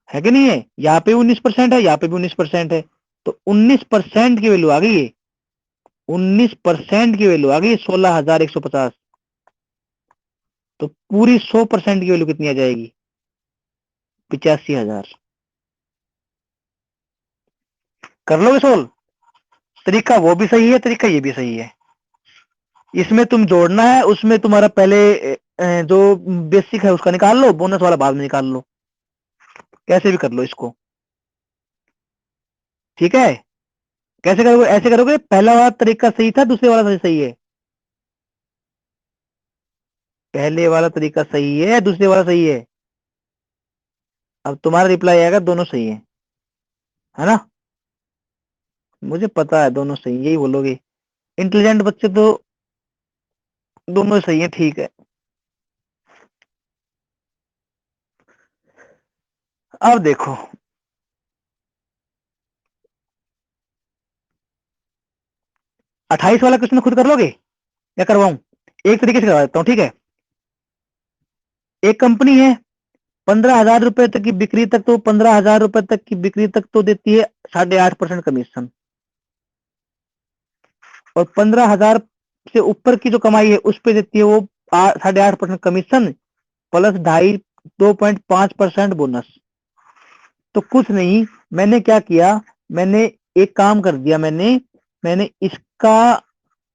है कि नहीं है? यहाँ पे 19% है, यहाँ पे भी 19% है, तो 19% की वैल्यू आ गई है। 19% की वैल्यू आ गई 16,150। तो पूरी 100% की वैल्यू कितनी आ जाएगी? 85,000। कर लोगे सोल्व? तरीका वो भी सही है, तरीका ये भी सही है। इसमें तुम जोड़ना है, उसमें तुम्हारा पहले जो बेसिक है उसका निकाल लो, बोनस वाला बाद में निकाल लो, कैसे भी कर लो इसको। ठीक है? कैसे करोगे? ऐसे करोगे, पहला वाला तरीका सही था, दूसरे वाला सही है? पहले वाला तरीका सही है, दूसरे वाला सही है? अब तुम्हारा रिप्लाई आएगा दोनों सही है ना? मुझे पता है दोनों सही, यही बोलोगे। इंटेलिजेंट बच्चे तो दोनों सही है, ठीक है। अब देखो, 28 वाला क्वेश्चन खुद कर लोगे या करवाऊं? एक तरीके से करवा देता हूँ, ठीक है? एक कंपनी है, 15,000 रुपए तक की बिक्री तक, तो 15,000 रुपए तक की बिक्री तक तो देती है 8.5% कमीशन। और 15,000 से ऊपर की जो कमाई है उस पे देती है वो 8.5% कमीशन प्लस 2.5% बोनस। तो कुछ नहीं, मैंने क्या किया, मैंने एक काम कर दिया, मैंने इसका,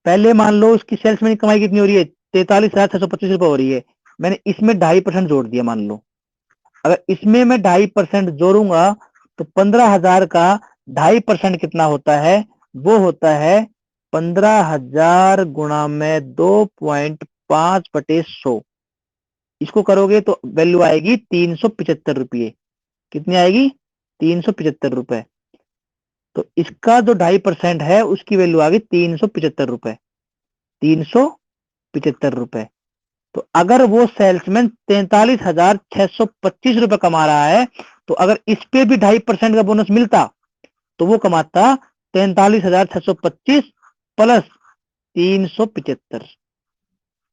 पहले मान लो उसकी सेल्स में कमाई कितनी हो रही है? 43,625 रुपए हो रही है। मैंने इसमें 2.5% जोड़ दिया, मान लो। अगर इसमें मैं 2.5% जोड़ूंगा तो 15,000 का 2.5% कितना होता है? वो होता है 15,000 गुणा में 2.5/100। इसको करोगे तो वैल्यू आएगी 375 रुपये। कितनी आएगी? 375 रुपए। तो इसका जो 2.5% है उसकी वैल्यू आ गई 375 रुपए। 375 रुपए। तो अगर वो सेल्समैन 43,625 रुपए कमा रहा है, तो अगर इस पे भी 2.5% का बोनस मिलता तो वो कमाता 43,625 प्लस 375।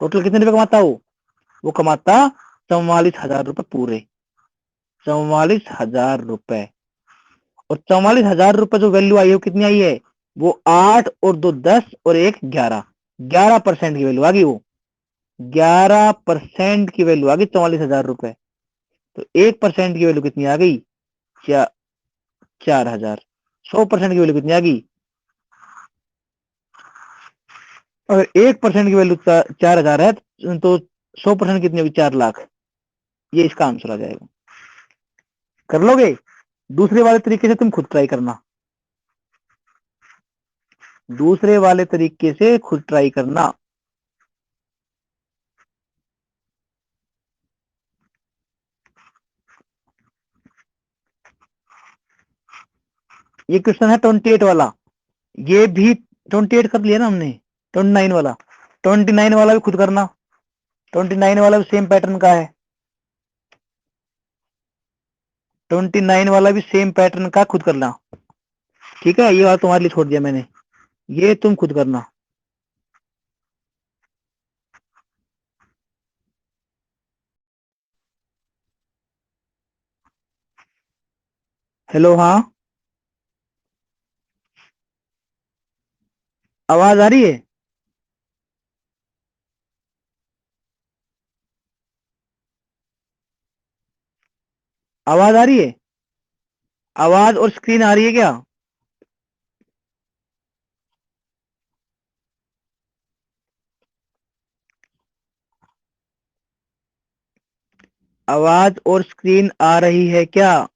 टोटल कितने रुपए कमाता वो कमाता 44,000 रुपए पूरे। 44,000 रुपए। और 44,000 रुपए जो वैल्यू आई है वो कितनी आई है? वो 8 और 2 10 और 1 11, 11% की वैल्यू आ गई वो। 11% की वैल्यू आ गई 44,000 रुपए। तो 1% की वैल्यू कितनी आ गई? 4,000। 100% की वैल्यू कितनी आ गई? अगर 1% की वैल्यू 4,000 है तो 100% कितनी होगी? 4 लाख। ये इसका आंसर आ जाएगा। कर लोगे? दूसरे वाले तरीके से तुम खुद ट्राई करना। दूसरे वाले तरीके से खुद ट्राई करना। ये क्वेश्चन है 28 वाला। ये भी 28 कर लिया ना हमने। 29 वाला, 29 वाला भी खुद करना। 29 वाला भी सेम पैटर्न का है। 29 वाला भी सेम पैटर्न का खुद करना। ठीक है, ये वाला तुम्हारे लिए छोड़ दिया मैंने, ये तुम खुद करना। हेलो, हाँ, आवाज आ रही है? आवाज आ रही है? आवाज और स्क्रीन आ रही है क्या? आवाज और स्क्रीन आ रही है क्या?